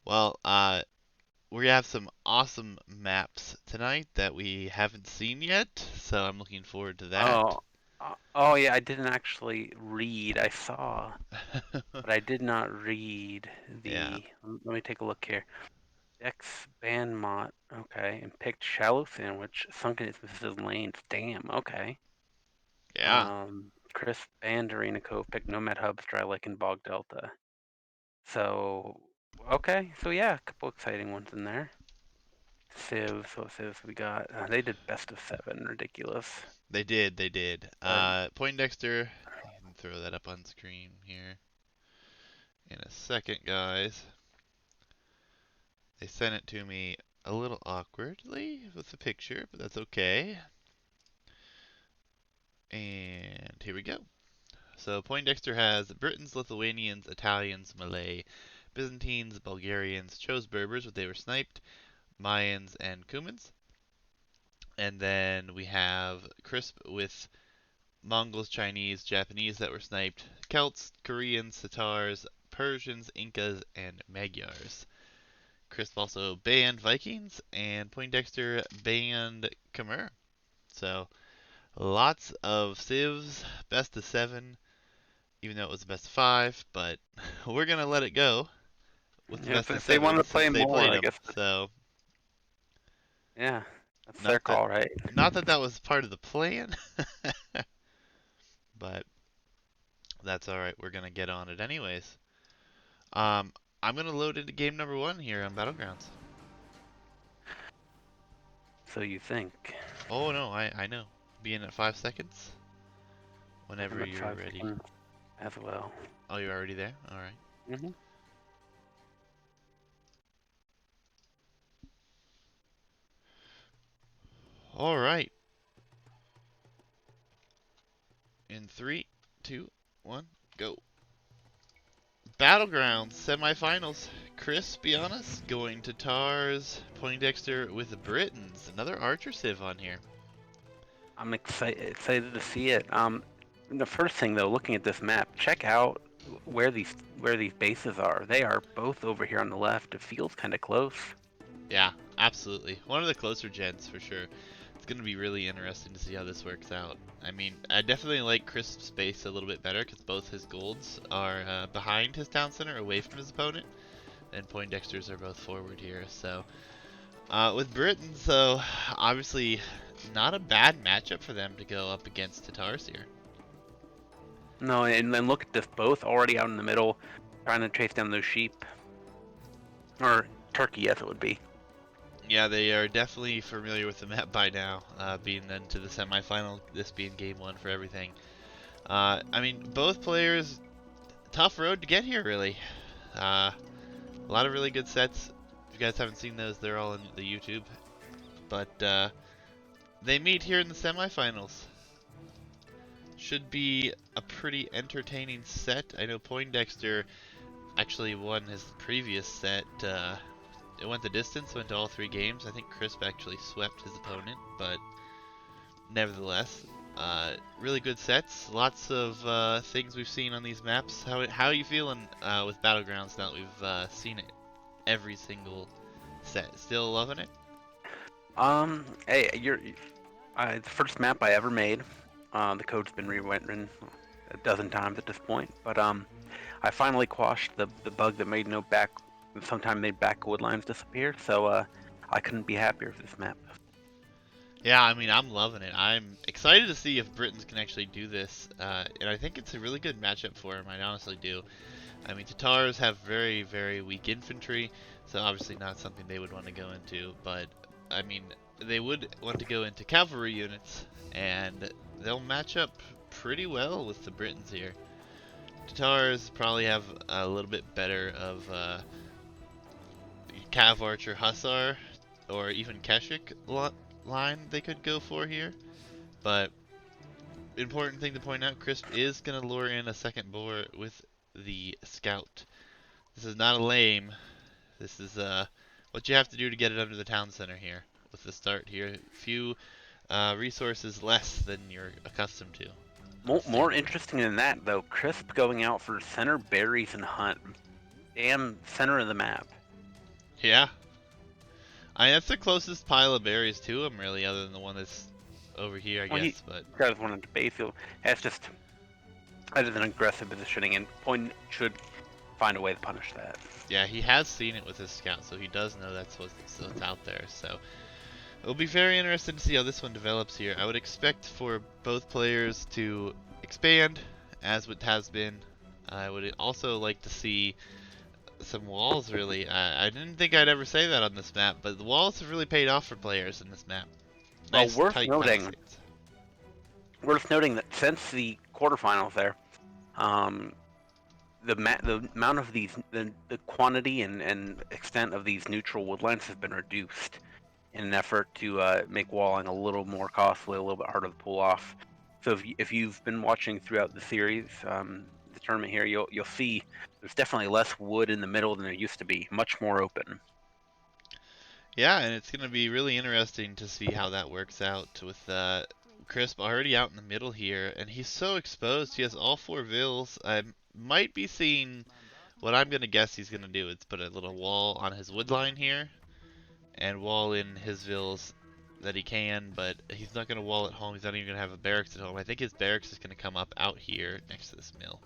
Well, we have some awesome maps tonight that we haven't seen yet, so I'm looking forward to that. Oh, oh yeah, I didn't actually read. I saw, but I did not read Yeah, the. Let me take a look here. X Bandmot, okay, and picked Shallow Sandwich, Sunken Mrs. Lanes. Damn, okay. yeah. Chris Band Arena Cove picked Nomad Hubs, Dry Lake, and Bog Delta. So, okay, so yeah, a couple exciting ones in there. Civs, what civs we got? They did best of 7, ridiculous. They did. But Poindexter, you can throw that up on screen here in a second, guys. They sent it to me a little awkwardly with the picture, but that's okay. And here we go. So Poindexter has Britons, Lithuanians, Italians, Malay, Byzantines, Bulgarians, chose Berbers, but they were sniped, Mayans, and Cumans. And then we have Crisp with Mongols, Chinese, Japanese that were sniped, Celts, Koreans, Tatars, Persians, Incas, and Magyars. Crisp also banned Vikings, and Poindexter banned Khmer. So lots of civs, best of 7, even though it was the best of 5, but we're going to let it go with the best of if they wanted 7 to since play they more, played I them. guess, So yeah, that's their not that call, right? not that that was part of the plan, but that's all right. We're going to get on it anyways. Um, I'm gonna load into game number 1 here on Battlegrounds. So you think. Oh no, I know. Being at 5 seconds I'm whenever at you're 5 ready. seconds as well. Oh, you're already there. All right. hmm All right. In three, two, one, go. Battlegrounds semifinals. Crispinianus going to Tars. Poindexter with the Britons. Another Archer Civ on here. I'm excited to see it. The first thing though, looking at this map, check out where these bases are. They are both over here on the left. It feels kind of close. Yeah, absolutely. One of the closer gens for sure. It's going to be really interesting to see how this works out. I mean, I definitely like Crisp's base a little bit better because both his golds are behind his town center, away from his opponent, and Poindexter's are both forward here. So, with Britain, so obviously not a bad matchup for them to go up against Tatars here. No, and then look at this, both already out in the middle, trying to chase down those sheep or turkey, as it would be. Yeah, they are definitely familiar with the map by now, being into the semifinal, this being game 1 for everything. I mean, both players, tough road to get here, really. A lot of really good sets. If you guys haven't seen those, they're all in the YouTube. But they meet here in the semifinals. Should be a pretty entertaining set. I know Poindexter actually won his previous set. It went the distance, went to all 3 games. I think Crisp actually swept his opponent, but nevertheless, really good sets. Lots of things we've seen on these maps. How are you feeling with Battlegrounds now that we've seen it every single set? Still loving it? Hey, the first map I ever made. The code's been rewritten a dozen times at this point, but I finally quashed the bug that made no back. Sometimes made backwood lines disappear. So I couldn't be happier with this map. Yeah, I mean, I'm loving it. I'm excited to see if Britons can actually do this, and I think it's a really good matchup for them. I honestly do. I mean, Tatars have very, very weak infantry, so obviously not something they would want to go into, but I mean, they would want to go into cavalry units, and they'll match up pretty well with the Britons here. Tatars probably have a little bit better of Cav Archer Hussar, or even Keshik line they could go for here, but important thing to point out, Crisp is going to lure in a second boar with the Scout. This is not a lame. This is what you have to do to get it under the town center here with the start here. Few resources less than you're accustomed to. More interesting than that, though, Crisp going out for center berries and hunt. Damn center of the map. Yeah. That's the closest pile of berries to him, really, other than the one that's over here, I Well, he guess. But does want to base you. That's just that is an aggressive positioning, and Point should find a way to punish that. yeah, he has seen it with his scout, so he does know that's what's out there. So it'll be very interesting to see how this one develops here. I would expect for both players to expand, as it has been. I would also like to see some walls, really. I didn't think I'd ever say that on this map, but the walls have really paid off for players in this map. Well, Nice, tight palisades. worth noting that since the quarterfinals there, um, the amount of the quantity and extent of these neutral woodlands has been reduced in an effort to make walling a little more costly, a little bit harder to pull off. So if you've been watching throughout the series, the tournament here, you'll see there's definitely less wood in the middle than there used to be, much more open. Yeah, and it's going to be really interesting to see how that works out with Crisp already out in the middle here, and he's so exposed. He has all 4 vills. I might be seeing what I'm going to guess he's going to do is put a little wall on his wood line here and wall in his vills that he can, but he's not going to wall at home. He's not even going to have a barracks at home. I think his barracks is going to come up out here next to this mill.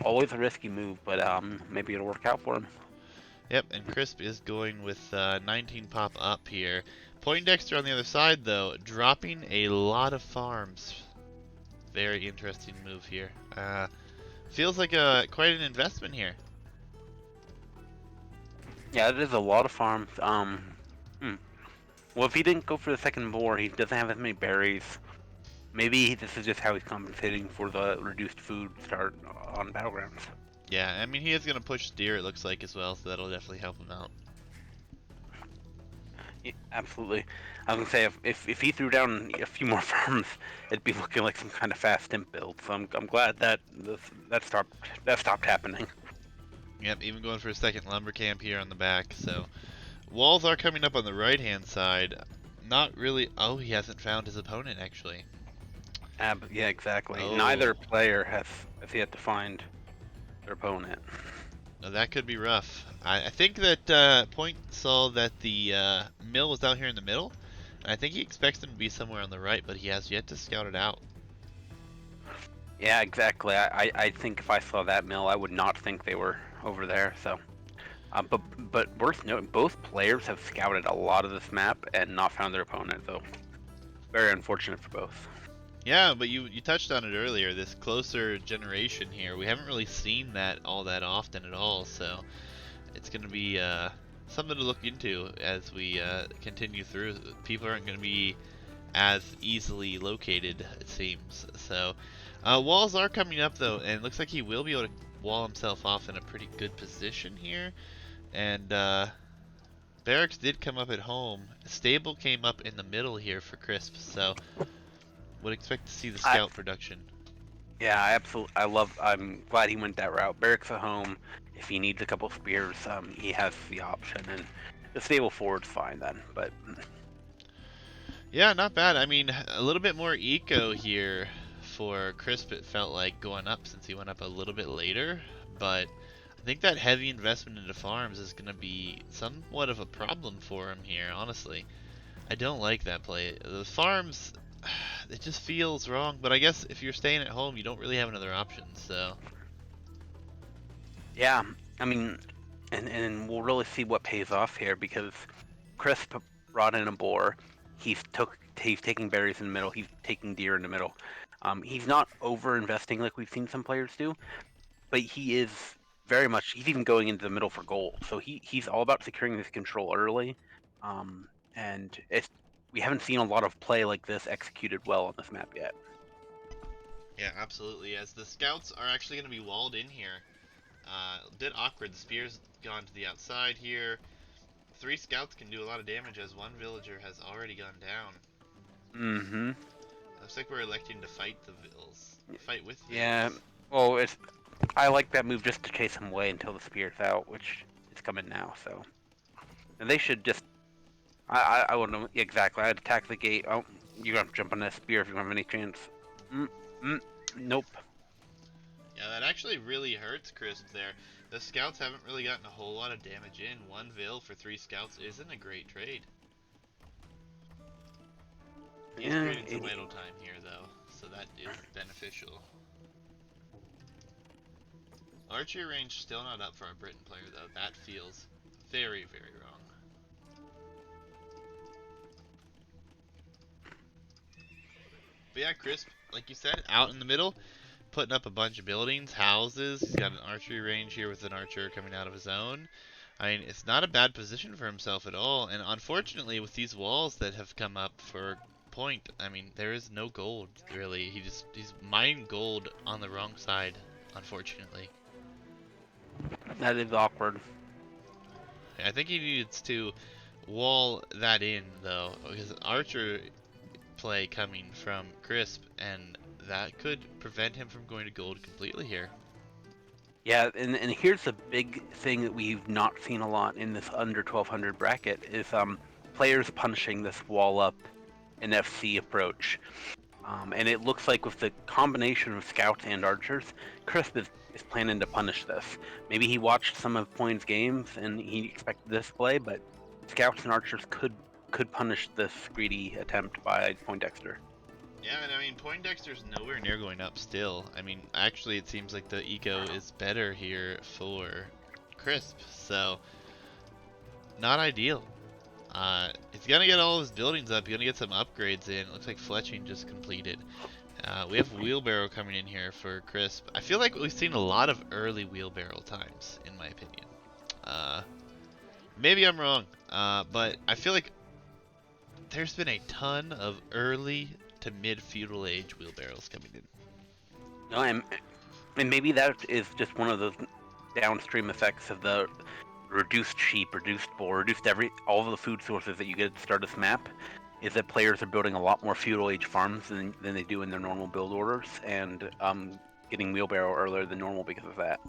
Always a risky move, but maybe it'll work out for him. Yep, and Crisp is going with 19 pop up here. Poindexter on the other side, though, dropping a lot of farms. Very interesting move here. Feels like quite an investment here. Yeah, it is a lot of farms. Well, if he didn't go for the second boar, he doesn't have as many berries. Maybe this is just how he's compensating for the reduced food start on Battlegrounds. Yeah, I mean, he is going to push deer, it looks like, as well, so that'll definitely help him out. Yeah, absolutely. I was gonna say if he threw down a few more farms, it'd be looking like some kind of fast imp build. So I'm glad that that stopped happening. Yep, even going for a second lumber camp here on the back, so... Walls are coming up on the right-hand side. Not really... Oh, he hasn't found his opponent, actually. Yeah, exactly. Oh. Neither player has yet to find their opponent. Now that could be rough. I think that Point saw that the mill was down here in the middle, and I think he expects them to be somewhere on the right, but he has yet to scout it out. Yeah, exactly. I think if I saw that mill, I would not think they were over there. So, but worth noting, both players have scouted a lot of this map and not found their opponent. So, very unfortunate for both. Yeah, but you touched on it earlier, this closer generation here. We haven't really seen that all that often at all, so it's going to be something to look into as we continue through. People aren't going to be as easily located, it seems. So walls are coming up, though, and it looks like he will be able to wall himself off in a pretty good position here. And barracks did come up at home. Stable came up in the middle here for Crisp, so... would expect to see the scout production. Yeah, I'm glad he went that route. Barracks at home. If he needs a couple spears, he has the option, and the stable forward's fine then. But yeah, not bad. I mean, a little bit more eco here for Crisp. It felt like going up since he went up a little bit later, but I think that heavy investment into farms is going to be somewhat of a problem for him here. Honestly, I don't like that play. The farms. It just feels wrong, but I guess if you're staying at home, you don't really have another option, so... yeah, I mean, and we'll really see what pays off here, because Crisp brought in a boar. He's taking berries in the middle. He's taking deer in the middle. He's not over-investing like we've seen some players do, but he is very much... He's even going into the middle for gold, so he's all about securing his control early, and we haven't seen a lot of play like this executed well on this map yet. Yeah, absolutely. As the scouts are actually going to be walled in here. A bit awkward. The spear's gone to the outside here. 3 scouts can do a lot of damage as 1 villager has already gone down. Mm-hmm. Looks like we're electing to fight the vills. Fight with vills. Yeah, well, I like that move just to chase him away until the spear's out, which is coming now, so... And they should just... I wouldn't know exactly. I'd attack the gate. Oh, you're gonna jump on that spear if you have any chance. Nope. Yeah, that actually really hurts Crisp there. The scouts haven't really gotten a whole lot of damage in. 1 Vil for 3 scouts isn't a great trade. He's Yeah, creating some idle time here, though, so that is beneficial. Archery range still not up for our Britain player, though. That feels very, very wrong. But yeah, Crisp, like you said, out in the middle, putting up a bunch of buildings, houses. He's got an archery range here with an archer coming out of his own. I mean, it's not a bad position for himself at all. And unfortunately, with these walls that have come up for Point, I mean, there is no gold really. He's mining gold on the wrong side, unfortunately. that is awkward. I think he needs to wall that in though, because archer play coming from Crisp, and that could prevent him from going to gold completely here. Yeah, and here's the big thing that we've not seen a lot in this under 1200 bracket is players punishing this wall up and FC approach. And it looks like with the combination of scouts and archers, Crisp is planning to punish this. Maybe he watched some of Poind's games and he expected this play, but scouts and archers could punish this greedy attempt by Poindexter. Yeah, and I mean, Poindexter's nowhere near going up still. I mean, actually, it seems like the eco is better here for Crisp, so not ideal. He's gonna get all his buildings up. He's gonna get some upgrades in. It looks like fletching just completed. We have wheelbarrow coming in here for Crisp. I feel like we've seen a lot of early wheelbarrow times, in my opinion. Maybe I'm wrong, but I feel like there's been a ton of early to mid feudal age wheelbarrows coming in. No, and maybe that is just one of those downstream effects of the reduced sheep, reduced boar, reduced all of the food sources that you get at the start of this map, is that players are building a lot more feudal age farms than they do in their normal build orders, and getting wheelbarrow earlier than normal because of that.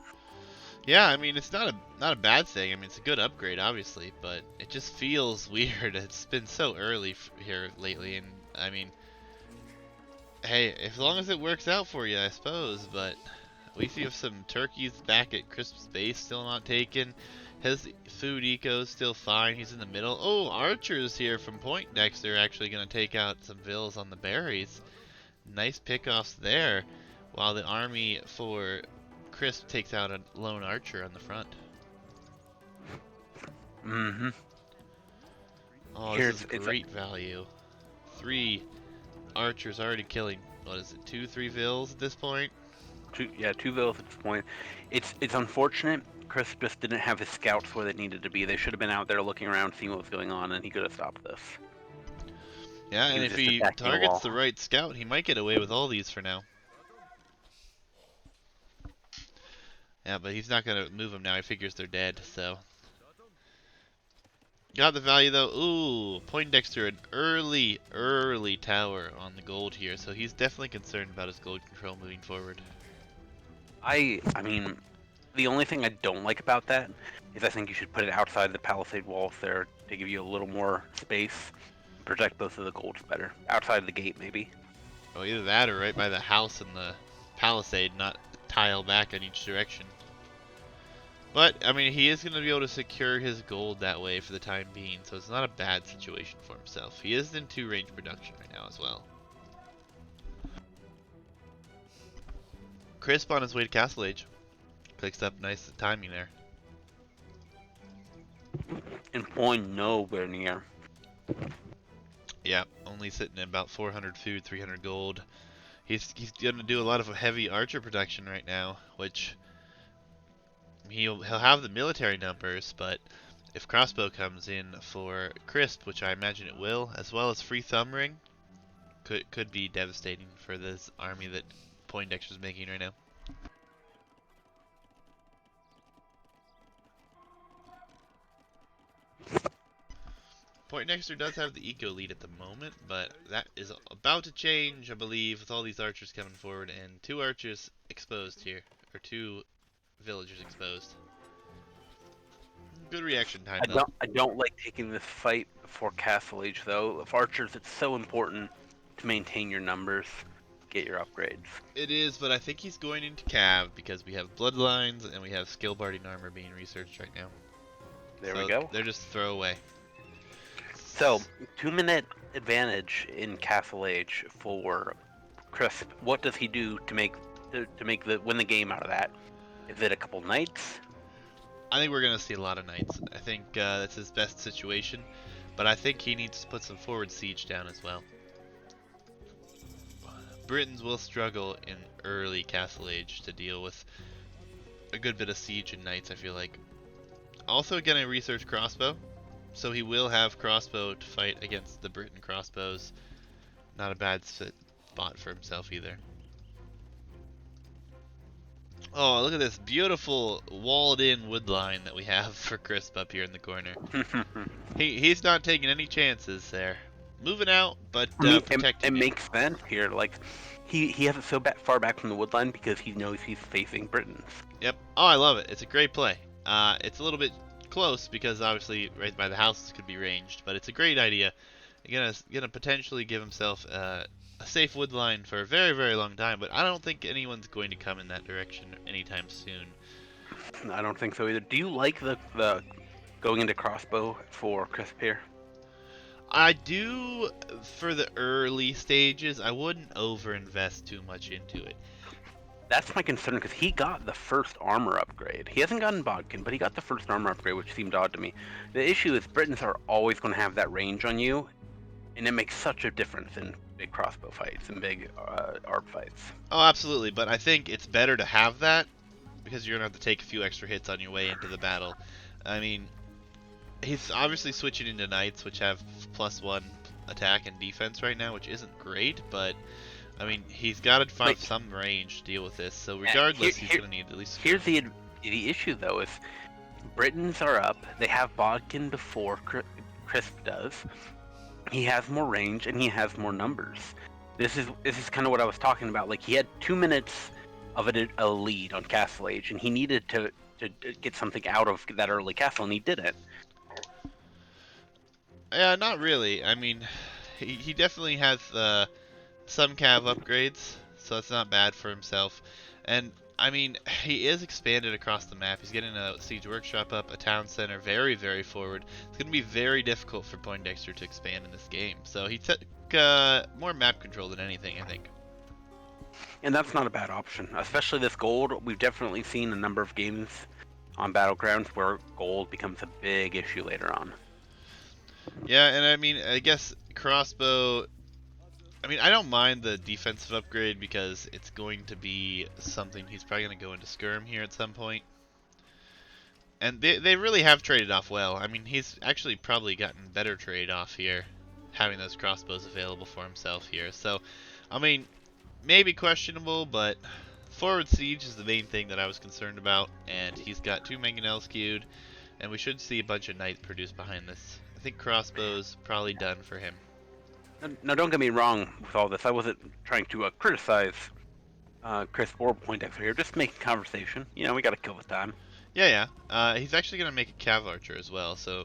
Yeah, I mean, it's not a bad thing. I mean, it's a good upgrade, obviously, but it just feels weird. It's been so early here lately, and I mean, hey, as long as it works out for you, I suppose. But we see some turkeys back at Crisp's base, still not taken. His food eco is still fine. He's in the middle. Oh, archers here from Poindexter actually going to take out some vills on the berries. Nice pickoffs there, while the army for Crisp takes out a lone archer on the front. Mm-hmm. Oh, this is great value. 3 archers already killing, what is it, 2-3 vills at this point? Two vills at this point. It's unfortunate. Crisp just didn't have his scouts where they needed to be. They should have been out there looking around, seeing what was going on, and he could have stopped this. Yeah, and if he targets the right scout, he might get away with all these for now. Yeah, but he's not going to move them now. He figures they're dead, so. Got the value, though. Ooh, Poindexter, an early tower on the gold here, so he's definitely concerned about his gold control moving forward. I mean, the only thing I don't like about that is I think you should put it outside the palisade walls there to give you a little more space. Protect both of the golds better. Outside the gate, maybe. Oh, either that or right by the house and the palisade, not tile back in each direction. But, I mean, he is going to be able to secure his gold that way for the time being, so it's not a bad situation for himself. He is in 2-range production right now as well. Crisp on his way to Castle Age. Picks up nice timing there. And Point nowhere near. Yeah, only sitting at about 400 food, 300 gold. He's going to do a lot of heavy archer production right now, which he'll have the military numbers, but if crossbow comes in for Crisp, which I imagine it will, as well as free thumb ring, could be devastating for this army that Poindexter's making right now. Poindexter does have the eco lead at the moment, but that is about to change, I believe, with all these archers coming forward and 2 archers exposed here, or 2 villagers exposed. Good reaction time, though. I don't like taking this fight before Castle Age, though. Of archers, it's so important to maintain your numbers. get your upgrades. It is, but I think he's going into Cav because we have Bloodlines and we have Skill Barding Armor being researched right now. There So we go. they're just throwaway. So, 2-minute advantage in Castle Age for Crisp. What does he do to win the game out of that? Is it a couple knights? I think we're going to see a lot of knights. I think that's his best situation, but I think he needs to put some forward siege down as well. Britons will struggle in early Castle Age to deal with a good bit of siege and knights, I feel like. Also going to research crossbow, so he will have crossbow to fight against the Briton crossbows. Not a bad spot for himself either. Oh, look at this beautiful walled-in wood line that we have for Crisp up here in the corner. He's not taking any chances there. Moving out, but protecting it makes sense here. Like, he has it so far back from the wood line because he knows he's facing Britons. Yep. Oh, I love it. It's a great play. It's a little bit close because obviously right by the houses could be ranged, but it's a great idea. You're gonna potentially give himself a safe wood line for a very, very long time, but I don't think anyone's going to come in that direction anytime soon. I don't think so either. Do you like the going into crossbow for Crisp here? I do for the early stages. I wouldn't overinvest too much into it. That's my concern because he got the first armor upgrade. He hasn't gotten Bodkin, but he got the first armor upgrade, which seemed odd to me. The issue is Britons are always going to have that range on you, and it makes such a difference in big crossbow fights and big ARB fights. Oh, absolutely, but I think it's better to have that because you're going to have to take a few extra hits on your way into the battle. I mean, he's obviously switching into knights, which have +1 attack and defense right now, which isn't great, but I mean, he's got to find some range to deal with this. So regardless, he's going to need at least. Here's the issue though: is Britons are up. They have Bodkin before Crisp does. He has more range and he has more numbers. This is kind of what I was talking about. Like, he had 2 minutes of a lead on Castle Age, and he needed to get something out of that early castle, and he didn't. Yeah, not really. I mean, he definitely has some cav upgrades, so that's not bad for himself. And I mean, he is expanded across the map. He's getting a siege workshop up, a town center, very, very forward. It's going to be very difficult for Poindexter to expand in this game. So he took more map control than anything, I think. And that's not a bad option, especially this gold. We've definitely seen a number of games on Battlegrounds where gold becomes a big issue later on. Yeah, and I mean, I guess crossbow. I mean, I don't mind the defensive upgrade because it's going to be something he's probably going to go into skirm here at some point. And they really have traded off well. I mean, he's actually probably gotten better trade off here, having those crossbows available for himself here. So, I mean, maybe questionable, but forward siege is the main thing that I was concerned about. And he's got 2 mangonels queued, and we should see a bunch of knights produced behind this. I think crossbows probably done for him. Now, don't get me wrong with all this. I wasn't trying to criticize Chris or Poindexter here. Just making conversation. You know, we got to kill the time. Yeah. He's actually going to make a cav archer as well. So,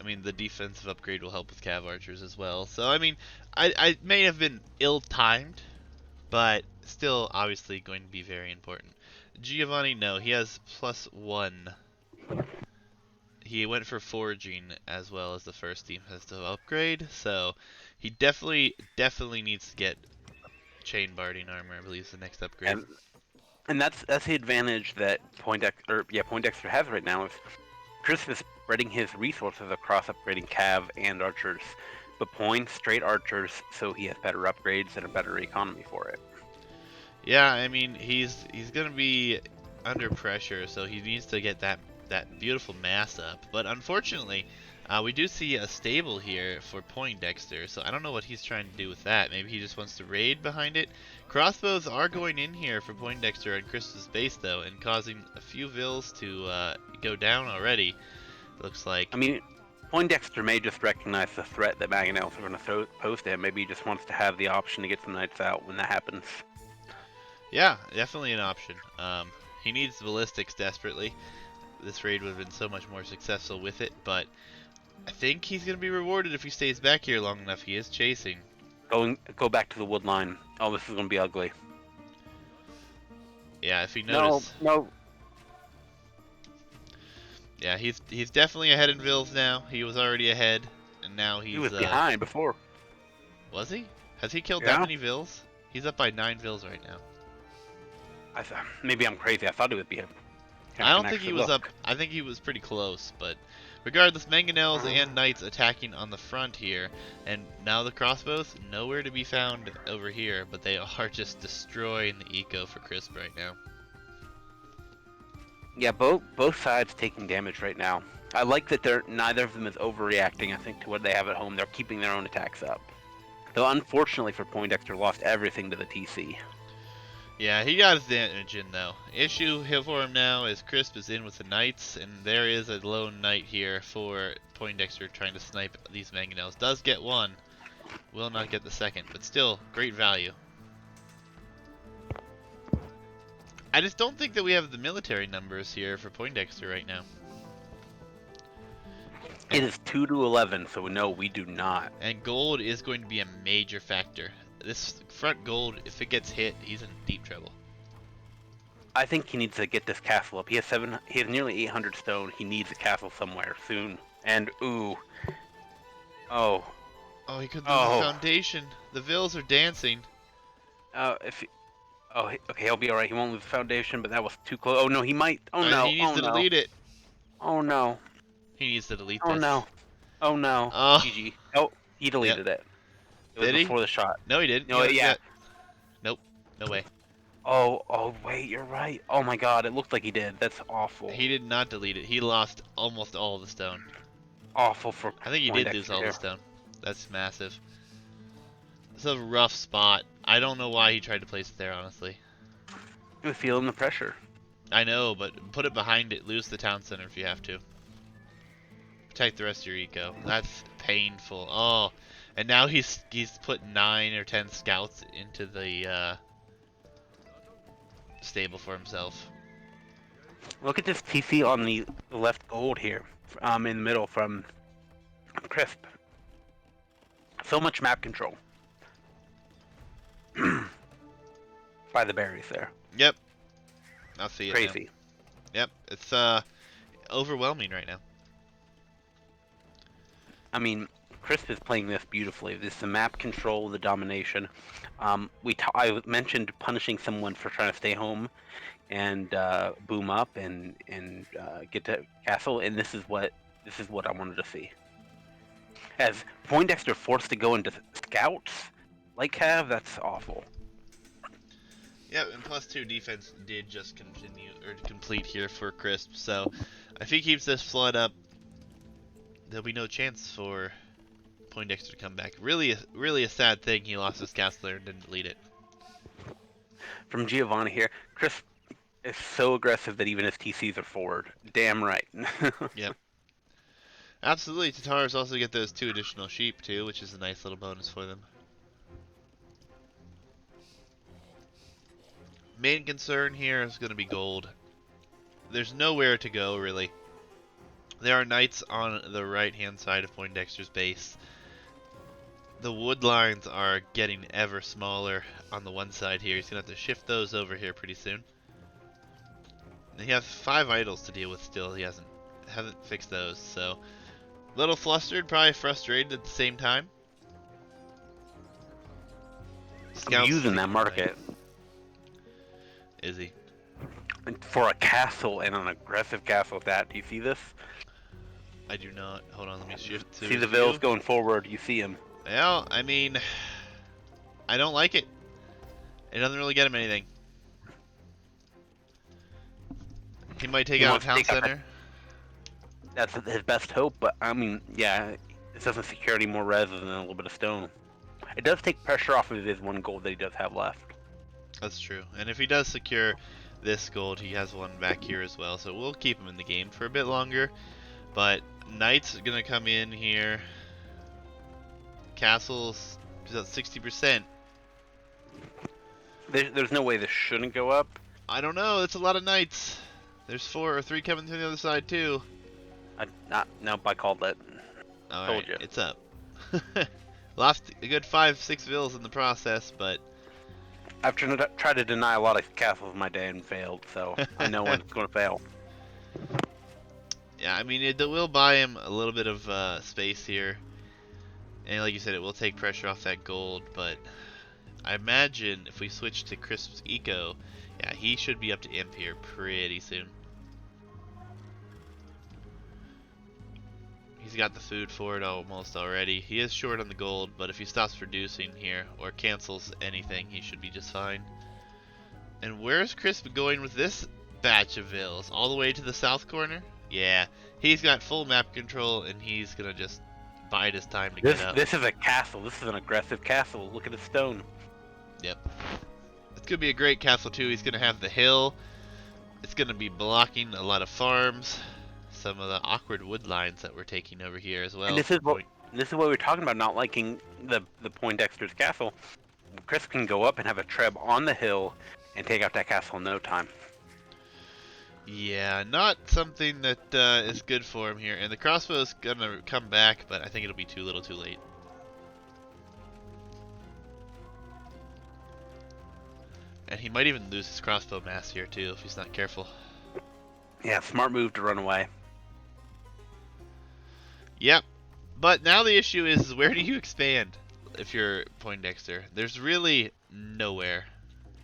I mean, the defensive upgrade will help with cav archers as well. So, I mean, I may have been ill-timed, but still obviously going to be very important. Giovanni, no, he has +1. He went for foraging as well as the first defensive upgrade, so he definitely needs to get chain barding armor. I believe is the next upgrade. And that's the advantage that Poindexter has right now. Is Chris is spreading his resources across upgrading cav and archers, but Poind straight archers, so he has better upgrades and a better economy for it. Yeah, I mean he's gonna be under pressure, so he needs to get that beautiful mass up. But unfortunately, we do see a stable here for Poindexter, so I don't know what he's trying to do with that. Maybe he just wants to raid behind it. Crossbows are going in here for Poindexter and Chris's base, though, and causing a few vills to go down already, looks like. I mean, Poindexter may just recognize the threat that mangonels are going to pose to him. Maybe he just wants to have the option to get some knights out when that happens. Yeah, definitely an option. He needs ballistics desperately. This raid would have been so much more successful with it, but I think he's going to be rewarded if he stays back here long enough. He is chasing. Go back to the wood line. Oh, this is gonna be ugly. Yeah, if you No, notice. no. Yeah, he's definitely ahead in Vills now. He was already ahead, and now He he's was behind before. Was he? Has he killed that Yeah. many Vills? He's up by 9 Vills right now. Maybe I'm crazy. I thought it would be him. I I can don't think he actually was up. look. I think he was pretty close, but regardless, Mangonels Uh, and Knights attacking on the front here, and now the crossbows nowhere to be found over here, but they are just destroying the eco for Crisp right now. Yeah, both sides taking damage right now. I like that neither of them is overreacting. I think to what they have at home, they're keeping their own attacks up. Though unfortunately for Poindexter, lost everything to the TC. Yeah, he got his damage in though. Issue for him now is Crisp is in with the Knights, and there is a lone Knight here for Poindexter trying to snipe these Mangonels. Does get one, will not get the second, but still great value. I just don't think that we have the military numbers here for Poindexter right now. It is 2 to 11, so no, we do not. And gold is going to be a major factor. This front gold, if it gets hit, he's in deep trouble. I think he needs to get this castle up. He has nearly 800 stone. He needs a castle somewhere soon. And ooh, oh, Oh, he could lose the foundation. The Vills are dancing. if he, okay, he'll be all right. He won't lose the foundation, but that was too close. Oh no, he might. Oh no. He needs to delete it. Oh no. He needs to delete Oh this. no. Oh no. Oh. GG. Oh, he deleted it. It was Did he? before the shot. No, he didn't. No, yeah. Nope. No way. Oh, wait, you're right. Oh my god, it looked like he did. That's awful. He did not delete it. He lost almost all the stone. Awful for I think he did lose all the stone. That's massive. It's a rough spot. I don't know why he tried to place it there, honestly. He was feeling the pressure. I know, but put it behind it. Lose the town center if you have to. Protect the rest of your eco. That's painful. Oh, and now he's put 9 or 10 scouts into the stable for himself. Look at this TC on the left gold here, in the middle from Crisp. So much map control. By the berries there. Yep. I'll see it. Crazy. Now. Yep. It's overwhelming right now. I mean, Crisp is playing this beautifully. This is the map control, the domination. I mentioned punishing someone for trying to stay home and boom up and get to castle, and this is what I wanted to see. As Poindexter forced to go into scouts like Cav, that's awful. Yeah, and +2 defense did just complete here for Crisp. So if he keeps this flood up, there'll be no chance for Poindexter to come back. Really a sad thing he lost his castle there and didn't delete it. From Giovanni here, Crisp is so aggressive that even his TCs are forward. Damn right. Yep. Absolutely. Tatars also get those 2 additional sheep too, which is a nice little bonus for them. Main concern here is going to be gold. There's nowhere to go, really. There are knights on the right-hand side of Poindexter's base. The wood lines are getting ever smaller on the one side here. He's going to have to shift those over here pretty soon. And he has 5 idols to deal with still. He hasn't fixed those, so a little flustered, probably frustrated at the same time. I'm using that market. Is he? For a castle and an aggressive castle at that. Do you see this? I do not. Hold on, let me shift to see the Vills going forward. You see him. Well, I mean, I don't like it. It doesn't really get him anything. He might take out a town center. That's his best hope, but I mean, yeah, it doesn't secure any more res than a little bit of stone. It does take pressure off of his 1 gold that he does have left. That's true. And if he does secure this gold, he has 1 back here as well. So we'll keep him in the game for a bit longer. But Knight's going to come in here. Castle's at 60%. There's no way this shouldn't go up. I don't know. That's a lot of Knights. There's 4 or 3 coming to the other side too. Nope, I called it. Alright, it's up. Lost a good 5-6 vills in the process, but I've tried to deny a lot of castles in my day and failed, so I know when it's going to fail. yeah, I mean, it will buy him a little bit of space here. And like you said, it will take pressure off that gold, but I imagine if we switch to Crisp's Eco, yeah, he should be up to Imp here pretty soon. He's got the food for it almost already. He is short on the gold, but if he stops producing here or cancels anything, he should be just fine. And where's Crisp going with this batch of vills? All the way to the south corner? Yeah, he's got full map control, and he's gonna just bide his time to get up. This is a castle. This is an aggressive castle. Look at the stone. Yep. It's gonna be a great castle too. He's gonna have the hill. It's gonna be blocking a lot of farms. Some of the awkward wood lines that we're taking over here as well. And this is what we're talking about, not liking the Poindexter's castle. Chris can go up and have a treb on the hill and take out that castle in no time. Yeah, not something that is good for him here. And the crossbow is gonna come back, but I think it'll be too little too late. And he might even lose his crossbow mass here too if he's not careful. Yeah, smart move to run away. Yep. But now the issue is where do you expand if you're Poindexter? There's really nowhere.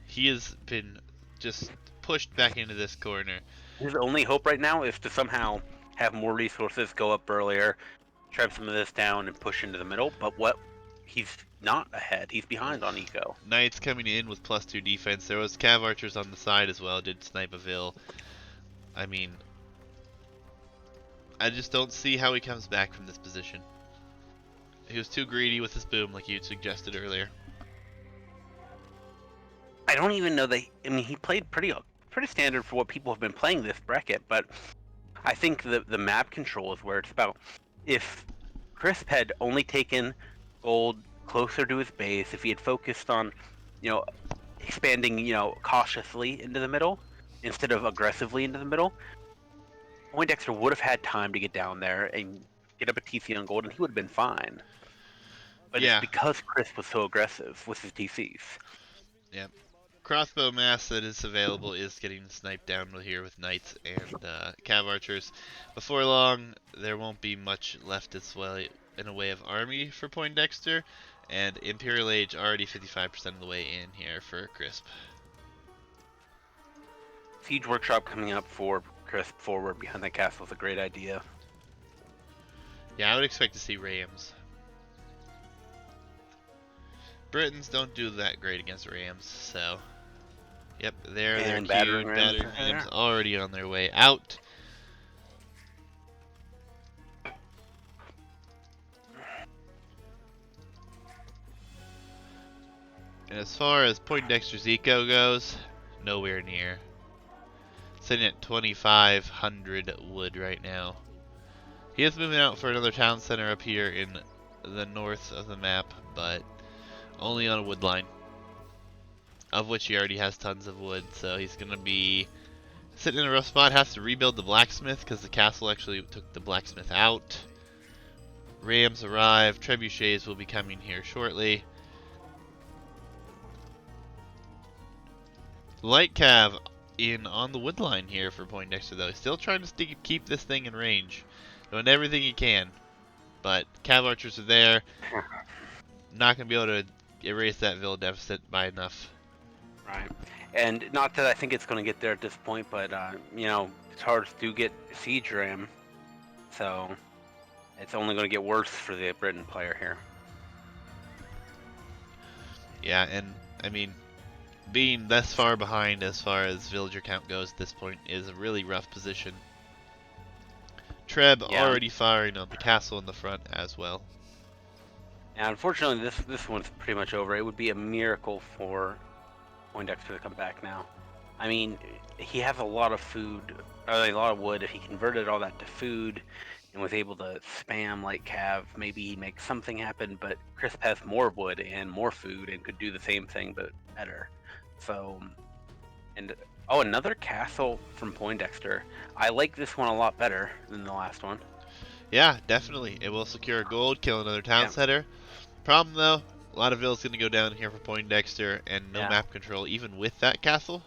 He has been just pushed back into this corner. His only hope right now is to somehow have more resources, go up earlier, treb some of this down, and push into the middle. But he's not ahead. He's behind on eco. Knights coming in with +2 defense. There was cav archers on the side as well. Did snipe a vill. I mean, I just don't see how he comes back from this position. He was too greedy with his boom, like you suggested earlier. I don't even know that. I mean, he played pretty standard for what people have been playing this bracket, but I think the map control is where it's about. If Crisp had only taken gold closer to his base, if he had focused on, expanding, cautiously into the middle instead of aggressively into the middle, Poindexter would have had time to get down there and get up a TC on gold, and he would have been fine. But yeah, it's because Crisp was so aggressive with his TCs. Yeah. Crossbow mass that is available is getting sniped down here with knights and cav archers. Before long, there won't be much left as well in a way of army for Poindexter, and Imperial Age already 55% of the way in here for Crisp. Siege Workshop coming up for Crisp forward behind that castle is a great idea. Yeah, I would expect to see Rams. Britons don't do that great against Rams, so... Yep, they're queued. Battering rams already on their way out. And as far as Poindexter's eco goes, nowhere near. Sitting at 2,500 wood right now. He is moving out for another town center up here in the north of the map, but only on a wood line, of which he already has tons of wood, so he's going to be sitting in a rough spot. Has to rebuild the blacksmith because the castle actually took the blacksmith out. Rams arrive. Trebuchets will be coming here shortly. Light cav in on the wood line here for Poindexter, though. He's still trying to keep this thing in range, doing everything he can, but cav archers are there. Not going to be able to erase that vill deficit by enough. Right. And not that I think it's going to get there at this point, but, Tars do get Siege Ram, so it's only going to get worse for the Britain player here. Yeah, and, I mean, being this far behind as far as villager count goes at this point is a really rough position. Treb already firing on the castle in the front as well. Yeah, unfortunately, this one's pretty much over. It would be a miracle for Poindexter to come back now. I mean, he has a lot of food, or a lot of wood. If he converted all that to food and was able to spam like cav, maybe he'd make something happen, but Crisp has more wood and more food and could do the same thing, but better. So, and, another castle from Poindexter. I like this one a lot better than the last one. Yeah, definitely. It will secure gold, kill another town center. Problem though, a lot of villas going to go down here for Poindexter, and no Yeah. map control even with that castle.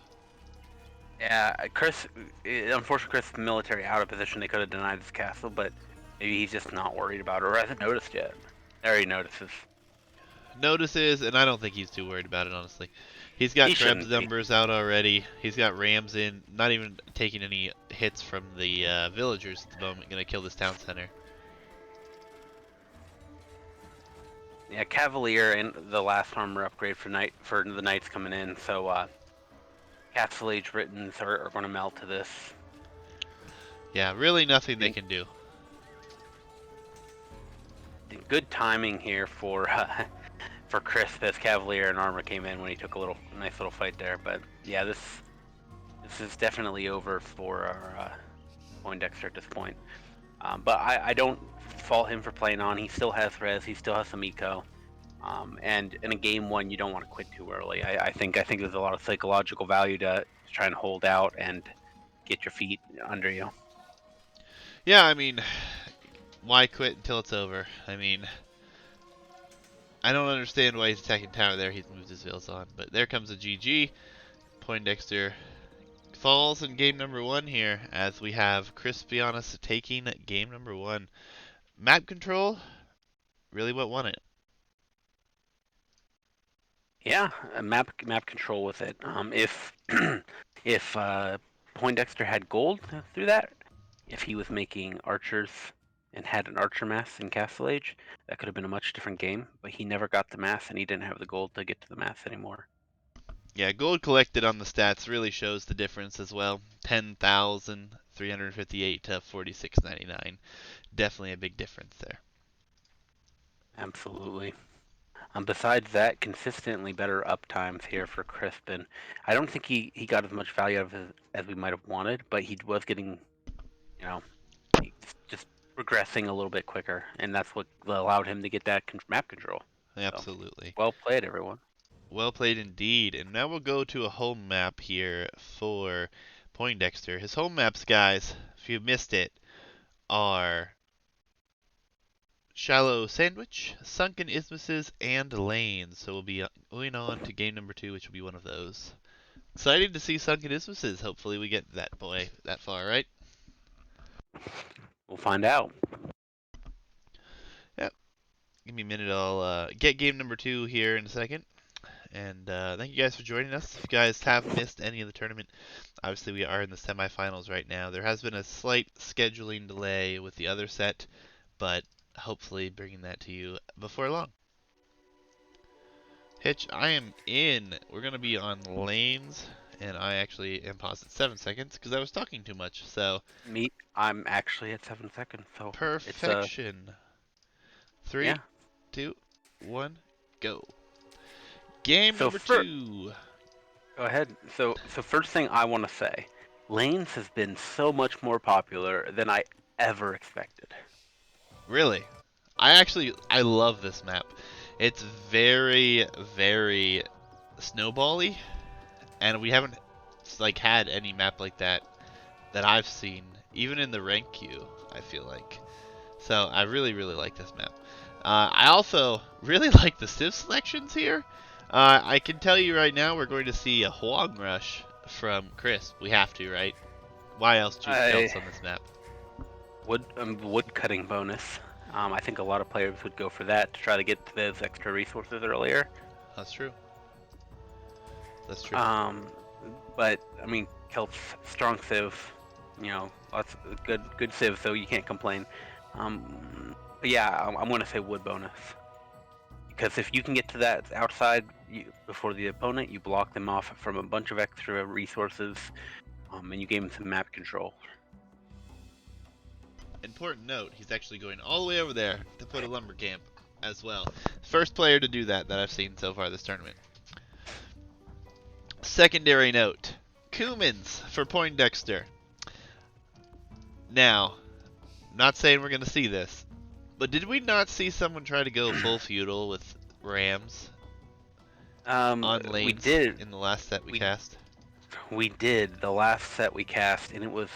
Yeah, unfortunately, Chris is military out of position. They could have denied this castle, but maybe he's just not worried about it, or hasn't noticed yet. There he notices. Notices, and I don't think he's too worried about it, honestly. He's got He Krebs shouldn't be. numbers out already. He's got Rams in, not even taking any hits from the villagers at the moment. Going to kill this town center. Yeah, Cavalier and the last armor upgrade for the knights coming in, so Castle Age Britons are going to melt to this. Yeah, really nothing they can do. Good timing here for for Chris as Cavalier and armor came in when he took a nice little fight there. But yeah, this is definitely over for our Poindexter at this point. But I don't fault him for playing on. He still has res. He still has some eco. And in a game one, you don't want to quit too early. I think there's a lot of psychological value to try and hold out and get your feet under you. Yeah, I mean, why quit until it's over? I mean, I don't understand why he's attacking tower there. He's moved his villas on. But there comes a GG. Poindexter falls in game number 1 here, as we have Crispinianus taking game number 1. Map control, really what won it. Yeah, map control with it. If Poindexter had gold through that, if he was making archers and had an archer mass in Castle Age, that could have been a much different game. But he never got the mass, and he didn't have the gold to get to the mass anymore. Yeah, gold collected on the stats really shows the difference as well. 10,358 to 4699. Definitely a big difference there. Absolutely. Besides that, consistently better uptimes here for Crispin. I don't think he got as much value out of it as we might have wanted, but he was getting, you know, just progressing a little bit quicker, and that's what allowed him to get that map control. Absolutely. So, well played, everyone. Well played indeed. And now we'll go to a home map here for Poindexter. His home maps, guys, if you missed it, are Shallow Sandwich, Sunken Isthmuses, and Lanes. So we'll be going on to game number 2, which will be one of those. Excited to see Sunken Isthmuses. Hopefully we get that far, right? We'll find out. Yep. Give me a minute. I'll get game number 2 here in a second. And thank you guys for joining us. If you guys have missed any of the tournament, obviously we are in the semifinals right now. There has been a slight scheduling delay with the other set, but hopefully bringing that to you before long. Hitch, I am in. We're going to be on lanes, and I actually am paused at 7 seconds because I was talking too much. So I'm actually at 7 seconds. So perfection. 3, 2, 1, go. Game number 2. Go ahead. So first thing I want to say, lanes has been so much more popular than I ever expected. Really? I love this map. It's very, very snowbally, and we haven't had any map like that I've seen, even in the rank queue, I feel like. So I really, really like this map. I also really like the civ selections here. I can tell you right now we're going to see a Huang Rush from Chris. We have to, right? Why else choose scouts on this map? Wood cutting bonus. I think a lot of players would go for that to try to get those extra resources earlier. That's true. That's true. But I mean, Kelp's strong civ, lots of good civ, so you can't complain. But yeah, I'm gonna say wood bonus because if you can get to that outside before the opponent, you block them off from a bunch of extra resources, and you gave them some map control. Important note, he's actually going all the way over there to put a lumber camp as well. First player to do that I've seen so far this tournament. Secondary note, Cumans for Poindexter. Now, not saying we're going to see this, but did we not see someone try to go full feudal with Rams on lanes we did. In the last set we cast? We did, the last set we cast, and it was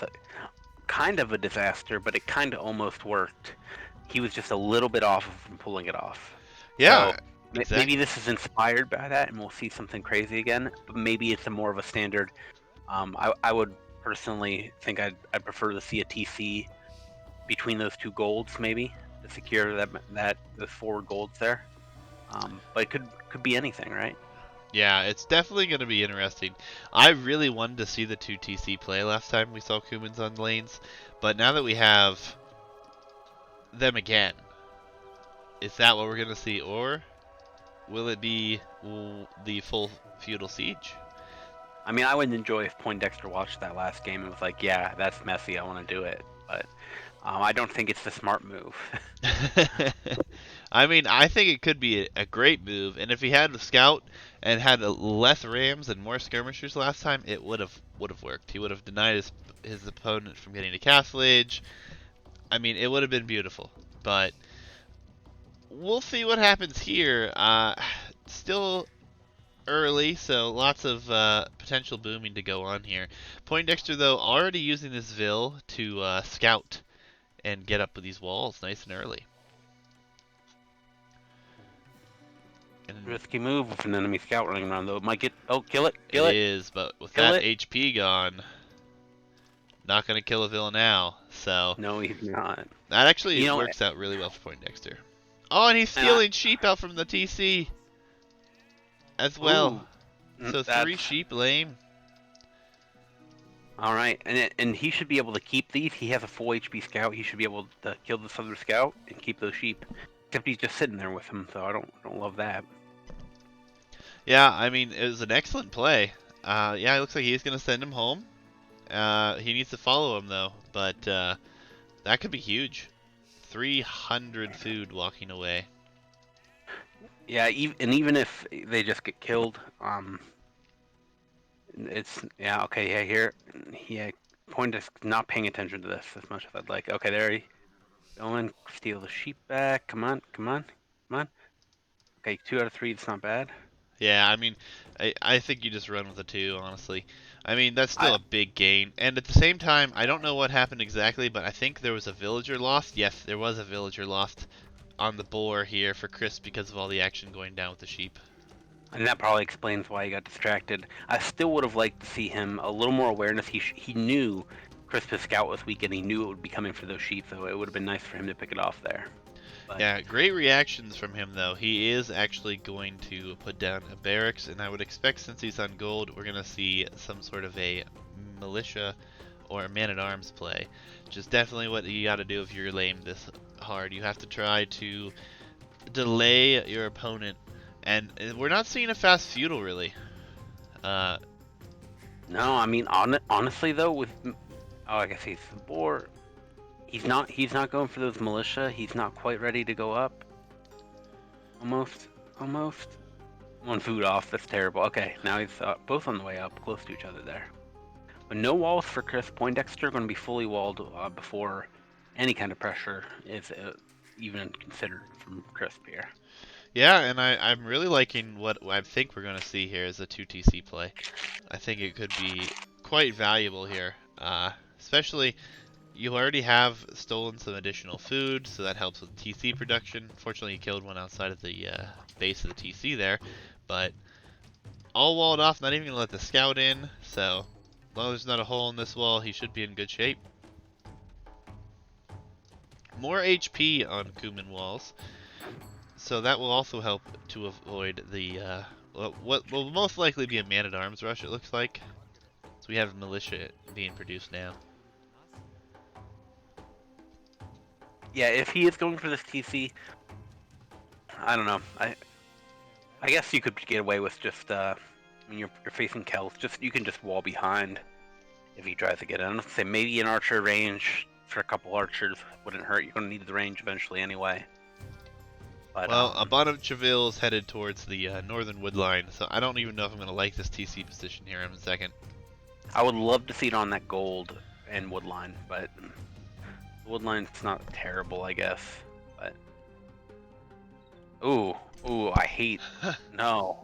kind of a disaster, but it kind of almost worked. He was just a little bit off from pulling it off. Yeah, So maybe exactly. this is inspired by that, and we'll see something crazy again. But maybe it's a more of a standard. I would personally think I'd prefer to see a TC between those two golds, maybe to secure that those forward golds there. But it could be anything, right? Yeah, it's definitely going to be interesting. I really wanted to see the two TC play last time we saw Kumans on lanes, but now that we have them again, is that what we're going to see, or will it be the full feudal siege? I mean, I would enjoy if Poindexter watched that last game and was like, "Yeah, that's messy. I want to do it." But I don't think it's the smart move. I mean, I think it could be a great move, and if he had the scout and had less rams and more skirmishers last time, it would have worked. He would have denied his opponent from getting to Castle Age. I mean, it would have been beautiful, but we'll see what happens here. Still early, so lots of potential booming to go on here. Poindexter, though, already using this Vil to scout and get up with these walls nice and early. And Risky move with an enemy scout running around, though. It might get. Oh, kill it! it Kill it! is, but with Kill that it! HP gone, not going to kill a Vil now. So No, he's not. that actually You know, works out really well for Poindexter. Oh, and he's and I, stealing sheep out from the TC as well. ooh, So 3 that's sheep lame. all right. And he should be able to keep these. He has a full HP scout. He should be able to kill this other scout and keep those sheep. Except he's just sitting there with him, so I don't love that. Yeah, I mean, it was an excellent play. Yeah, it looks like he's going to send him home. He needs to follow him, though. But that could be huge. 300 food walking away. Yeah, and even if they just get killed, it's yeah okay yeah here yeah. Point is not paying attention to this as much as I'd like. Okay, there he going steal the sheep back. Come on, come on, come on. Okay, 2 out of 3. It's not bad. Yeah, I mean, I think you just run with a 2, honestly. I mean, that's I still a big gain. And at the same time, I don't know what happened exactly, but I think there was a villager lost. Yes, there was a villager lost on the boar here for Chris because of all the action going down with the sheep. And that probably explains why he got distracted. I still would have liked to see him a little more awareness. He knew Crispus Scout was weak, and he knew it would be coming for those sheep, so it would have been nice for him to pick it off there. But Yeah, great reactions from him, though. He is actually going to put down a barracks, and I would expect since he's on gold, we're going to see some sort of a militia or a man-at-arms play, which is definitely what you got to do if you're lame this hard. You have to try to delay your opponent, and we're not seeing a fast feudal, really. no, I mean honestly though, with I guess he's the boar. He's not going for those militia. He's not quite ready to go up. Almost. One food off. That's terrible. Okay, now he's both on the way up, close to each other there. But no walls for Chris. Poindexter going to be fully walled before any kind of pressure is even considered from Crisp here. Yeah, and I'm really liking what I think we're going to see here as a 2TC play. I think it could be quite valuable here, especially you already have stolen some additional food, so that helps with TC production. Fortunately, you killed one outside of the base of the TC there, but all walled off, not even going to let the scout in, so as long as there's not a hole in this wall, he should be in good shape. More HP on Kuman walls, so that will also help to avoid the what will most likely be a man-at-arms rush, it looks like. So we have militia being produced now. Yeah, if he is going for this TC, I don't know. I guess you could get away with just when you're facing Kells, you can just wall behind if he tries to get in. Let's say maybe an archer range for a couple archers wouldn't hurt. You're gonna need the range eventually anyway. But, Well, a bunch of Vills headed towards the northern wood line, so I don't even know if I'm going to like this TC position here in a second. I would love to see it on that gold and wood line, but the wood line's not terrible, I guess. But ooh, I hate. No,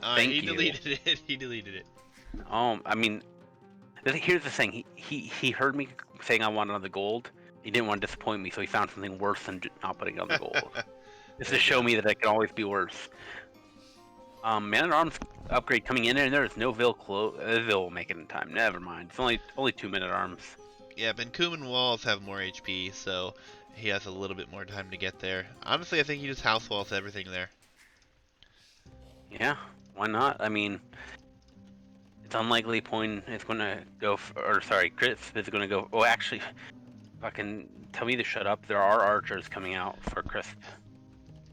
thank he you. deleted it. He deleted it. I mean, here's the thing. He heard me saying I wanted on the gold. He didn't want to disappoint me, so he found something worse than not putting on the gold. This Very to show good. me that it can always be worse. Man at Arms upgrade coming in, and there's no Vil will make it in time. Never mind. It's only 2 Men at Arms. Yeah, Benkuman walls have more HP, so he has a little bit more time to get there. Honestly, I think he just house walls everything there. Yeah, why not? I mean, it's unlikely Point is going to go, or sorry, Chris is going to go. Oh, actually, fucking tell me to shut up. There are archers coming out for Crisp.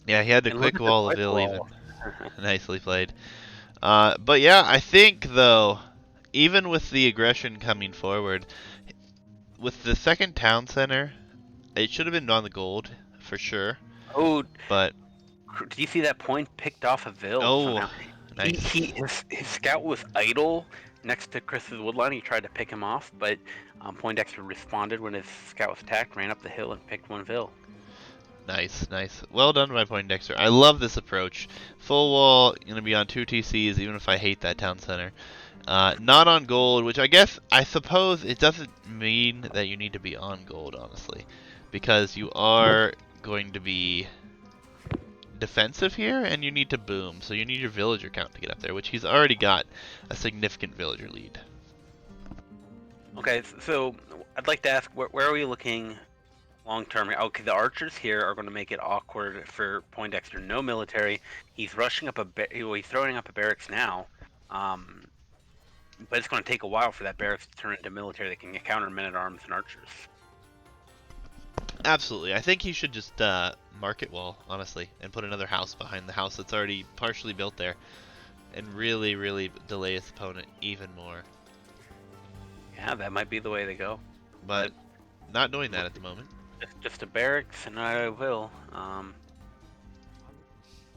Yeah, he had the And look quick at the wall of quick Vil even. wall. Nicely played. But yeah, I think though, even with the aggression coming forward, with the second town center, it should have been on the gold for sure. Oh, But did you see that Point picked off a Vil oh, somehow? nice. His scout was idle next to Chris's woodline. He tried to pick him off, but Poindexter responded when his scout was attacked, ran up the hill, and picked one Vil. Nice, nice. Well done by Poindexter. I love this approach. Full wall, gonna be on 2 TCs, even if I hate that town center. Not on gold, which I suppose it doesn't mean that you need to be on gold, honestly. Because you are going to be defensive here, and you need to boom. So you need your villager count to get up there, which he's already got a significant villager lead. Okay, so I'd like to ask, where are we looking long term? Okay, the archers here are going to make it awkward for Poindexter. No military. He's rushing up he's throwing up a barracks now, um, but it's going to take a while for that barracks to turn into military that can counter men at arms and archers. Absolutely. I think he should just market wall, honestly, and put another house behind the house that's already partially built there. And really, really delay his opponent even more. Yeah, that might be the way to go. But not doing that at the moment. Just a barracks, and I will.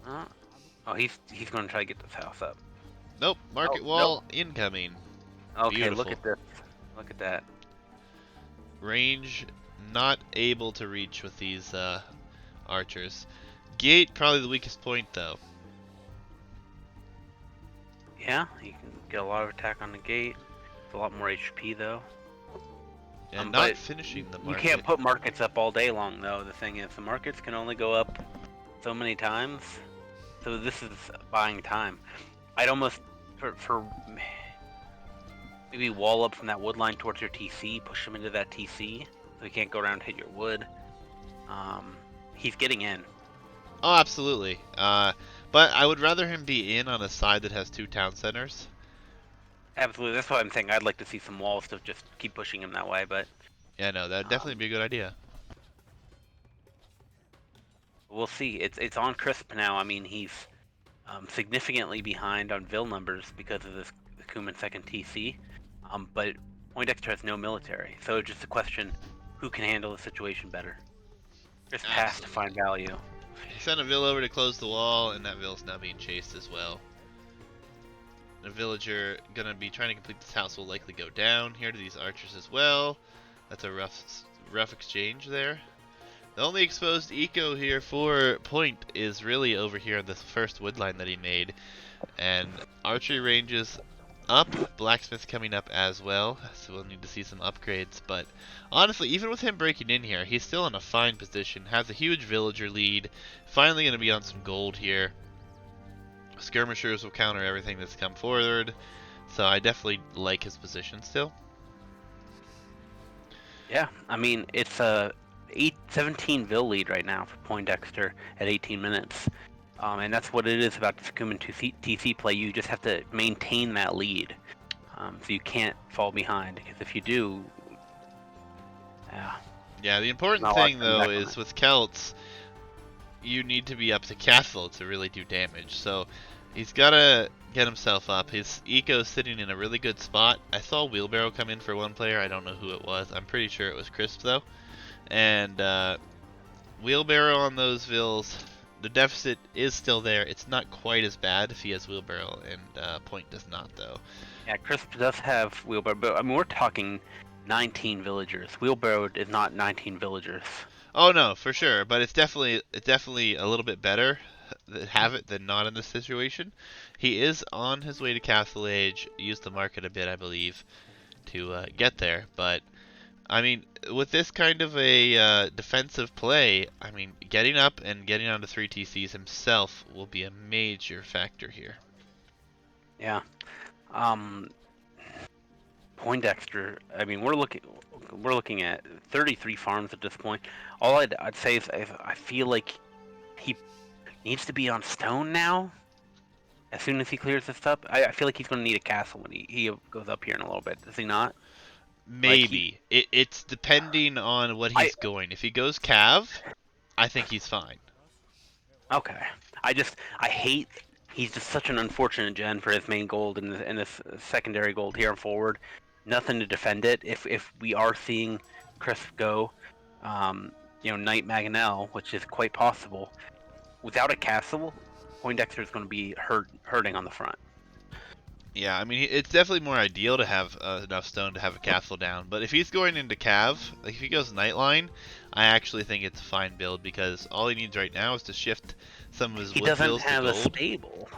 Oh, he's going to try to get this house up. Nope, market wall incoming. Okay, Beautiful. look at this. Look at that. Range not able to reach with these archers. Gate probably the weakest point though. Yeah, you can get a lot of attack on the gate. It's a lot more HP though. And not finishing the market. You can't put markets up all day long though. The thing is, the markets can only go up so many times. So this is buying time. I'd almost for maybe wall up from that wood line towards your TC, push him into that TC, so he can't go around and hit your wood. He's getting in. Oh, absolutely. But I would rather him be in on a side that has 2 town centers. Absolutely, that's what I'm saying. I'd like to see some walls to just keep pushing him that way, but Yeah, no, that'd definitely be a good idea. we'll see. It's on Crisp now. I mean, he's significantly behind on Vil numbers because of this Kuman second TC, but Poindexter has no military, so it's just a question who can handle the situation better. Crisp has to find value. He sent a Vil over to close the wall, and that Vil's now being chased as well. The villager gonna be trying to complete this house will likely go down here to these archers as well. That's a rough exchange there. The only exposed eco here for Point is really over here on this first wood line that he made. And archery ranges up, blacksmith coming up as well, so we'll need to see some upgrades. But honestly, even with him breaking in here, he's still in a fine position, has a huge villager lead, finally going to be on some gold here. Skirmishers will counter everything that's come forward, so I definitely like his position still. Yeah, I mean, it's a 17 Vil lead right now for Poindexter at 18 minutes. And that's what it is about Kuman TC play. You just have to maintain that lead. So you can't fall behind, because if you do, yeah, the important thing though is with Celts, you need to be up to castle to really do damage. So he's gotta get himself up. His eco's sitting in a really good spot. I saw Wheelbarrow come in for one player. I don't know who it was. I'm pretty sure it was Crisp though. And Wheelbarrow on those Vils, the deficit is still there. It's not quite as bad if he has Wheelbarrow, and Point does not though. Yeah, Crisp does have Wheelbarrow, but I mean, we're talking 19 villagers. Wheelbarrow is not 19 villagers. Oh no, for sure, but it's definitely a little bit better to have it than not in this situation. He is on his way to Castle Age. Used the market a bit, I believe, to get there, but I mean, with this kind of a defensive play, I mean, getting up and getting onto 3 TCs himself will be a major factor here. Yeah. Um, Poindexter. I mean, we're looking at 33 farms at this point. All I'd say is I feel like he needs to be on stone now. As soon as he clears this up, I feel like he's going to need a castle when he goes up here in a little bit. Does he not? Like Maybe. It's depending on what I he's going. If he goes Cav, I think he's fine. okay. I hate. He's just such an unfortunate gen for his main gold and this secondary gold here on forward. Nothing to defend it. If we are seeing Chris go, Knight Maganel, which is quite possible, without a castle, Poindexter is going to be hurting on the front. Yeah, I mean, it's definitely more ideal to have enough stone to have a castle down. But if he's going into Cav, like if he goes Nightline, I actually think it's a fine build because all he needs right now is to shift some of his He wood doesn't fills to have a gold. stable.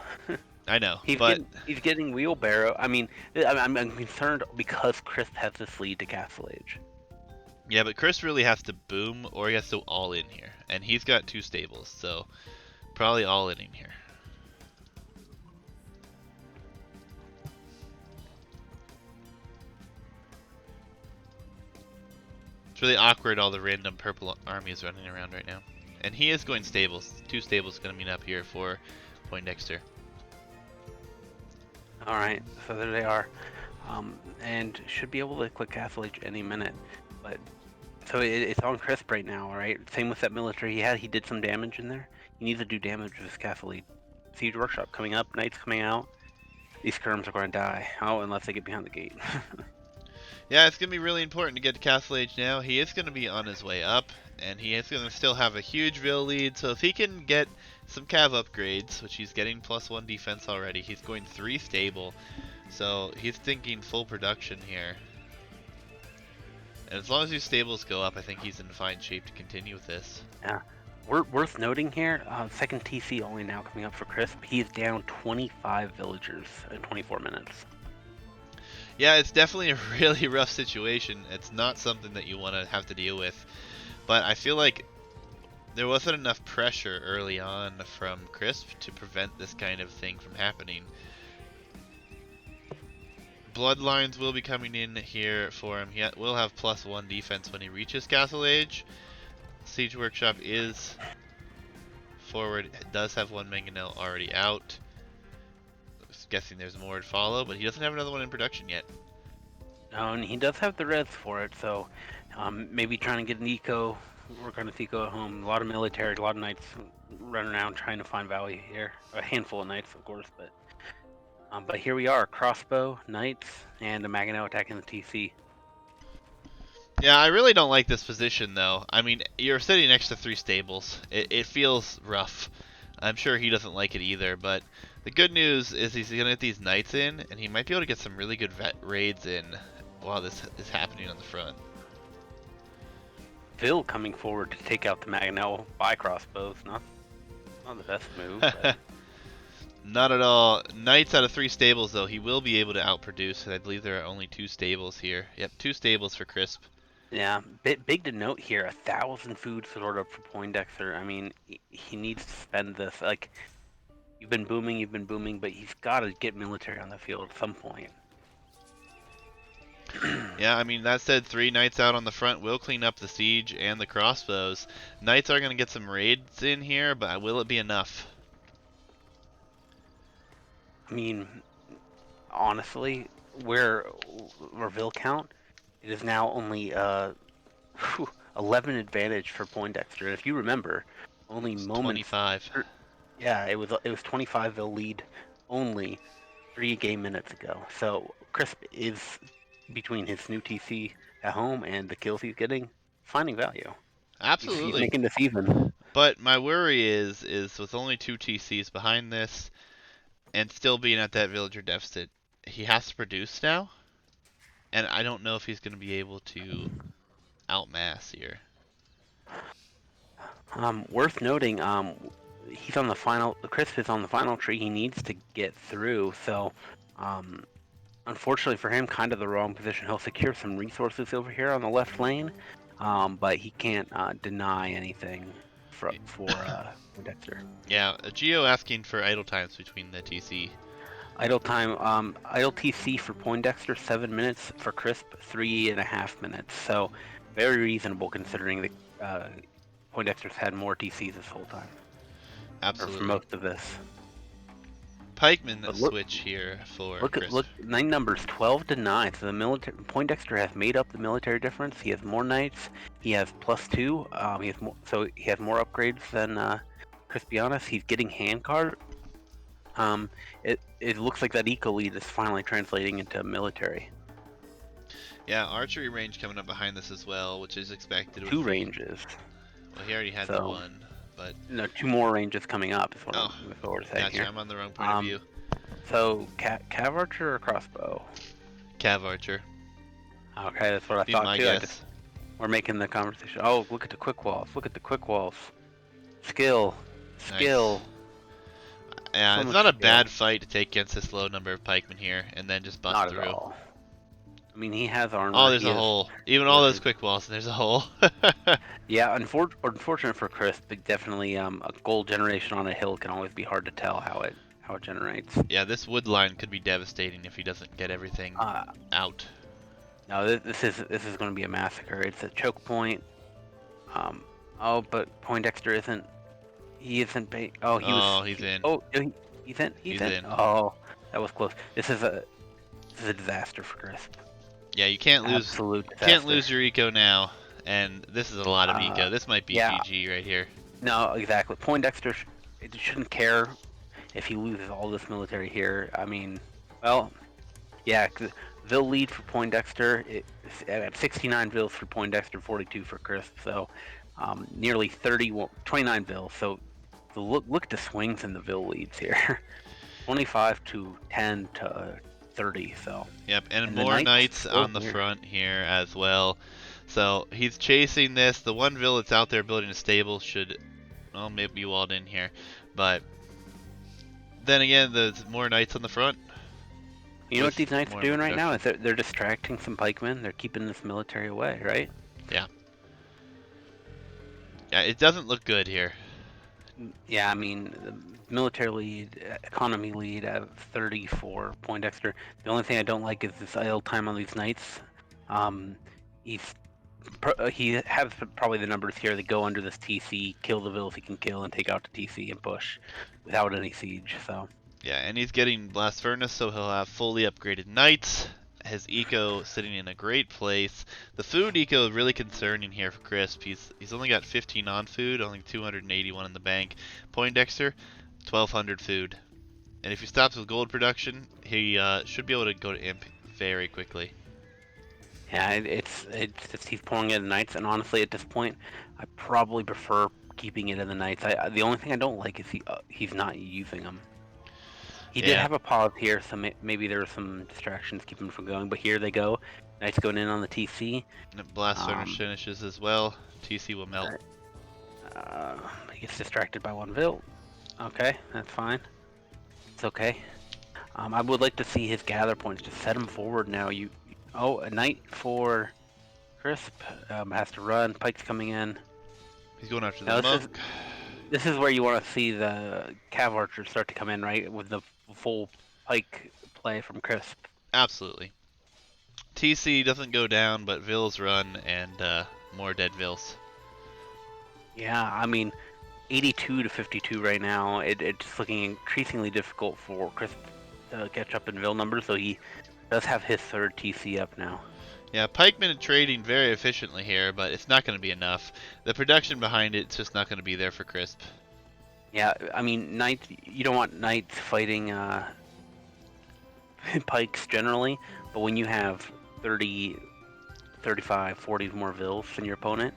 I know, but He's getting wheelbarrow. I mean, I'm concerned because Chris has this lead to Castle Age. yeah, but Chris really has to boom or he has to all in here, and he's got 2 stables, so probably all in here. It's really awkward all the random purple armies running around right now. And he is going stables. 2 stables going to meet up here for Poindexter. All right, so there they are, and should be able to click Castle Age any minute. But so it's on Crisp right now. All right, same with that military he had. He did some damage in there. He needs to do damage with his Castle Age. Siege Workshop coming up. Knights coming out. These skirms are going to die. Oh, unless they get behind the gate. Yeah, it's going to be really important to get to Castle Age now. He is going to be on his way up, and he is going to still have a huge Vil lead. So if he can get some Cav upgrades, which he's getting +1 defense already, he's going 3 stable. So he's thinking full production here. And as long as these stables go up, I think he's in fine shape to continue with this. Yeah. Worth noting here, second TC only now coming up for Crisp. He is down 25 villagers in 24 minutes. Yeah, it's definitely a really rough situation. It's not something that you want to have to deal with. But I feel like there wasn't enough pressure early on from Crisp to prevent this kind of thing from happening. Bloodlines will be coming in here for him. He will have +1 defense when he reaches Castle Age. Siege Workshop is forward. It does have 1 Mangonel already out. Guessing there's more to follow, but he doesn't have another one in production yet. No, and he does have the res for it, so maybe trying to get an eco, work on his eco at home. A lot of military, a lot of knights running around trying to find value here. A handful of knights, of course, but here we are, crossbow, knights, and a Maganel attacking the TC. Yeah, I really don't like this position, though. I mean, you're sitting next to 3 stables. It feels rough. I'm sure he doesn't like it either, but the good news is he's going to get these knights in, and he might be able to get some really good raids in while this is happening on the front. Phil coming forward to take out the Maganel by crossbows, not the best move. But... Not at all. Knights out of 3 stables, though, he will be able to outproduce, and I believe there are only 2 stables here. Yep, 2 stables for Crisp. Yeah, big to note here, 1,000 food stored up for Poindexter. I mean, he needs to spend this. Like, you've been booming, but he's got to get military on the field at some point. Yeah, I mean, that said, 3 knights out on the front will clean up the siege and the crossbows. Knights are going to get some raids in here, but will it be enough? I mean, honestly, where Vil count, it is now only 11 advantage for Poindexter. And if you remember, only It's moments. 25. Yeah, it was 25 Vil lead only 3 game minutes ago. So Crisp is between his new TC at home and the kills he's getting, finding value. Absolutely. He's making this even. But my worry is with only 2 TCs behind this and still being at that villager deficit, he has to produce now. And I don't know if he's going to be able to outmass here. Worth noting, he's on the final. Crisp is on the final tree. He needs to get through. So, unfortunately for him, kind of the wrong position. He'll secure some resources over here on the left lane, but he can't deny anything for Poindexter. Yeah, Geo asking for idle times between the TC. Idle time, idle TC for Poindexter 7 minutes, for Crisp 3.5 minutes. So very reasonable considering that Poindexter's had more TCs this whole time, or for Absolutely. most of this. Pikeman But switch here for look Crisp. knight numbers 12 to 9. So the military Poindexter has made up the military difference. He has more knights. He has +2. He has more, so he has more upgrades than Crispinianus. He's getting handcard. It looks like that eco lead is finally translating into military. Yeah, archery range coming up behind this as well, which is expected. Two ranges. Well, he already had the one, but no, 2 more ranges coming up. Is what, oh, that's what we're saying gotcha. here. I'm on the wrong point of view. So cav archer or crossbow? Cav archer. Okay, that's what I Be thought my too. guess. We're making the conversation. Oh, look at the quick walls. Look at the quick walls. Skill. Nice. Yeah, So it's much not a skill. bad fight to take against this low number of pikemen here, and then just bust Not through. at all. I mean, he has armor. Oh, there's a hole. Even all those quick walls, there's a hole. Yeah, unfortunate for Chris, but definitely a gold generation on a hill can always be hard to tell how it generates. Yeah, this wood line could be devastating if he doesn't get everything out. No, this is going to be a massacre. It's a choke point. Oh, but Poindexter isn't. He isn't. Oh, he was. Oh, he's in. Oh, he's in. He's in. Oh, that was close. This is a disaster for Chris. Yeah, you can't lose. Absolute disaster. Can't lose your eco now, and this is a lot of eco. This might be GG right here. No, exactly. Poindexter shouldn't care if he loses all this military here. I mean, well, yeah, Vil lead for Poindexter. At 69 Vils for Poindexter, 42 for Crisp. So nearly 29 Vils. So look at the swings in the Vil leads here. 25 to 10 to 30. So. Yep, and more knights on the front here as well. So he's chasing this. The one Vil that's out there building a stable should, well, maybe be walled in here, but then again, there's more knights on the front. You know what these knights are doing right now is they're distracting some pikemen. They're keeping this military away, right? Yeah. Yeah, it doesn't look good here. Yeah, I mean, the military lead, economy lead at 30 for Poindexter. The only thing I don't like is this idle time on these knights. He has probably the numbers here that go under this TC, kill the Vils he can kill, and take out the TC and push without any siege. So. Yeah, and he's getting Blast Furnace, so he'll have fully upgraded knights. His eco sitting in a great place. The food eco is really concerning here for Crisp. He's only got 15 on food, only 281 in the bank. Poindexter, 1,200 food. And if he stops with gold production, he should be able to go to imp very quickly. Yeah, it's he's pulling in the knights, and honestly, at this point, I probably prefer keeping it in the knights. The only thing I don't like is he's not using them. He did have a pause here, so maybe there were some distractions keeping him from going. But here they go. Knights going in on the TC. And Blast Furnace finishes as well. TC will melt. He gets distracted by one Vil. Okay, that's fine. It's okay. I would like to see his gather points. Just set him forward now. A knight for Crisp has to run. Pike's coming in. He's going after the monk. This is where you want to see the cav archers start to come in, right? With the full pike play from Crisp. Absolutely. TC doesn't go down, but Vils run, and more dead Vils. Yeah, I mean, 82 to 52 right now. It's looking increasingly difficult for Crisp to catch up in Vil numbers, so he does have his third TC up now. Yeah, pikemen are trading very efficiently here, but it's not going to be enough. The production behind it's just not going to be there for Crisp. Yeah, I mean, knights. You don't want knights fighting pikes generally, but when you have 30, 35, 40 more Vils than your opponent,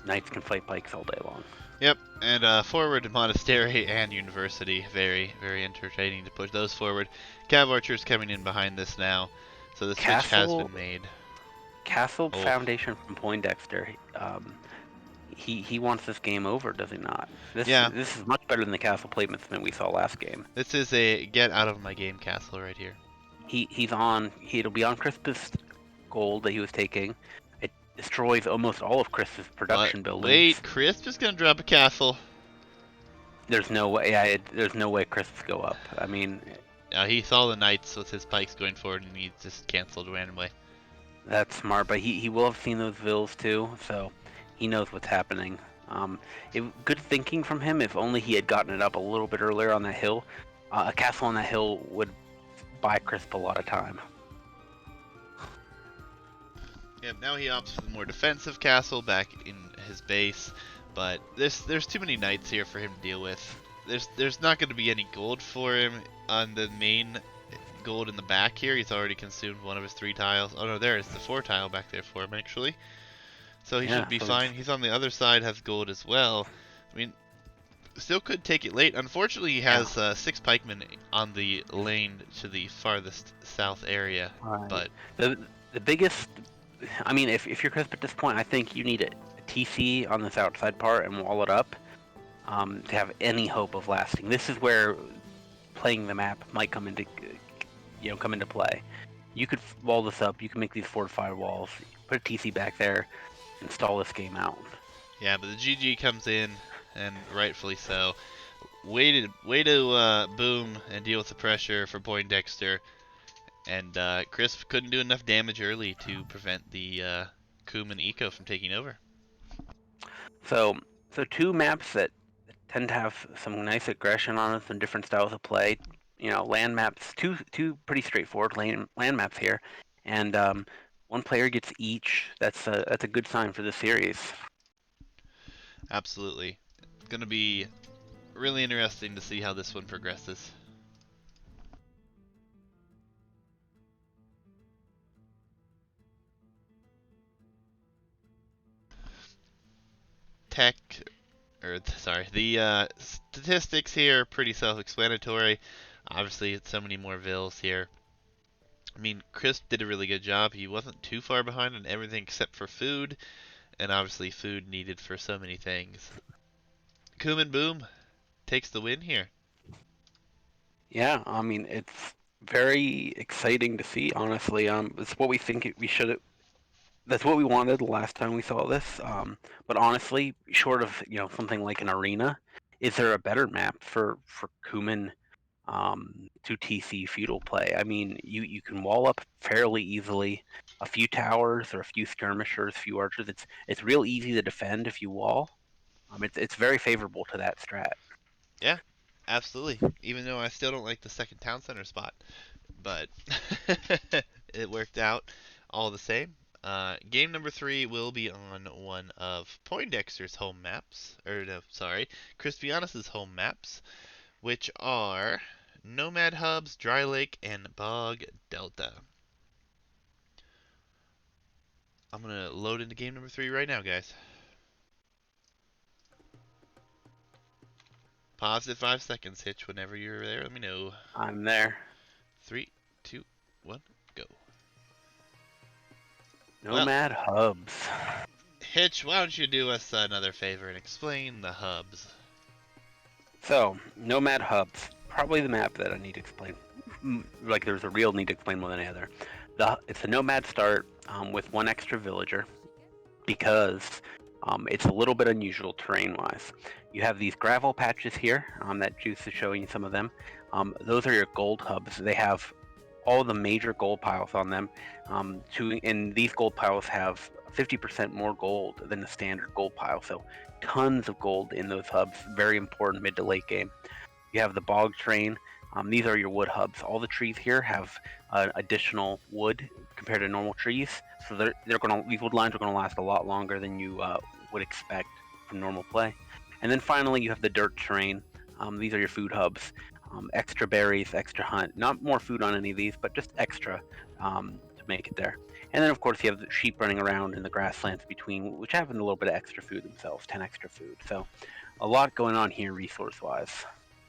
knights can fight pikes all day long. Yep, and forward to Monastery and University. Very, very entertaining to push those forward. Cav Archer's coming in behind this now, so the switch has been made. Castle Foundation from Poindexter. He wants this game over, does he not? This is much better than the castle placement we saw last game. This is a get out of my game castle right here. It'll be on Crisp's gold that he was taking. It destroys almost all of Crisp's But production buildings. wait, Crisp is gonna drop a castle. There's no way. Yeah, there's no way Crisps go up. I mean, He saw the knights with his pikes going forward, and he just canceled randomly. that's smart, but he will have seen those vills too, so he knows what's happening. Good thinking from him. If only he had gotten it up a little bit earlier on that hill, a castle on that hill would buy Crisp a lot of time. Yep, now he opts for the more defensive castle back in his base, but there's too many knights here for him to deal with. There's not going to be any gold for him on the main gold in the back here. He's already consumed one of his 3 tiles. Oh no, there is the 4 tile back there for him actually. So he should be fine. He's on the other side, has gold as well. I mean, still could take it late. Unfortunately, he has 6 pikemen on the lane to the farthest south area. Right. But the biggest, I mean, if you're Crisp at this point, I think you need a TC on this outside part and wall it up to have any hope of lasting. This is where playing the map might come into play. You could wall this up. You can make these fortified walls. Put a TC back there. Install this game out. Yeah, but the GG comes in, and rightfully so. Way to boom and deal with the pressure for Poindexter. And Crisp couldn't do enough damage early to prevent the Kuman Eco from taking over. So 2 maps that tend to have some nice aggression on us and different styles of play. Land maps, two pretty straightforward land maps here, and 1 player gets each. That's a good sign for the series. Absolutely. It's going to be really interesting to see how this one progresses. The statistics here are pretty self-explanatory. Obviously, it's so many more vills here. I mean, Crisp did a really good job. He wasn't too far behind on everything except for food, and obviously food needed for so many things. Kuman Boom takes the win here. Yeah, I mean, it's very exciting to see, honestly. It's what we think we should. That's what we wanted the last time we saw this. But honestly, short of something like an arena, is there a better map for Kuman to TC feudal play? I mean, you can wall up fairly easily, a few towers or a few skirmishers, a few archers. It's real easy to defend if you wall. It's very favorable to that strat. Yeah, absolutely. Even though I still don't like the second town center spot, but it worked out all the same. Game number 3 will be on one of Poindexter's home maps, or no, sorry, Crispinianus' home maps, which are Nomad Hubs, Dry Lake, and Bog Delta. I'm gonna load into game number 3 right now, guys. Pause at 5 seconds. Hitch, whenever you're there, let me know. I'm there. 3, 2, 1, go. Nomad Hubs. Hitch, why don't you do us another favor and explain the hubs? So, Nomad Hubs, probably the map that I need to explain. Like, there's a real need to explain more than any other. It's a Nomad start with 1 extra villager because it's a little bit unusual terrain-wise. You have these gravel patches here that Juice is showing you some of them. Those are your gold hubs. They have all the major gold piles on them. And these gold piles have 50% more gold than the standard gold pile. So tons of gold in those hubs. Very important mid to late game. You have the bog train. These are your wood hubs. All the trees here have additional wood compared to normal trees. So these wood lines are going to last a lot longer than you would expect from normal play. And then finally, you have the dirt terrain. These are your food hubs. Extra berries, extra hunt. Not more food on any of these, but just extra to make it there. And then, of course, you have the sheep running around in the grasslands between, which have a little bit of extra food themselves, 10 extra food. So a lot going on here resource-wise.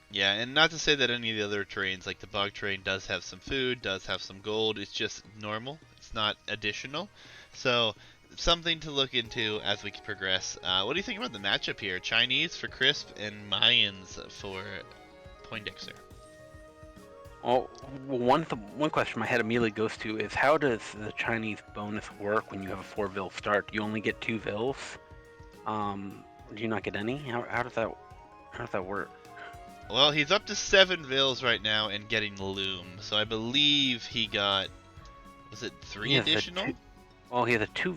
Yeah, and not to say that any of the other terrains, like the bog terrain, does have some food, does have some gold. It's just normal. It's not additional. So something to look into as we progress. What do you think about the matchup here? Chinese for Crisp and Mayans for Poindexter. Well, one question my head immediately goes to is how does the Chinese bonus work when you have a 4 vil start? Do you only get 2 vils? Or do you not get any? How does that work? Well, he's up to 7 vils right now and getting loom. So I believe he got, was it He 3 has a additional? he has a 2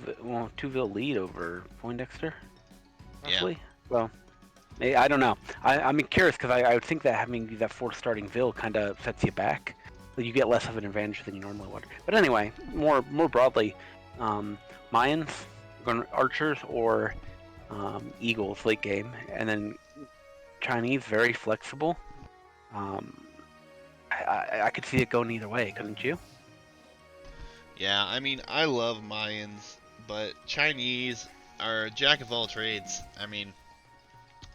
vil lead over Poindexter, Yeah. roughly. Well, I don't know. I'm curious because I would think that having that 4th starting vil kind of sets you back. You get less of an advantage than you normally would. But anyway, more broadly, Mayans, archers, or eagles late game, and then Chinese very flexible. Um, I could see it going either way, couldn't you? Yeah, I mean, I love Mayans, but Chinese are jack of all trades. I mean,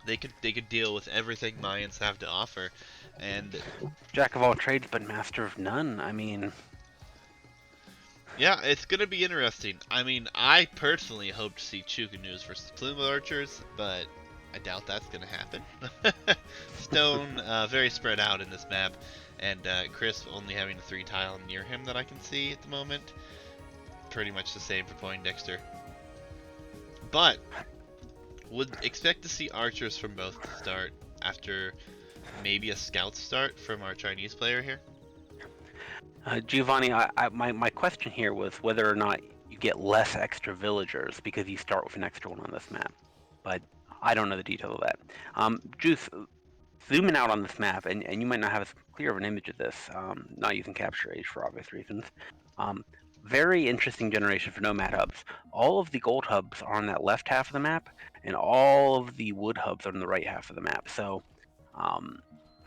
they could deal with everything Mayans have to offer, and Jack of all trades, but master of none. I mean, yeah, it's gonna be interesting. I mean, I personally hope to see Chukanus versus Plume Archers, but I doubt that's gonna happen. Stone very spread out in this map, and Chris only having a 3 tile near him that I can see at the moment. Pretty much the same for Poindexter. But would expect to see archers from both to start after maybe a scout start from our Chinese player here. Giovanni, my question here was whether or not you get less extra villagers because you start with an extra one on this map. But I don't know the detail of that. Juice, zooming out on this map, and you might not have as clear of an image of this, not using Capture Age for obvious reasons. Very interesting generation for Nomad hubs. All of the gold hubs are on that left half of the map, and all of the wood hubs are on the right half of the map. So um,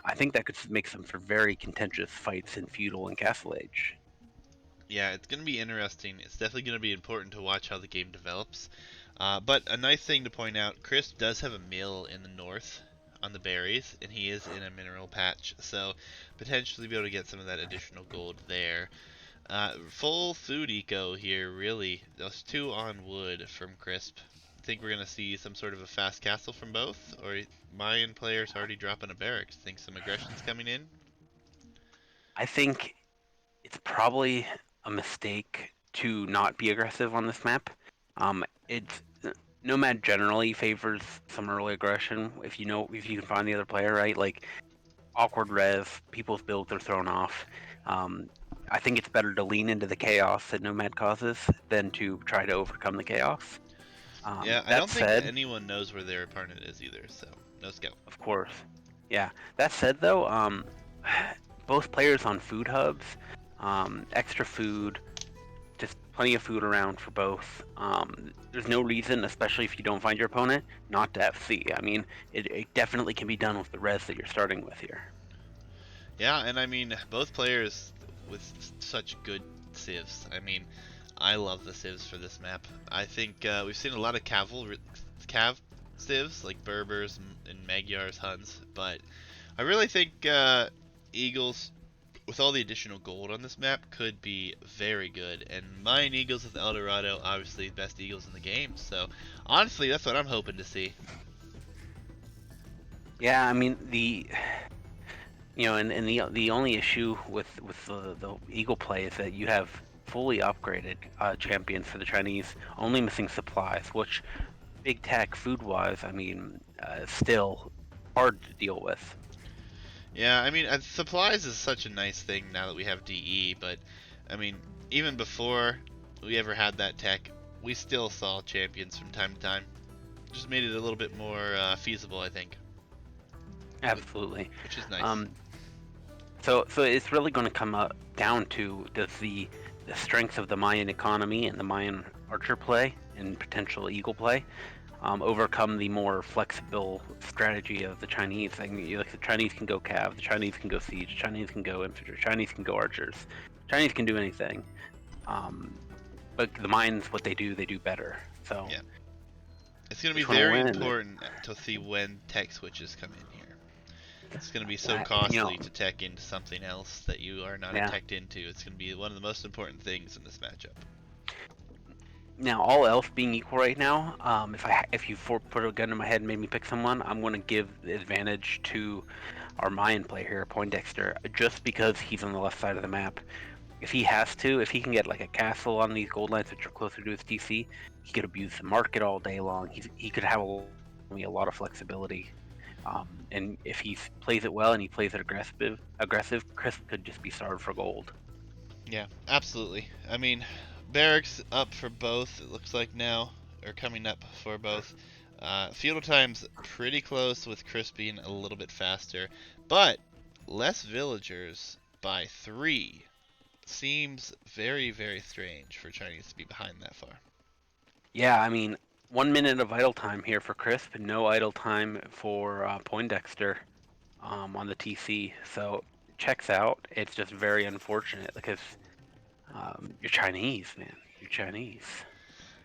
I think that could make some for very contentious fights in Feudal and Castle Age. Yeah, it's going to be interesting. It's definitely going to be important to watch how the game develops. But a nice thing to point out, Chris does have a mill in the north on the berries, and he is in a mineral patch, so potentially be able to get some of that additional gold there. Full food eco here, really. Those 2 on wood from Crisp. Think we're going to see some sort of a fast castle from both? Or Mayan players already dropping a barracks? Think some aggression's coming in? I think it's probably a mistake to not be aggressive on this map. It's Nomad generally favors some early aggression if you can find the other player, right? Like awkward res, people's builds are thrown off. Um, I think it's better to lean into the chaos that Nomad causes than to try to overcome the chaos. Yeah, I That don't think said, anyone knows where their opponent is either, so no scout. of course, yeah. That said, though, both players on food hubs, extra food, just plenty of food around for both. There's no reason, especially if you don't find your opponent, not to FC. I mean, it definitely can be done with the res that you're starting with here. Yeah, and I mean, both players with such good civs. I mean, I love the civs for this map. I think we've seen a lot of cav civs, like Berbers and Magyars, Huns, but I really think Eagles, with all the additional gold on this map, could be very good. And mine Eagles with Eldorado, obviously the best Eagles in the game. So honestly, that's what I'm hoping to see. Yeah, I mean and the only issue with the Eagle play is that you have fully upgraded champions for the Chinese, only missing supplies, which big tech food wise, I mean, still hard to deal with. Yeah, I mean, supplies is such a nice thing now that we have DE, but I mean, even before we ever had that tech, we still saw champions from time to time. Just made it a little bit more feasible, I think. Absolutely. Which is nice. So it's really going to come down to does the strength of the Mayan economy and the Mayan archer play and potential eagle play overcome the more flexible strategy of the Chinese. Like the Chinese can go cav, the Chinese can go siege, the Chinese can go infantry, Chinese can go archers, Chinese can do anything. But the Mayans, what they do better. So Yeah. It's going to be which one will very win? important to see when tech switches come in here. It's going to be so You know, costly to tech into something else that you are not yeah. teched into. It's going to be one of the most important things in this matchup. Now, all else being equal right now, if you put a gun in my head and made me pick someone, I'm going to give the advantage to our Mayan player here, Poindexter, just because he's on the left side of the map. If he has to, if he can get like a castle on these gold lines which are closer to his TC, he could abuse the market all day long. He could have a lot of flexibility. And if he plays it well and he plays it aggressive, Chris could just be starved for gold. Yeah, absolutely. I mean, barracks up for both. It looks like now, or coming up for both. Field time's pretty close, with Chris being a little bit faster, but less villagers by 3 seems very, very strange for Chinese to be behind that far. Yeah, I mean, 1 minute of idle time here for Crisp, and no idle time for Poindexter on the TC. So checks out. It's just very unfortunate because you're Chinese, man. You're Chinese.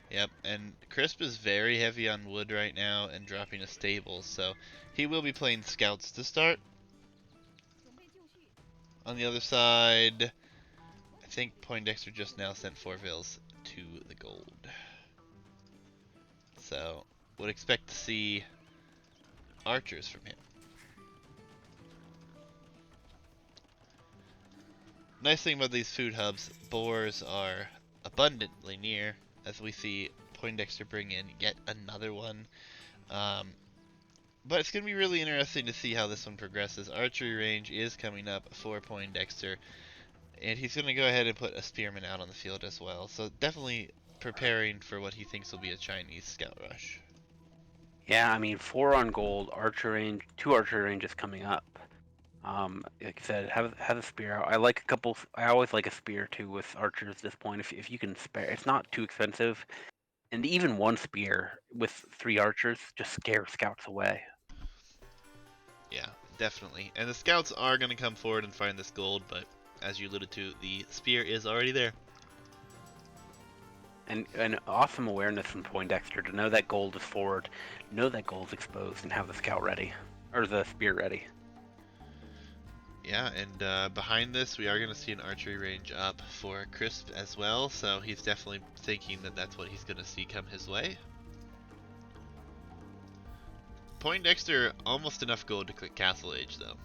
Yep, and Crisp is very heavy on wood right now and dropping a stable, so he will be playing scouts to start. On the other side, I think Poindexter just now sent 4 vills to the gold. So, would expect to see archers from him. Nice thing about these food hubs, boars are abundantly near, as we see Poindexter bring in yet another one. But it's going to be really interesting to see how this one progresses. Archery range is coming up for Poindexter, and he's going to go ahead and put a spearman out on the field as well. So definitely preparing for what he thinks will be a Chinese scout rush. Yeah, I mean, 4 on gold, archer range, 2 archer ranges coming up. Like I said, have a spear out. I like a couple. I always like a spear too with archers at this point. If you can spare, it's not too expensive, and even 1 spear with 3 archers just scares scouts away. Yeah, definitely. And the scouts are going to come forward and find this gold, but as you alluded to, the spear is already there. And awesome awareness from Poindexter to know that gold is forward, know that gold's exposed, and have the scout ready or the spear ready. Yeah, and behind this, we are going to see an archery range up for Crisp as well, so he's definitely thinking that that's what he's going to see come his way. Poindexter, almost enough gold to click Castle Age, though.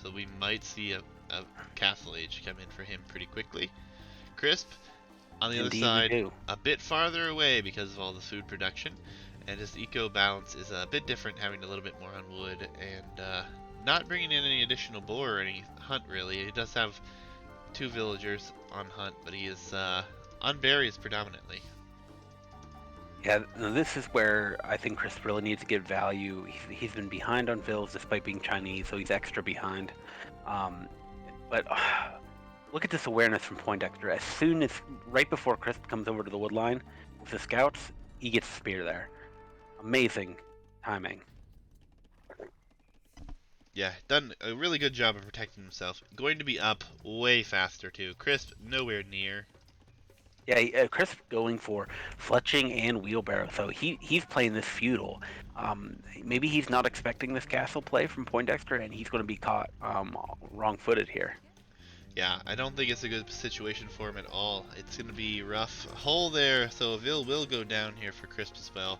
So we might see a Castle Age come in for him pretty quickly. Crisp, on the other Indeed, we side, do. a bit farther away because of all the food production, and his eco balance is a bit different, having a little bit more on wood, and not bringing in any additional boar or any hunt, really. He does have 2 villagers on hunt, but he is on berries predominantly. Yeah, this is where I think Chris really needs to get value. He's been behind on vills despite being Chinese, so he's extra behind. But look at this awareness from Poindexter. As soon as, right before Chris comes over to the wood line with the scouts, he gets a spear there. Amazing timing. Yeah, done a really good job of protecting himself. Going to be up way faster, too. Crisp, nowhere near. Yeah, Chris going for fletching and wheelbarrow, so he's playing this feudal. Maybe he's not expecting this castle play from Poindexter, and he's going to be caught wrong-footed here. Yeah, I don't think it's a good situation for him at all. It's going to be rough. Hole there, so a Vil will go down here for Crisp as well.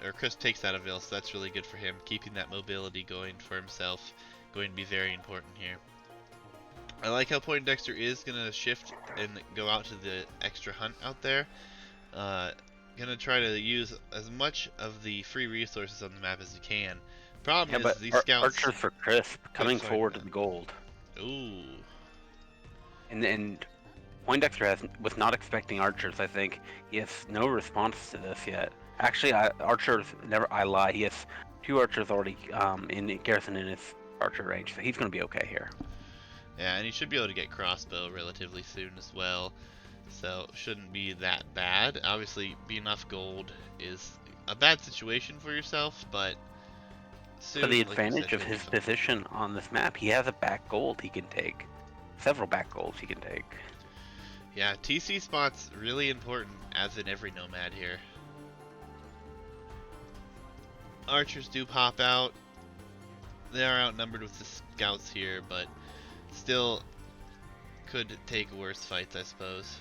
Or Crisp takes out a Vil, so that's really good for him. Keeping that mobility going for himself, going to be very important here. I like how Poindexter is going to shift and go out to the extra hunt out there. Gonna try to use as much of the free resources on the map as he can. Problem is, these scouts... Archers for Crisp coming forward to the gold. Ooh. And Poindexter was not expecting archers, I think. He has no response to this yet. Actually, archers, I lie. He has 2 archers already in garrison in his archer range, so he's going to be okay here. Yeah, and he should be able to get crossbow relatively soon as well. So, shouldn't be that bad. Obviously, being off gold is a bad situation for yourself, but soon, For the like advantage said, of his position on this map, he has a back gold he can take. Several back golds he can take. Yeah, TC spot's really important, as in every nomad here. Archers do pop out. They are outnumbered with the scouts here, but still could take worse fights, I suppose.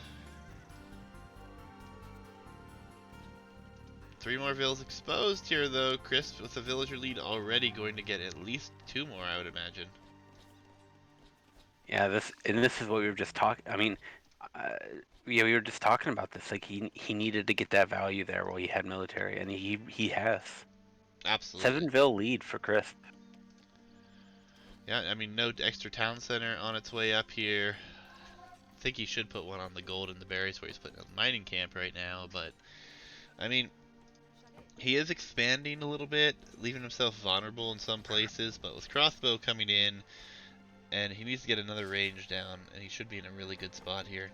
3 more villas exposed here, though. Crisp, with a villager lead already, going to get at least 2 more, I would imagine. Yeah, this is what we were just talking. I mean, uh, yeah, we were just talking about this. Like he needed to get that value there while he had military, and he has. Absolutely. 7 vil lead for Crisp. Yeah, I mean, no extra town center on its way up here. I think he should put one on the gold and the berries where he's putting a mining camp right now, but I mean, he is expanding a little bit, leaving himself vulnerable in some places, but with crossbow coming in, and he needs to get another range down, and he should be in a really good spot here.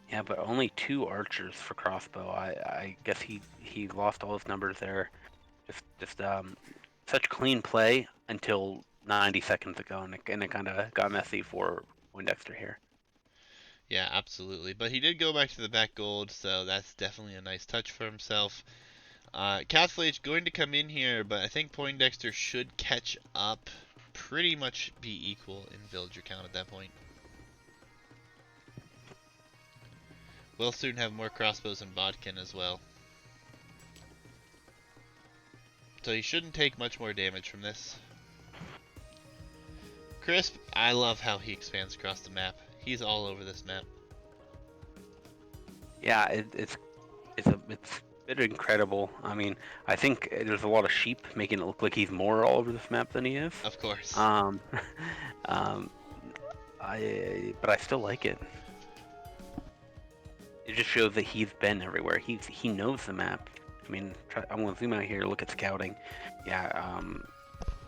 Yeah, but only 2 archers for crossbow. I guess he lost all his numbers there. Just such clean play until 90 seconds ago, and it kind of got messy for Poindexter here. Yeah, absolutely. But he did go back to the back gold, so that's definitely a nice touch for himself. Castle Age going to come in here, but I think Poindexter should catch up, pretty much be equal in villager count at that point. We'll soon have more crossbows and bodkin as well. So he shouldn't take much more damage from this. Crisp, I love how he expands across the map. He's all over this map. Yeah, it's a bit incredible. I mean, I think there's a lot of sheep making it look like he's more all over this map than he is. Of course. Um, but I still like it. It just shows that he's been everywhere. He knows the map. I mean, I'm gonna zoom out here, look at scouting. Yeah,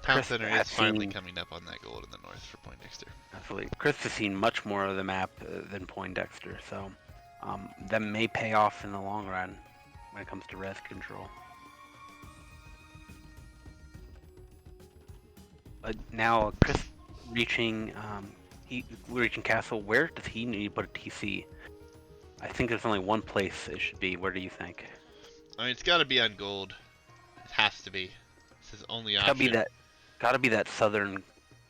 Town Center is finally coming up on that gold in the north for Poindexter. Absolutely. Chris has seen much more of the map than Poindexter, so that may pay off in the long run when it comes to res control. But now Chris reaching castle. Where does he need to put a TC? I think there's only one place it should be. Where do you think? I mean, it's got to be on gold. It has to be. It's his only option. Gotta be that southern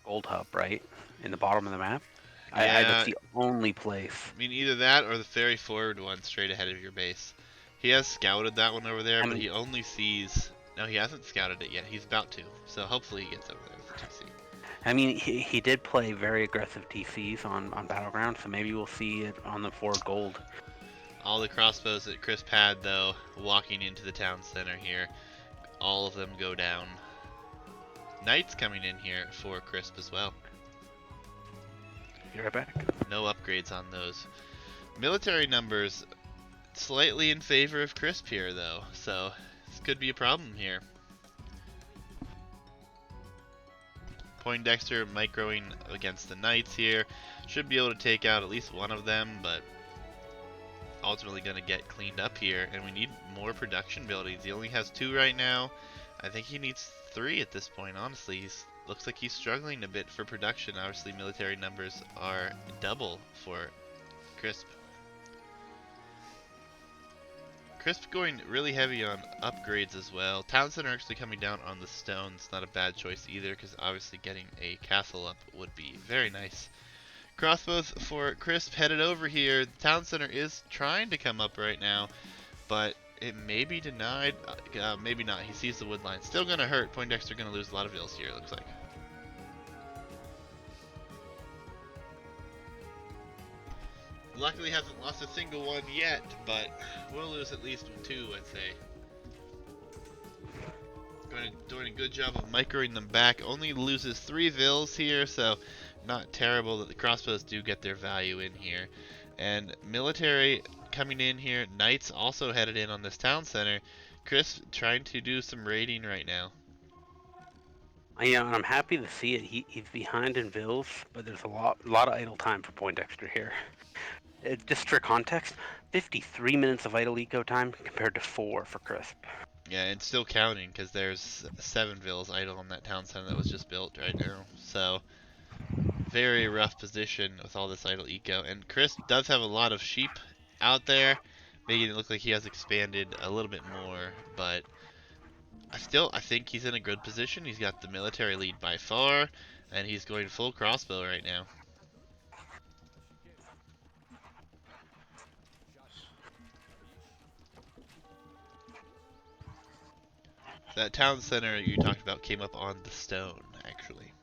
gold hub, right? In the bottom of the map? Yeah. That's the only place. I mean, either that or the ferry forward one straight ahead of your base. He has scouted that one over there, but he only sees... No, he hasn't scouted it yet. He's about to. So hopefully he gets over there with the TC. I mean, he did play very aggressive TCs on Battlegrounds, so maybe we'll see it on the forward gold. All the crossbows that Crisp had, though, walking into the town center here, all of them go down. Knights coming in here for Crisp as well. Be right back. No upgrades on those. Military numbers slightly in favor of Crisp here, though, so this could be a problem here. Poindexter microing against the Knights here. Should be able to take out at least one of them, but ultimately going to get cleaned up here, and we need more production buildings. He only has 2 right now. I think he needs 3 at this point, honestly. Looks like he's struggling a bit for production. Obviously, military numbers are double for Crisp. Crisp going really heavy on upgrades as well. Town Center actually coming down on the stones. Not a bad choice either, because obviously getting a castle up would be very nice. Crossbows for Crisp headed over here. The Town Center is trying to come up right now, but it may be denied. Maybe not. He sees the wood line. Still going to hurt. Poindexter going to lose a lot of vills here, it looks like. Luckily hasn't lost a single one yet, but we'll lose at least 2, I'd say. Doing a good job of microing them back. Only loses 3 vills here, so not terrible that the crossbows do get their value in here. And military coming in here. Knights also headed in on this town center. Chris trying to do some raiding right now. Yeah, I'm happy to see it. He's behind in vills, but there's a lot of idle time for Poindexter here. Just for context, 53 minutes of idle eco time compared to 4 for Crisp. Yeah, and still counting, because there's 7 vills idle on that town center that was just built right now. So, very rough position with all this idle eco. And Crisp does have a lot of sheep out there, making it look like he has expanded a little bit more, but I think he's in a good position. He's got the military lead by far, and he's going full crossbow right now. That town center you talked about came up on the stone, actually.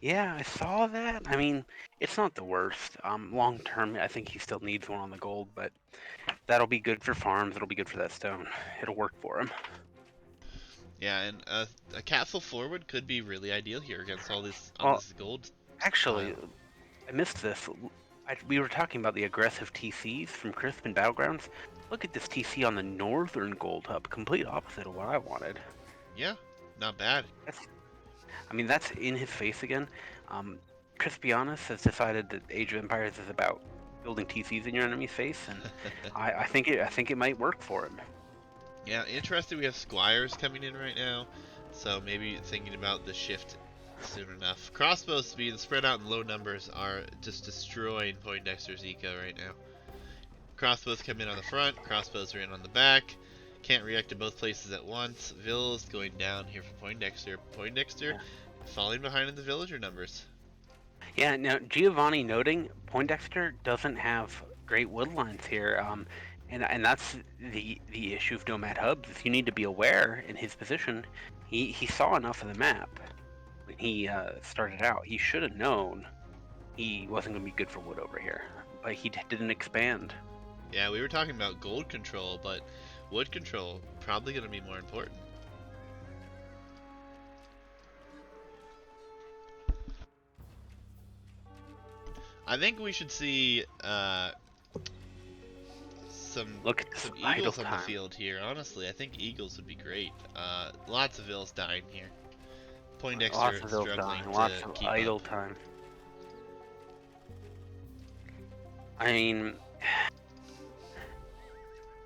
Yeah, I saw that. I mean, it's not the worst. Long term, I think he still needs one on the gold, but that'll be good for farms. It'll be good for that stone. It'll work for him. Yeah, and a castle forward could be really ideal here against all this on Well, this gold actually, pile. I missed this. We were talking about the aggressive TCs from Crispin Battlegrounds. Look at this TC on the northern gold hub, complete opposite of what I wanted. Yeah, not bad. That's, I mean, that's in his face again. Um, Crispinianus has decided that Age of Empires is about building TCs in your enemy's face, and I think it might work for him. Yeah, interesting. We have squires coming in right now, so maybe thinking about the shift soon enough. Crossbows being spread out in low numbers are just destroying Poindexter's eco right now. Crossbows come in on the front, crossbows are in on the back. Can't react to both places at once. Vills going down here for Poindexter. Poindexter Yeah. falling behind in the villager numbers. Yeah. Now Giovanni noting Poindexter doesn't have great wood lines here. And that's the issue of Nomad hubs. Is you need to be aware in his position. He saw enough of the map when he started out. He should have known he wasn't going to be good for wood over here, but he didn't expand. Yeah, we were talking about gold control, but wood control probably going to be more important. I think we should see Look at this some idle eagles on the time. field here. Honestly, I think eagles would be great. Lots of vills dying here. Poindexter Lots of those struggling dying. Lots to of keep idle up. time. I mean,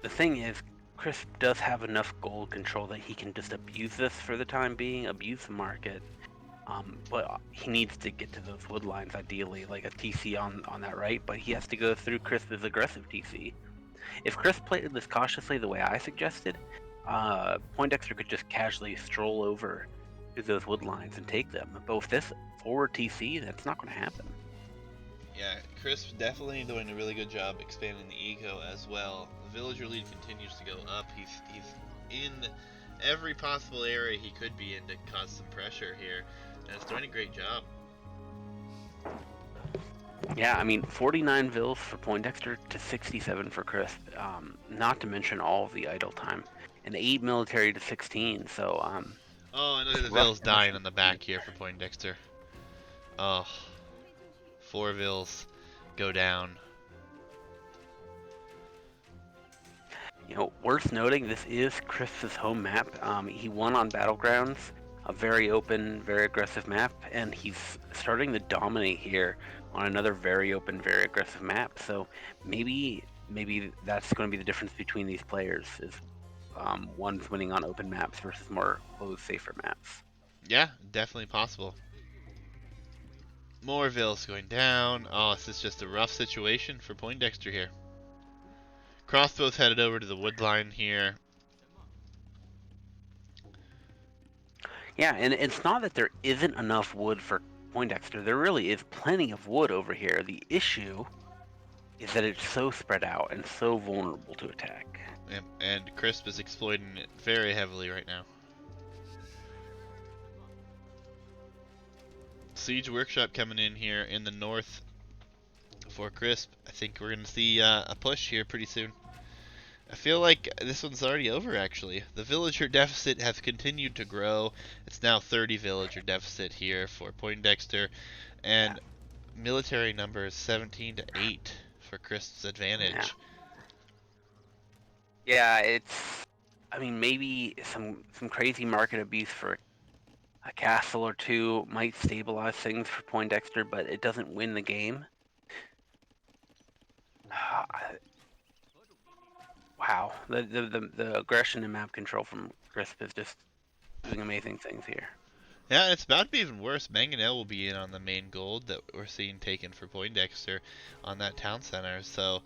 the thing is, Chris does have enough gold control that he can just abuse this for the time being, abuse the market. But he needs to get to those wood lines ideally, like a TC on that right. But he has to go through Crisp's aggressive TC. If Chris played this cautiously the way I suggested, Poindexter could just casually stroll over to those wood lines and take them. But with this forward TC, that's not going to happen. Yeah, Chris definitely doing a really good job expanding the eco as well. The villager lead continues to go up. He's in every possible area he could be in to cause some pressure here, and it's doing a great job. Yeah, I mean, 49 vills for Poindexter to 67 for Crisp. Not to mention all of the idle time, and 8 military to 16. So Oh, and look at it's the rough vills dying conditions. on the back here for Poindexter. Oh, 4 vills go down. You know, worth noting, this is Crisp's home map. He won on Battlegrounds, a very open, very aggressive map, and he's starting to dominate here on another very open, very aggressive map. So maybe that's going to be the difference between these players is one's winning on open maps versus more closed, safer maps. Yeah, definitely possible. More vills going down. Oh, this is just a rough situation for Poindexter here. Crossbows headed over to the wood line here. Yeah, and it's not that there isn't enough wood for Poindexter. There really is plenty of wood over here. The issue is that it's so spread out and so vulnerable to attack. And Crisp is exploiting it very heavily right now. Siege Workshop coming in here in the north for Crisp. I think we're going to see a push here pretty soon. I feel like this one's already over actually. The villager deficit has continued to grow. It's now 30 villager deficit here for Poindexter, and military numbers 17 to 8 for Crisp's advantage. Yeah, it's. I mean, maybe some crazy market abuse for a castle or two might stabilize things for Poindexter, but it doesn't win the game. Wow, the aggression and map control from Crisp is just doing amazing things here. Yeah, it's about to be even worse. Mangonel will be in on the main gold that we're seeing taken for Poindexter on that town center. So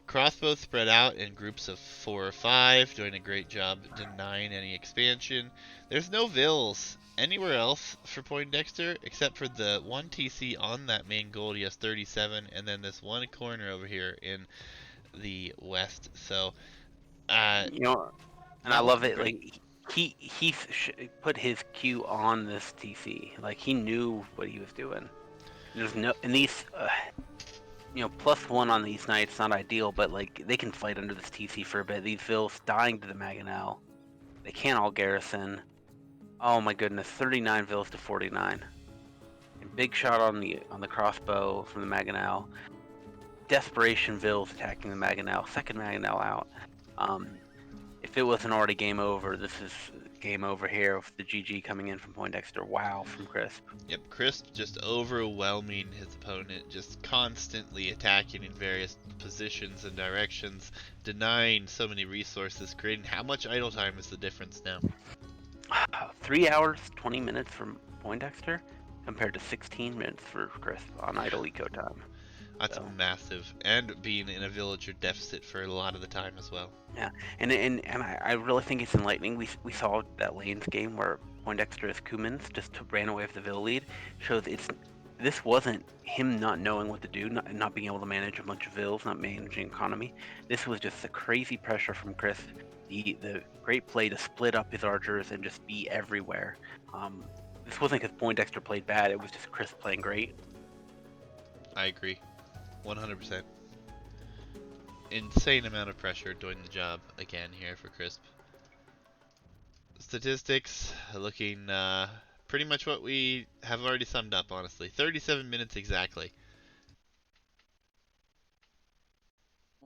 crossbows spread out in groups of 4 or 5, doing a great job denying any expansion. There's no vills anywhere else for Poindexter except for the one TC on that main gold. He has 37, and then this one corner over here in the west. So, You know, and I not love looking it. great. Like put his Q on this TC. Like he knew what he was doing. There's no and these +1 on these knights not ideal, but like they can fight under this TC for a bit. These Vils dying to the Maganel. They can't all garrison. Oh my goodness, 39 Vils to 49. And big shot on the crossbow from the Maganel. Desperation Vils attacking the Maganel. Second Maganel out. If it wasn't already game over, this is game over here with the GG coming in from Poindexter. Wow, from Crisp. Yep, Crisp just overwhelming his opponent, just constantly attacking in various positions and directions, denying so many resources, creating how much idle time is the difference now? 3 hours, 20 minutes from Poindexter compared to 16 minutes for Crisp on idle eco time. That's massive, and being in a villager deficit for a lot of the time as well. Yeah, and I really think it's enlightening. We saw that lanes game where Poindexter as Kumans just ran away with the Vill lead. Shows this wasn't him not knowing what to do, not being able to manage a bunch of Vills, not managing economy. This was just the crazy pressure from Chris, the great play to split up his archers and just be everywhere. This wasn't because Poindexter played bad, it was just Chris playing great. I agree. 100%. Insane amount of pressure doing the job again here for Crisp. Statistics looking pretty much what we have already summed up, honestly. 37 minutes exactly.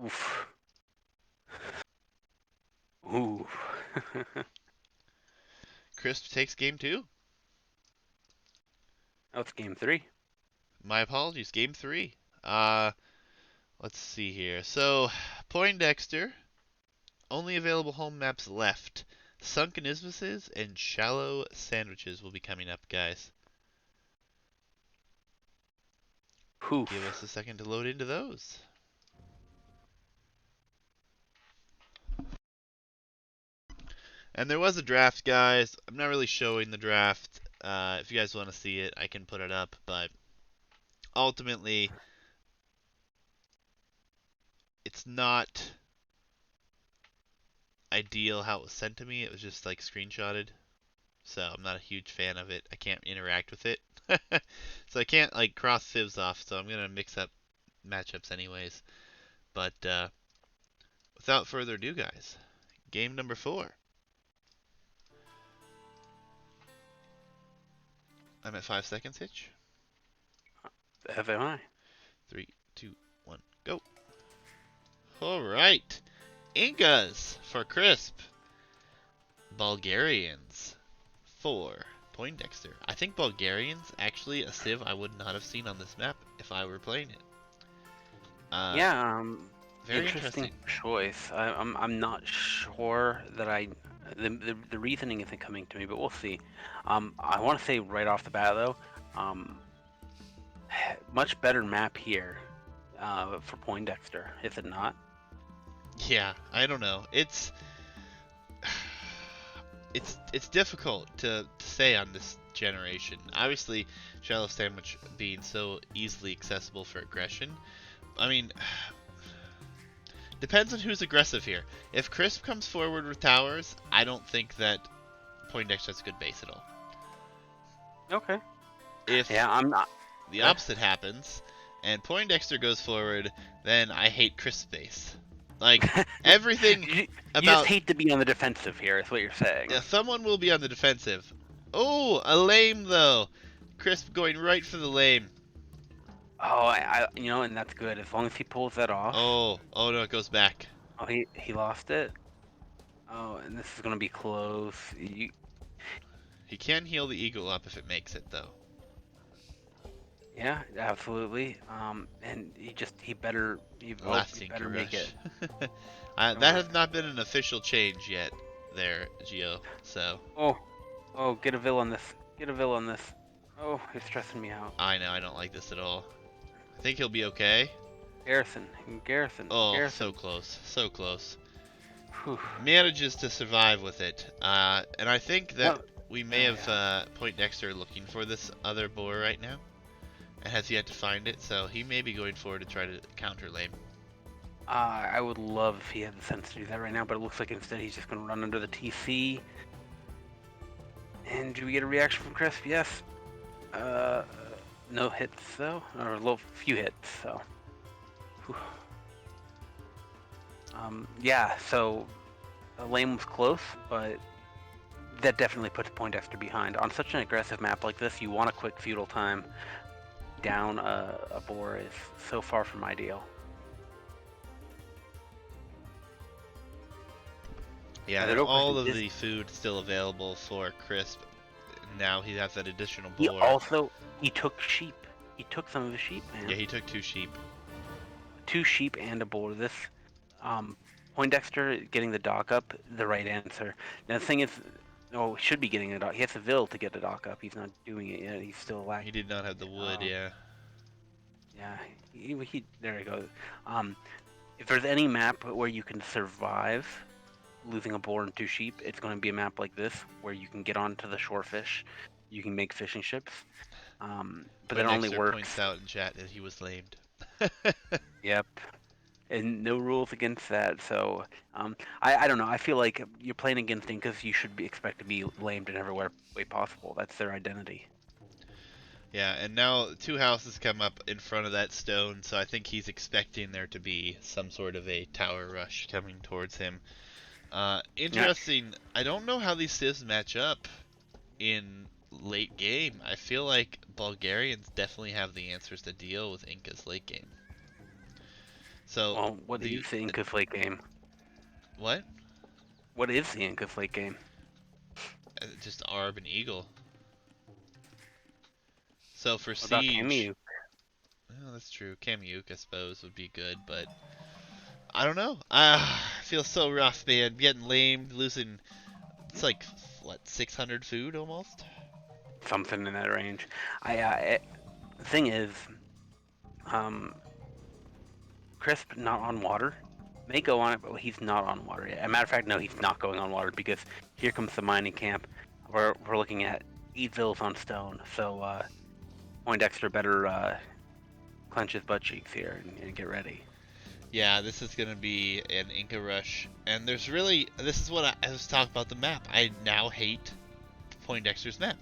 Oof. Ooh. Crisp takes game 2. Oh, it's game 3. My apologies, game 3. Let's see here. So, Poindexter, only available home maps left. Sunken Isthmuses and Shallow Sandwiches will be coming up, guys. Oof. Give us a second to load into those. And there was a draft, guys. I'm not really showing the draft. If you guys want to see it, I can put it up. But ultimately, it's not ideal how it was sent to me. It was just like screenshotted. So I'm not a huge fan of it. I can't interact with it. So I can't like cross civs off. So I'm going to mix up matchups anyways. But without further ado, guys, game number 4. I'm at 5 seconds, Hitch. FMI. 3, 2, 1, go. Alright. Incas for Crisp. Bulgarians for Poindexter. I think Bulgarians actually a civ I would not have seen on this map if I were playing it. Very interesting choice. I'm not sure that the reasoning isn't coming to me, but we'll see. I want to say right off the bat though, much better map here for Poindexter, is it not? Yeah, I don't know. It's difficult to say on this generation. Obviously, Shallow Sandwich being so easily accessible for aggression. I mean, depends on who's aggressive here. If Crisp comes forward with towers, I don't think that Poindexter has a good base at all. Okay. If I'm not. The opposite happens, and Poindexter goes forward, then I hate Crisp's base. Like, everything you about... just hate to be on the defensive here, is what you're saying. Yeah, someone will be on the defensive. Oh, a lame, though. Crisp going right for the lame. Oh, and that's good, as long as he pulls that off. Oh no, it goes back. Oh, he lost it? Oh, and this is going to be close. He can heal the eagle up if it makes it, though. Yeah, absolutely. And he better make it. That has not been an official change yet, there, Gio. So. Oh, get a Vill on this. Get a Vill on this. Oh, you're stressing me out. I know, I don't like this at all. I think he'll be okay. Garrison. Oh, Garrison. so close, so close. Whew. Manages to survive with it, and I think that we may have Poindexter looking for this other boar right now. And has yet to find it, so he may be going forward to try to counter lame. I would love if he had the sense to do that right now, but it looks like instead he's just going to run under the TC. And do we get a reaction from Crisp? Yes. No hits though, or a little few hits. So. Whew. Yeah. So Lame was close, but that definitely puts Poindexter behind. On such an aggressive map like this, you want a quick feudal time. Down a boar is so far from ideal. Yeah, The and real all question of is, the food still available for Crisp. Now he has that additional he boar. also he took sheep. He took some of the sheep, man. Yeah, he took 2 sheep. 2 sheep and a boar. This um, Poindexter getting the dock up, the right answer. Now the thing is, no, he should be getting a dock. He has a will to get the dock up. He's not doing it yet. He's still He lacking. did not have the wood, yeah. Yeah, he there he goes. If there's any map where you can survive losing a boar and 2 sheep, it's going to be a map like this where you can get onto the shorefish, you can make fishing ships. But that only Poindexter works. points out in chat that he was lamed. Yep, and no rules against that. So I don't know. I feel like you're playing against Incas. You should be expect to be lamed in every way possible. That's their identity. Yeah, and now 2 houses come up in front of that stone, so I think he's expecting there to be some sort of a tower rush coming towards him. Yeah. Interesting. I don't know how these civs match up in late game. I feel like Bulgarians definitely have the answers to deal with Inca's late game. So Well, what is the Inca Flake game? what? What is the Inca Flake game? Just Arb and Eagle. So for What about siege, Camus? oh, that's true. Kamyuk, I suppose, would be good, but I don't know. I feel so rough, man. Getting lamed, losing. It's like what 600 food almost. Something in that range. The thing is, um, Crisp not on water. May go on it, but he's not on water yet. As a matter of fact, no, he's not going on water because here comes the mining camp. We're looking at 8 villas on stone. So Poindexter better clench his butt cheeks here and get ready. Yeah, this is gonna be an Inca rush, and there's really this is what I was talking about the map. I now hate Poindexter's map.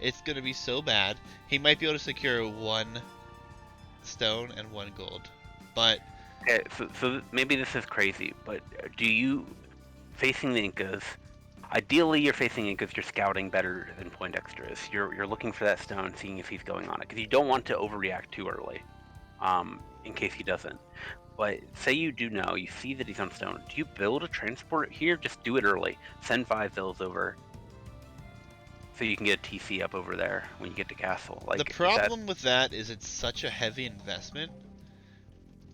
It's gonna be so bad. He might be able to secure 1 stone and 1 gold, but Okay, so maybe this is crazy, but do you facing the Incas? Ideally, you're facing Incas. You're scouting better than Poindexter is. You're looking for that stone, seeing if he's going on it, because you don't want to overreact too early, in case he doesn't. But say you do know, you see that he's on stone. Do you build a transport here? Just do it early. Send 5 vills over, so you can get a TC up over there when you get to castle. Like the problem with that is it's such a heavy investment.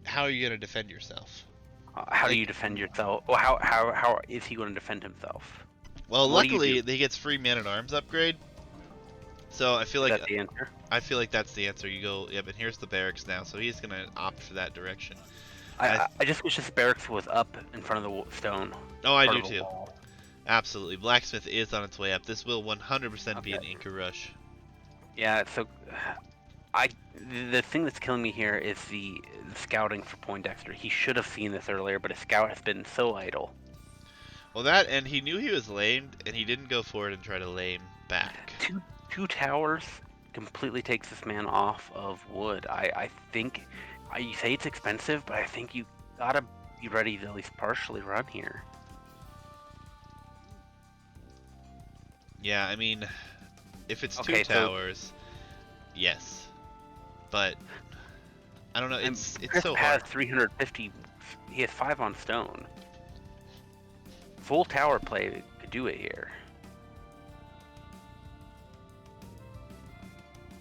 How are you gonna defend yourself? how do Like, you defend yourself? Well, how is he going to defend himself? well, What do you luckily do? he gets free man at arms upgrade. So I feel Is like that the answer? that's the answer. You go, yep, and here's the barracks now. So he's gonna opt for that direction. I just wish this barracks was up in front of the stone. Oh, I Part do of the too. wall. Absolutely, blacksmith is on its way up. This will 100% be Okay. an Inca rush. Yeah. So, I the thing that's killing me here is the scouting for Poindexter. He should have seen this earlier, but his scout has been so idle. Well, that and he knew he was lamed, and he didn't go for it and try to lame back. Two towers completely takes this man off of wood. I think you say it's expensive, but I think you gotta be ready to at least partially run here. Yeah, I mean, if it's 2 Okay, so towers, yes, but I don't know. It's Crisp so has hard. 350. He has 5 on stone. Full tower play could do it here.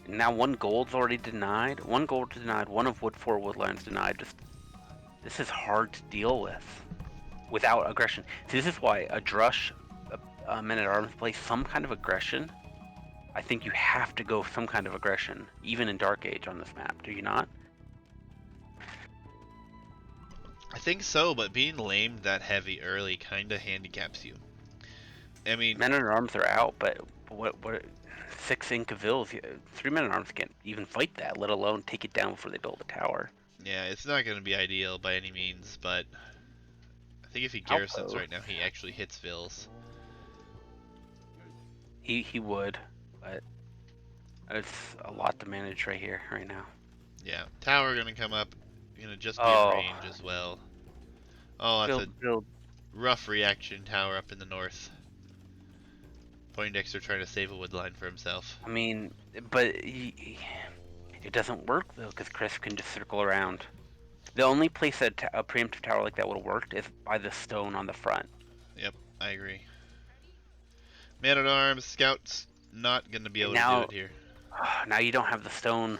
Now 1 gold's already denied. 1 gold denied. 1 of wood 4 woodlands denied. Just this is hard to deal with without aggression. See, this is why a drush, a men at arms play some kind of aggression. I think you have to go some kind of aggression, even in Dark Age on this map. Do you not? I think so, but being lamed that heavy early kind of handicaps you. I mean, Men at arms are out, but what 6 Inca vills? 3 men at arms can't even fight that, let alone take it down before they build a tower. yeah, it's not going to be ideal by any means, but I think if he garrisons Outpost. right now, he actually hits Vills. he would, but it's a lot to manage right here, right now. Yeah, tower gonna come up. Gonna just be in Oh, range as well. Oh, that's a build. rough reaction tower up in the north. Poindexter trying to save a wood line for himself. I mean, but it doesn't work though, because Chris can just circle around. The only place that a preemptive tower like that would have worked is by the stone on the front. Yep, I agree. Man at arms, scouts not gonna be And able to do it here. now you don't have the stone.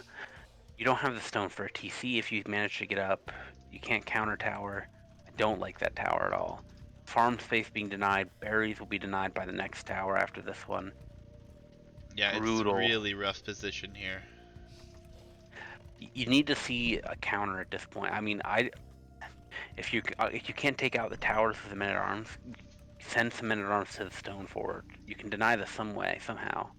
You don't have the stone for a TC if you manage to get up. You can't counter tower. I don't like that tower at all. Farm space being denied. Berries will be denied by the next tower after this one. Yeah, it's Brutal. really rough position here. You need to see a counter at this point. I mean, if you can't take out the towers with the men at arms, send some men at arms to the stone forward. You can deny this some way somehow.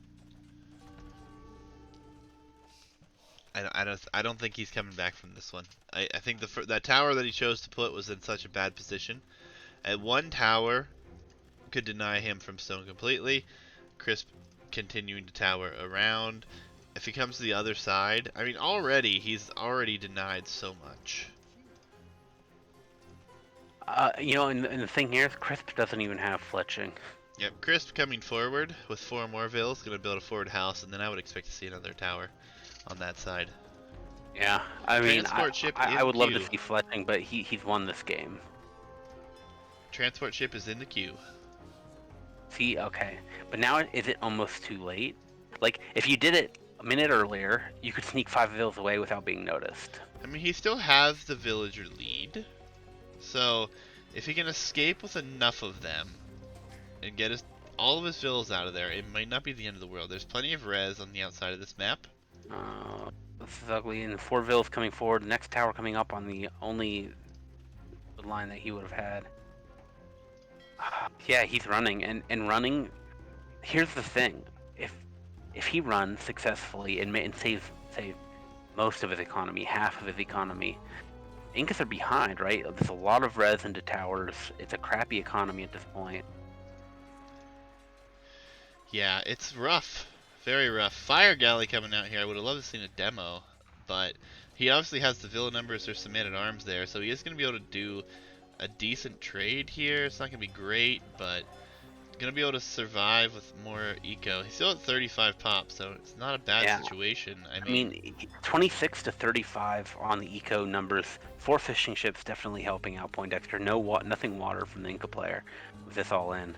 I don't think he's coming back from this one. I think that tower that he chose to put was in such a bad position. At one tower could deny him from stone completely. Crisp continuing to tower around. If he comes to the other side, I mean, he's already denied so much. And the thing here is Crisp doesn't even have fletching. Yep, Crisp coming forward with 4 more vills, gonna build a forward house, and then I would expect to see another tower on that side. Yeah, I mean, Transport ship I in would love to queue. see fletching, but he's won this game. Transport ship is in the queue. See, okay, but now is it almost too late? Like, if you did it a minute earlier, you could sneak 5 vills away without being noticed. I mean, he still has the villager lead, so if he can escape with enough of them and get all of his villas out of there, it might not be the end of the world. There's plenty of res on the outside of this map. This is ugly, and 4 vills coming forward. The next tower coming up on the only line that he would have had. Yeah, he's running, and running. Here's the thing: if he runs successfully and saves most of his economy, half of his economy, Incas are behind, right? There's a lot of res into towers. It's a crappy economy at this point. Yeah, it's rough. Very rough. Fire Galley coming out here. I would have loved to seen a demo, but he obviously has the villa numbers. There's some man-at-arms there, so he is going to be able to do a decent trade here. It's not going to be great, but going to be able to survive with more eco. He's still at 35 pop, so it's not a bad situation. I mean, 26 to 35 on the eco numbers. 4 fishing ships definitely helping out Poindexter. Nothing water from the Inca player with this all in.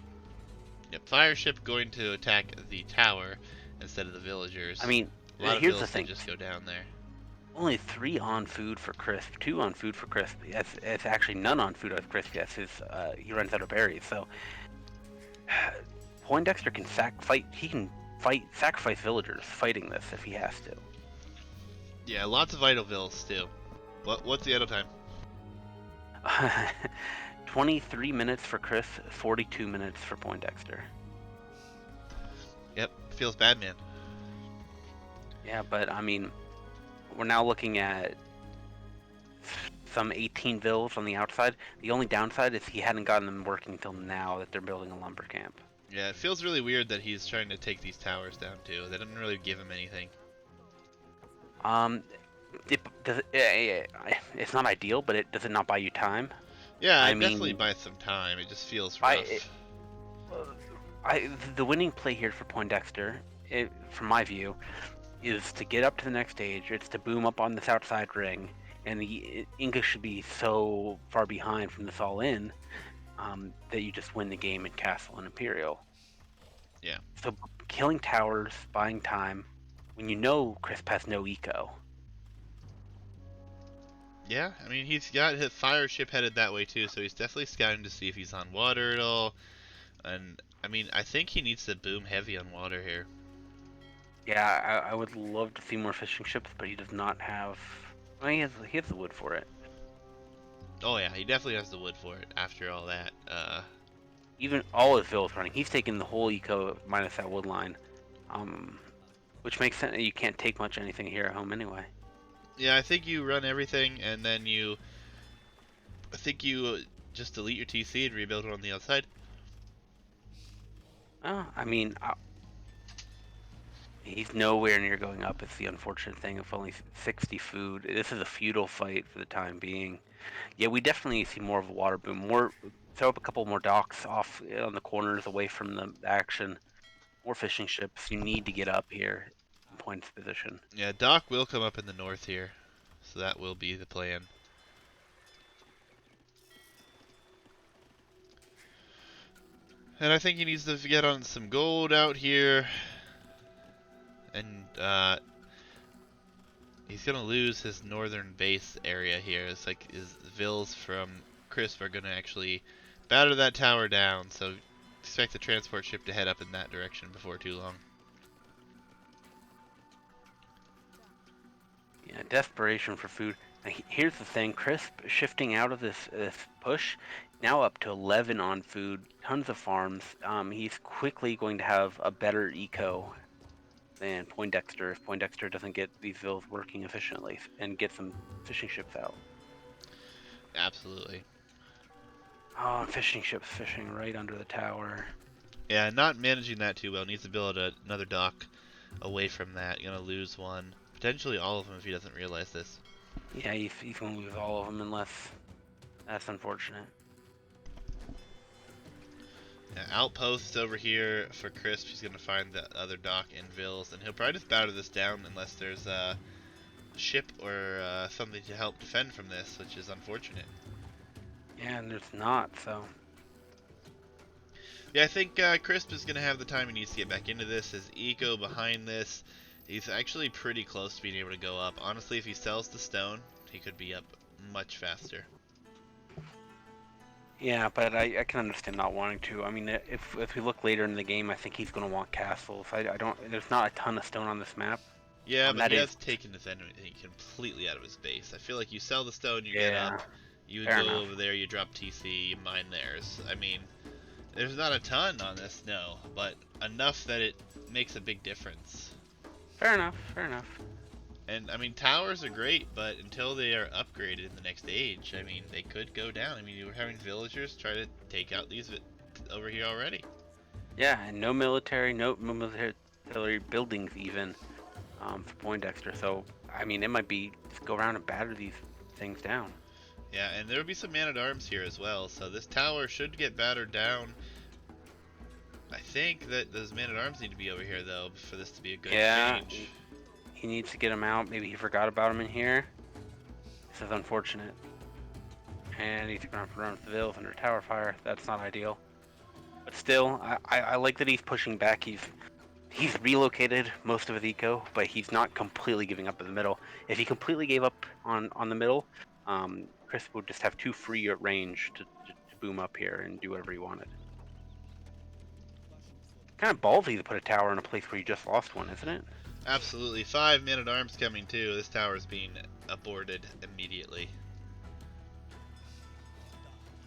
Yep, fire ship going to attack the tower instead of the villagers. I mean, a lot here's of the thing. just go down there. Only 3 on food for Crisp, 2 on food for Crisp. It's actually none on food with Crisp. Yes, he runs out of berries. So Poindexter can sacrifice villagers fighting this if he has to. Yeah, lots of idle vills too. What's the idle time? 23 minutes for Chris, 42 minutes for Poindexter. Yep, feels bad, man. Yeah, but I mean, we're now looking at some 18 vills on the outside. The only downside is he hadn't gotten them working until now that they're building a lumber camp. Yeah, it feels really weird that he's trying to take these towers down too. They didn't really give him anything. It's not ideal, but does it not buy you time? Yeah, I mean, definitely buy some time. It just feels rough. The winning play here for Poindexter, from my view, is to get up to the next stage. It's to boom up on this outside ring, and the Inca should be so far behind from this all in that you just win the game in Castle and Imperial. Yeah. So killing towers, buying time, when you know Crisp has no eco. Yeah, I mean, he's got his fire ship headed that way too, so he's definitely scouting to see if he's on water at all. And I mean, I think he needs to boom heavy on water here. Yeah, I would love to see more fishing ships, but he does not have. I mean, he has the wood for it. Oh yeah, he definitely has the wood for it. After all that, even all his villas running, he's taking the whole eco minus that wood line, which makes sense. You can't take much anything here at home anyway. Yeah, I think you run everything, and then I think you just delete your TC and rebuild it on the outside. I mean, He's nowhere near going up. It's the unfortunate thing of only 60 food. This is a feudal fight for the time being. Yeah, we definitely see more of a water boom. Throw up a couple more docks off on the corners away from the action. More fishing ships. You need to get up here in points position. Yeah, Doc will come up in the north here, so that will be the plan. And I think he needs to get on some gold out here, and he's gonna lose his northern base area here. It's like his vills from Crisp are gonna actually batter that tower down, so expect the transport ship to head up in that direction before too long. Yeah, desperation for food. Now, here's the thing: Crisp shifting out of this push, now up to 11 on food, tons of farms. He's quickly going to have a better eco than Poindexter if Poindexter doesn't get these villas working efficiently and get some fishing ships out. Absolutely. Oh, fishing ships fishing right under the tower. Yeah, not managing that too well. Needs to build another dock away from that. Gonna lose one. Potentially all of them if he doesn't realize this. Yeah, he's going to lose all of them unless... That's unfortunate. Yeah, outposts over here for Crisp. He's gonna find the other dock in Vills, and he'll probably just batter this down unless there's a ship or something to help defend from this, which is unfortunate. Yeah, and there's not, so... Yeah, I think Crisp is gonna have the time he needs to get back into this. His eco behind this, he's actually pretty close to being able to go up. Honestly, if he sells the stone, he could be up much faster. Yeah, but I can understand not wanting to. I mean, if we look later in the game, I think he's going to want castles. I don't... There's not a ton of stone on this map. Yeah, but That he is... has taken his enemy completely out of his base. I feel like you sell the stone, you get Yeah, up, you fair go enough. over there, you drop TC, you mine theirs. I mean, there's not a ton on this, no, but enough that it makes a big difference. Fair enough, fair enough. And, I mean, towers are great, but until they are upgraded in the next age, I mean, they could go down. I mean, you were having villagers try to take out these over here already. Yeah, and no military buildings even for Poindexter. So, I mean, it might be just go around and batter these things down. Yeah, and there will be some man-at-arms here as well, so this tower should get battered down. I think that those man-at-arms need to be over here, though, for this to be a good exchange. He needs to get him out. Maybe he forgot about him in here. This is unfortunate. And he's going to run for the Vills under tower fire. That's not ideal. But still, I like that he's pushing back. He's relocated most of his eco, but he's not completely giving up in the middle. If he completely gave up on the middle, Chris would just have too free a range to boom up here and do whatever he wanted. Kind of ballsy to put a tower in a place where you just lost one, isn't it? Absolutely. 5 men-at-arms coming too. This tower is being aborted immediately.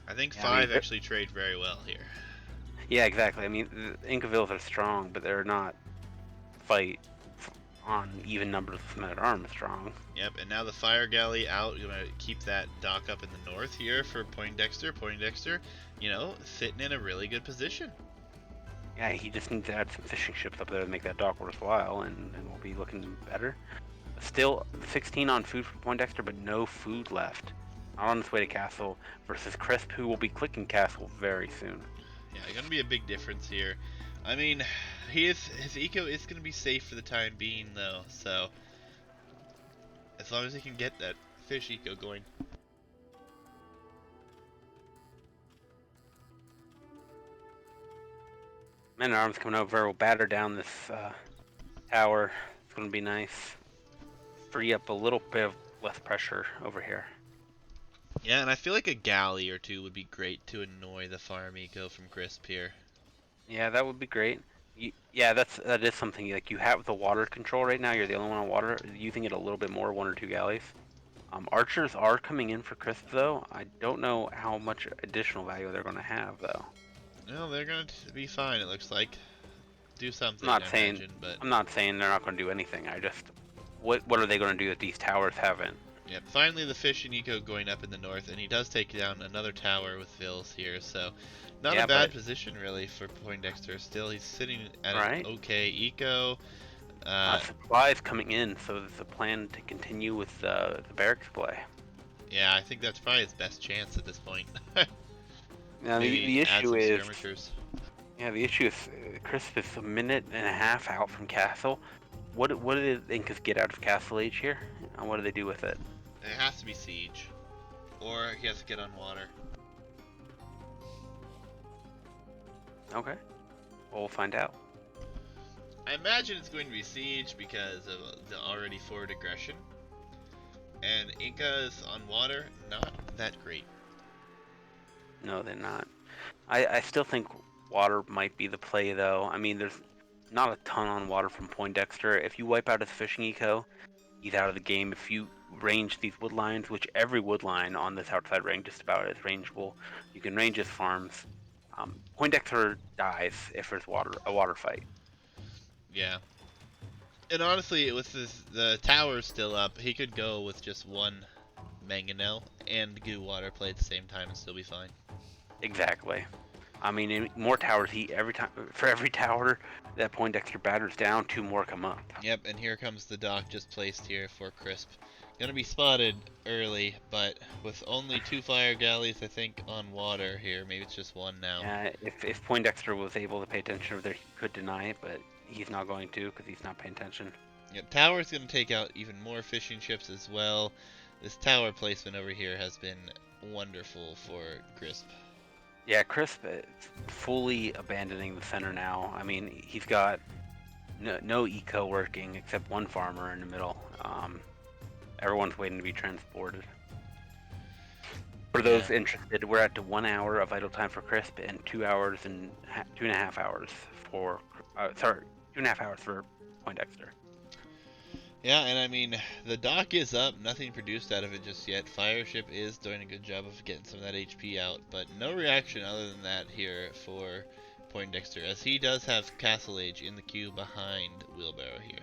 I think 5 actually trade very well here. Yeah, exactly. I mean, the Incavilles are strong, but they're not fight on even numbers of men-at-arms strong. Yep, and now the fire galley out. You're going to keep that dock up in the north here for Poindexter. Poindexter, you know, sitting in a really good position. Yeah, he just needs to add some fishing ships up there to make that dock worthwhile, and we'll be looking better. Still 16 on food for Poindexter, but no food left. Not on his way to castle versus Crisp, who will be clicking castle very soon. Yeah, gonna be a big difference here. I mean, his eco is gonna be safe for the time being, though. So as long as he can get that fish eco going. Men-at-arms coming over will batter down this tower. It's going to be nice. Free up a little bit of less pressure over here. Yeah, and I feel like a galley or two would be great to annoy the farm eco from Crisp here. Yeah, that would be great. Yeah, that is something. Like, you have the water control right now. You're the only one on water. Using it a little bit more, 1 or 2 galleys. Archers are coming in for Crisp, though. I don't know how much additional value they're going to have, though. No, they're gonna be fine. It looks like. Do something. I'm not saying they're not going to do anything. I just, what are they going to do that these towers haven't? Yep. Finally, the fish and eco going up in the north, and he does take down another tower with Vills here. So, not a bad position really for Poindexter. Still, he's sitting at an okay eco. Supplies coming in, so there's a plan to continue with the barracks play. Yeah, I think that's probably his best chance at this point. Now Maybe the add issue some is, skirmishers. yeah, the issue is Crisp is a minute and a half out from Castle. What do the Incas get out of Castle Age here? And what do they do with it? It has to be siege, or he has to get on water. Okay, well, we'll find out. I imagine it's going to be siege because of the already forward aggression. And Incas on water, not that great. No, they're not. I still think water might be the play, though. I mean, there's not a ton on water from Poindexter. If you wipe out his fishing eco, he's out of the game. If you range these wood lines, which every wood line on this outside ring just about is rangeable, you can range his farms. Poindexter dies if there's a water fight. Yeah. And honestly, with the tower still up, he could go with just one mangonel and goo water play at the same time and still be fine. Exactly. I mean, in more towers, for every tower that Poindexter batters down, 2 more come up. Yep, and here comes the dock just placed here for Crisp. Gonna be spotted early, but with only 2 fire galleys, I think, on water here. Maybe it's just 1 now. Yeah, if Poindexter was able to pay attention over there, he could deny it, but he's not going to because he's not paying attention. Yep, tower's gonna take out even more fishing ships as well. This tower placement over here has been wonderful for Crisp. Yeah, Crisp is fully abandoning the center now. I mean, he's got no eco working except 1 farmer in the middle. Everyone's waiting to be transported. For those interested, we're at 1 hour of idle time for Crisp and 2 hours and 2.5 hours for 2.5 hours for Poindexter. Yeah, and I mean, the dock is up, nothing produced out of it just yet. Fireship is doing a good job of getting some of that HP out, but no reaction other than that here for Poindexter, as he does have Castle Age in the queue behind Wheelbarrow here.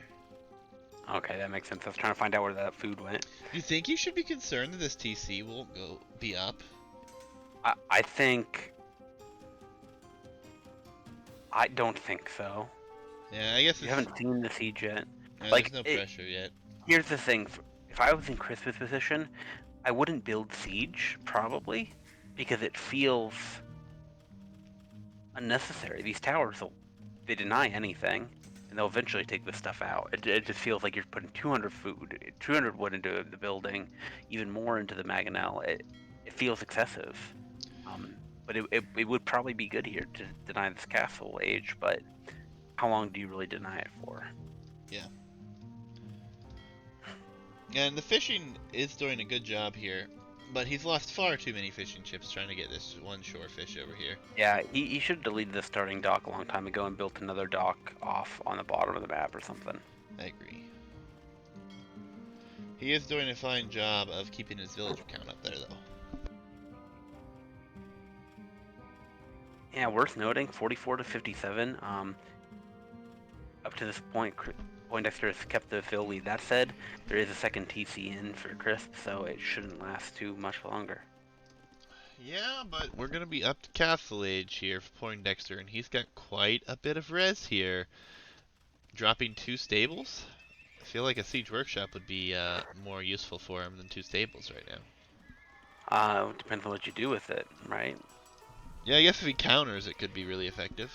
Okay, that makes sense. I was trying to find out where that food went. Do you think you should be concerned that this TC won't be up? I think... I don't think so. Yeah, I guess You haven't seen the siege yet. yeah, Like, there's no pressure yet. Here's the thing. If I was in Crisp's position, I wouldn't build siege, probably, because it feels unnecessary. These towers, they deny anything, and they'll eventually take this stuff out. It just feels like you're putting 200 wood into the building, even more into the mangonel. It feels excessive. But it would probably be good here to deny this castle age, but how long do you really deny it for? Yeah. And the fishing is doing a good job here, but he's lost far too many fishing ships trying to get this one shore fish over here. Yeah, he should have deleted the starting dock a long time ago and built another dock off on the bottom of the map or something. I agree. He is doing a fine job of keeping his villager count up there, though. Yeah, worth noting, 44 to 57. Up to this point, Poindexter has kept the fill lead. That said, there is a second TC in for Crisp, so it shouldn't last too much longer. Yeah, but we're going to be up to Castle Age here for Poindexter, and he's got quite a bit of res here. Dropping 2 stables? I feel like a siege workshop would be more useful for him than 2 stables right now. Depends on what you do with it, right? Yeah, I guess if he counters, it could be really effective.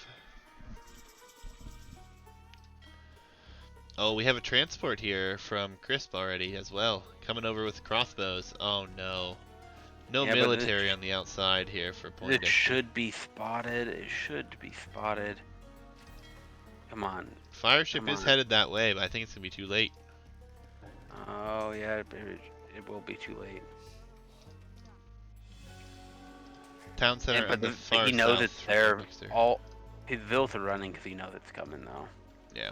Oh, we have a transport here from Crisp already as well. Coming over with crossbows. Oh no. No military on the outside here for Poindexter. It should be spotted. It should be spotted. Come on. Fireship is headed that way, but I think it's going to be too late. Oh, yeah, it will be too late. Town center yeah, on the far he knows south it's there. Poindexter. All his villas are running because he knows it's coming, though. Yeah.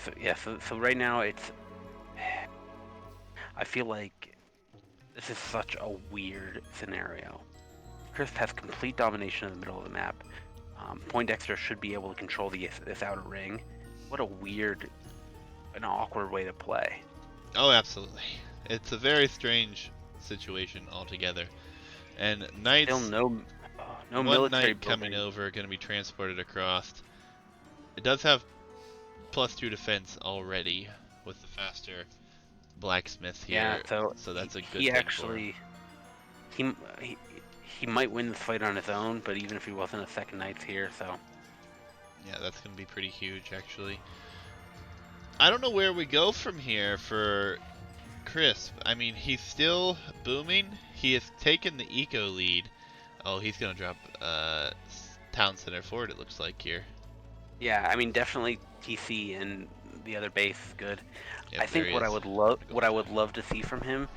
So yeah, so right now it's. I feel like this is such a weird scenario. Crisp has complete domination in the middle of the map. Poindexter should be able to control this outer ring. What a weird, an awkward way to play. Oh, absolutely. It's a very strange situation altogether. And Knights... Still No One military knight coming building. over, going to be transported across. It does have +2 defense already with the faster blacksmith Yeah, here, so so that's a good he thing for him. actually he he he might win this fight on his own, but even if he wasn't, a second knight's here, so Yeah, that's going to be pretty huge, actually. I don't know where we go from here for Crisp. I mean, he's still booming. He has taken the eco lead. Oh, he's going to drop Town Center forward, it looks like here. yeah, I mean definitely TC and the other base is good. Yep, I there think he what I is. would love what I would love to see from him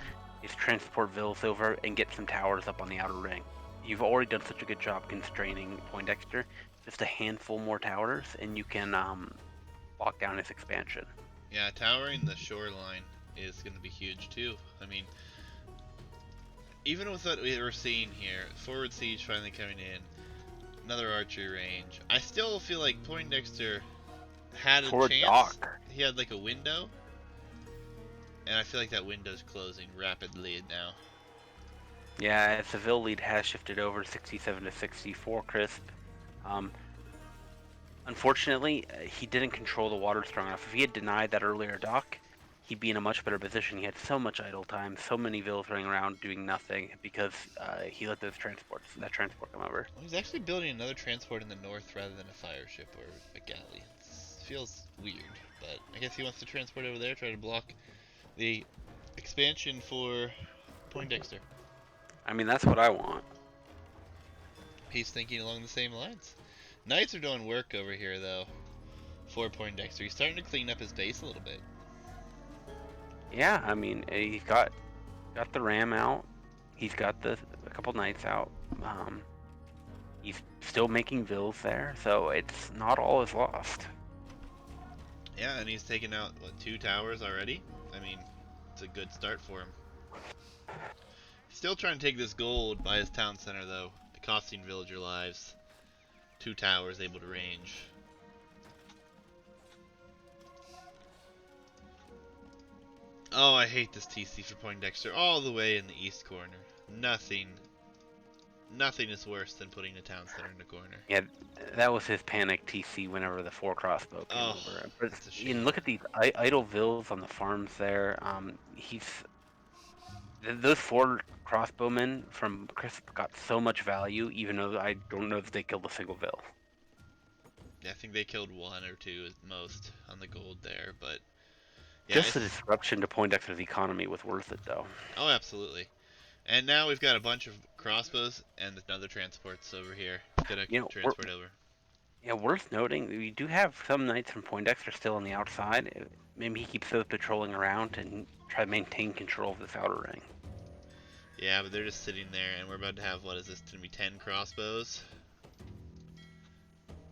is transport villas over and get some towers up on the outer ring. You've already done such a good job constraining Poindexter. Just a handful more towers, and you can lock down his expansion. Yeah, towering the shoreline is going to be huge too. I mean, even with what we're seeing here, forward siege finally coming in, another archery range. I still feel like Poindexter had a For chance. Doc. He had like a window, and I feel like that window's closing rapidly now. Yeah, Seville lead has shifted over 67 to 64 crisp. Um, Unfortunately, he didn't control the water strong enough. If he had denied that earlier dock, he'd be in a much better position. He had so much idle time, so many villas running around doing nothing because he let that transport come over. Well, he's actually building another transport in the north rather than a fire ship or a galley. It feels weird, but I guess he wants to transport over there, try to block the expansion for Poindexter. I mean, that's what I want. He's thinking along the same lines. Knights are doing work over here, though, for Poindexter. He's starting to clean up his base a little bit. Yeah, I mean, he's got the ram out. He's got a couple knights out. He's still making vills there, so it's not all is lost. Yeah, and he's taken out, what, 2 towers already? I mean, it's a good start for him. Still trying to take this gold by his town center, though, costing villager lives. 2 towers able to range. Oh, I hate this TC for Poindexter. All the way in the east corner. Nothing is worse than putting a town center in a corner. Yeah, that was his panic TC whenever the 4 crossbow came over. But that's a you shame. look at these idle vills on the farms there. Those 4 crossbowmen from Chris got so much value, even though I don't know that they killed a single vill. Yeah, I think they killed 1 or 2 at most on the gold there, but yeah, Just the disruption to Poindexter's economy was worth it, though. oh, absolutely. And now we've got a bunch of crossbows and another transports over here. Gonna transport over. Yeah, worth noting, we do have some knights from Poindexter still on the outside. Maybe he keeps those patrolling around and try to maintain control of this outer ring. Yeah, but they're just sitting there, and we're about to have, what is this, gonna be 10 crossbows?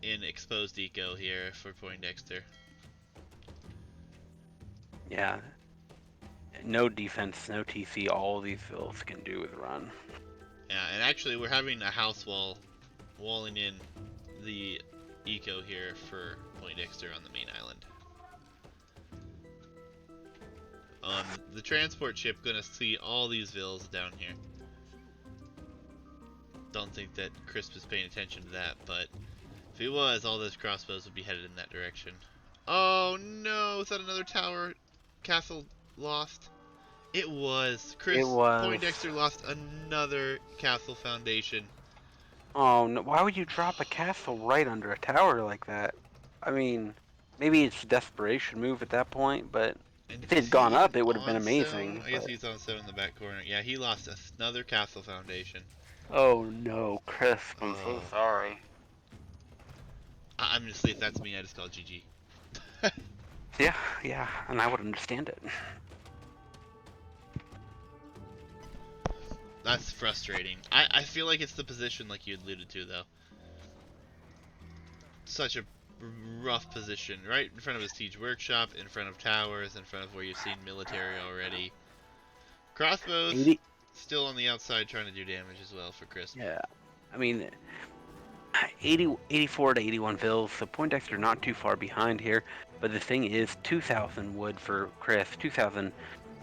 In exposed eco here for Poindexter. Yeah. No defense, no TC, all these vills can do is run. Yeah, and actually we're having a house wall walling in the eco here for Poindexter on the main island. The transport ship gonna see all these vills down here. Don't think that Crisp is paying attention to that, but if he was, all those crossbows would be headed in that direction. Oh no, is that another tower castle lost? It was. Poindexter lost another castle foundation. Oh no, why would you drop a castle right under a tower like that? I mean, maybe it's a desperation move at that point, but And if it had gone up, it would have been amazing. I guess he's on 7 in the back corner. Yeah, he lost another castle foundation. Oh no, Chris, I'm so sorry. I'm gonna say if that's me, I just call GG. Yeah, and I would understand it. That's frustrating. I feel like it's the position like you alluded to, though. Such a rough position. Right in front of his siege workshop, in front of towers, in front of where you've seen military already. Crossbows, 80, still on the outside trying to do damage as well for Crisp. yeah, I mean, 84 to 81 vills, so Poindexter not too far behind here. But the thing is, 2,000 wood for Crisp, 2,000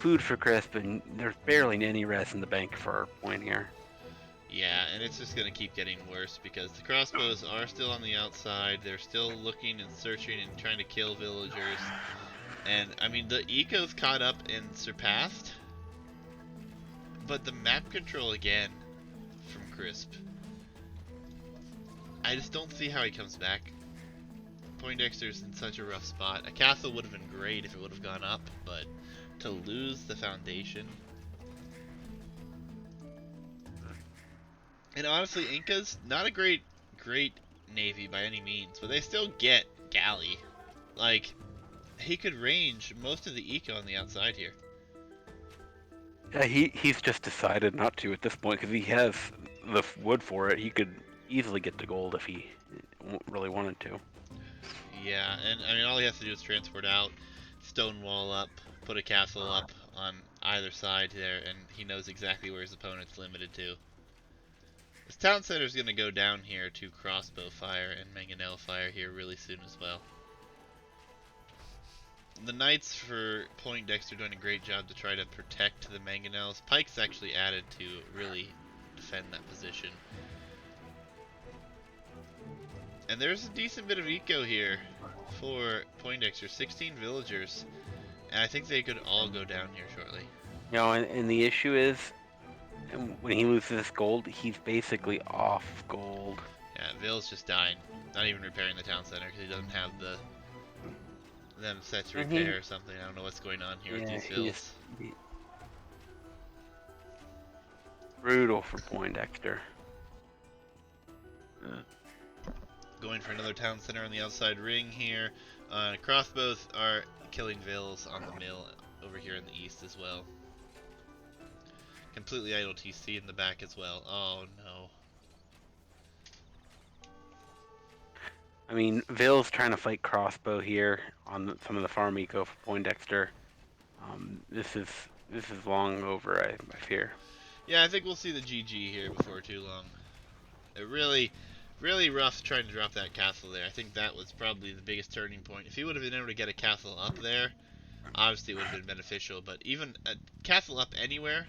food for Crisp, and there's barely any res in the bank for our point here. Yeah, and it's just going to keep getting worse because the crossbows are still on the outside. They're still looking and searching and trying to kill villagers. And, I mean, the eco's caught up and surpassed. But the map control again from Crisp. I just don't see how he comes back. Poindexter's in such a rough spot. A castle would have been great if it would have gone up, but to lose the foundation. And honestly, Inca's not a great navy by any means, but they still get galley. Like, he could range most of the eco on the outside here. Yeah, he's just decided not to at this point because he has the wood for it. He could easily get the gold if he really wanted to. Yeah, and I mean, all he has to do is transport out, stone wall up, put a castle up on either side there, and he knows exactly where his opponent's limited to. This town center is going to go down here to crossbow fire and mangonel fire here really soon as well. The knights for Poindexter doing a great job to try to protect the mangonels. Pike's actually added to really defend that position. And there's a decent bit of eco here for Poindexter. 16 villagers. And I think they could all go down here shortly. You know, and the issue is, when he loses this gold, he's basically off gold. Yeah, Ville's just dying. Not even repairing the town center because he doesn't have them set to repair or something. I don't know what's going on here with these Villes. Brutal for Poindexter. Going for another town center on the outside ring here. Crossbows are killing Villes on the mill over here in the east as well. Completely idle TC in the back as well. Oh no. I mean, Ville's trying to fight crossbow here on some of the farm eco for Poindexter. This is long over, I fear. Yeah, I think we'll see the GG here before too long. It really rough trying to drop that castle there. I think that was probably the biggest turning point. If he would have been able to get a castle up there, obviously it would have been beneficial. But even a castle up anywhere,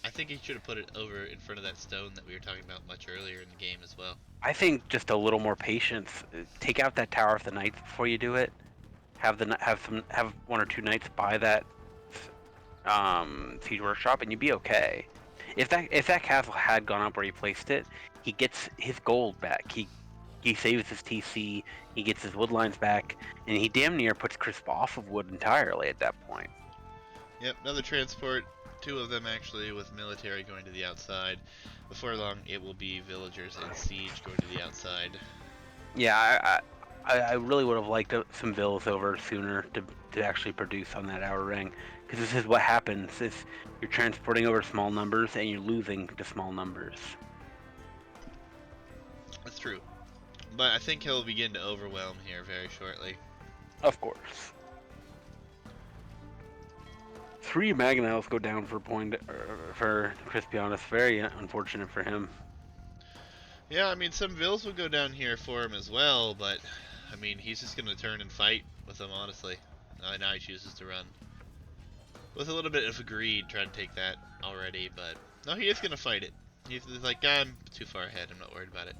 I think he should have put it over in front of that stone that we were talking about much earlier in the game as well. I think just a little more patience. Take out that Tower of the Knights before you do it. Have one or two knights buy that siege workshop, and you'd be okay. If that castle had gone up where he placed it, he gets his gold back. He saves his TC. He gets his wood lines back, and he damn near puts Crisp off of wood entirely at that point. Yep, another transport. Two of them actually with military going to the outside. Before long, it will be villagers and siege going to the outside. Yeah, I really would have liked some villas over sooner to actually produce on that outer ring, because this is what happens: is you're transporting over small numbers and you're losing to small numbers. That's true, but I think he'll begin to overwhelm here very shortly. Of course. 3 Mangonels go down for Crispinianus. Very unfortunate for him. Yeah, I mean, some Vills will go down here for him as well, but, I mean, he's just going to turn and fight with them, honestly. Now he chooses to run. With a little bit of greed, trying to take that already, but, no, he is going to fight it. He's like, I'm too far ahead, I'm not worried about it.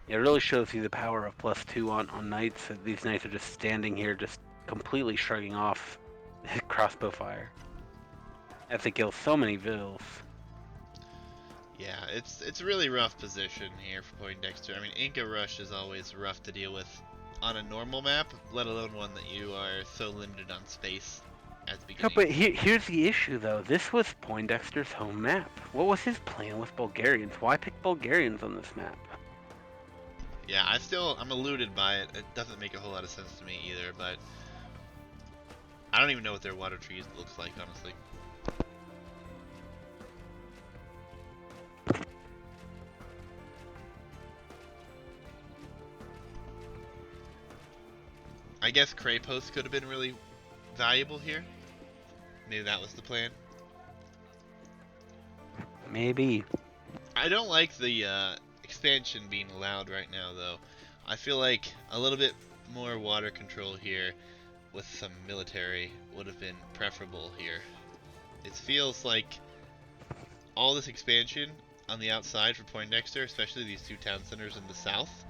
It really shows you the power of +2 on knights. These knights are just standing here, just completely shrugging off crossbow fire as they kill so many Vills. Yeah, it's a really rough position here for Poindexter. I mean, Inca Rush is always rough to deal with on a normal map, let alone one that you are so limited on space at the beginning. No, but here's the issue, though. This was Poindexter's home map. What was his plan with Bulgarians? Why pick Bulgarians on this map? Yeah, I'm eluded by it. It doesn't make a whole lot of sense to me either, but I don't even know what their water trees looks like, honestly. I guess Krapos could have been really valuable here. Maybe that was the plan. Maybe. I don't like the expansion being allowed right now, though. I feel like a little bit more water control here with some military would have been preferable here. It feels like all this expansion on the outside for Poindexter, especially these two town centers in the south,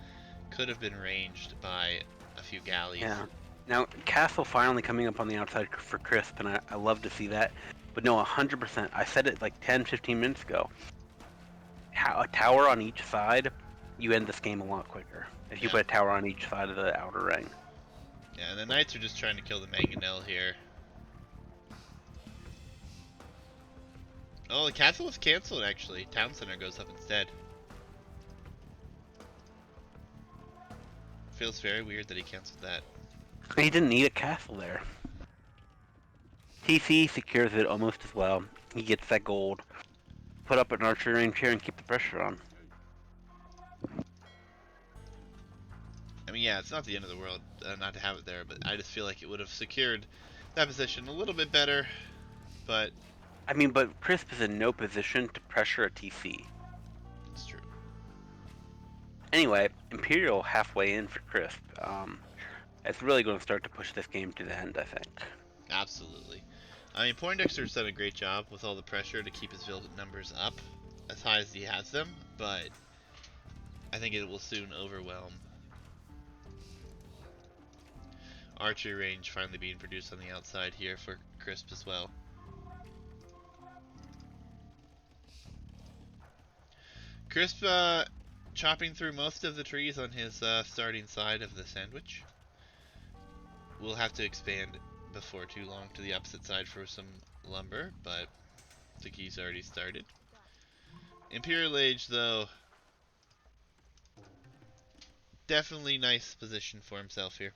could have been ranged by a few galleys. Yeah. Now, Castle finally coming up on the outside for Crisp, and I love to see that. But no, 100%. I said it like 10, 15 minutes ago. A tower on each side, you end this game a lot quicker. If you Yeah. put a tower on each side of the outer ring. Yeah, and the knights are just trying to kill the mangonel here. Oh, the castle was cancelled actually. Town center goes up instead. Feels very weird that he canceled that. He didn't need a castle there. TC secures it almost as well. He gets that gold. Put up an archery range here and keep the pressure on. I mean, yeah, it's not the end of the world not to have it there, but I just feel like it would have secured that position a little bit better. But I mean, but Crisp is in no position to pressure a TC. it's true. Anyway, Imperial halfway in for Crisp. It's really going to start to push this game to the end, I think. Absolutely. I mean, Poindexter's done a great job with all the pressure to keep his build numbers up as high as he has them, but I think it will soon overwhelm. Archery range finally being produced on the outside here for Crisp as well. Crisp chopping through most of the trees on his starting side of the sandwich. We'll have to expand before too long to the opposite side for some lumber, but the key's already started. Imperial Age, though, definitely nice position for himself here.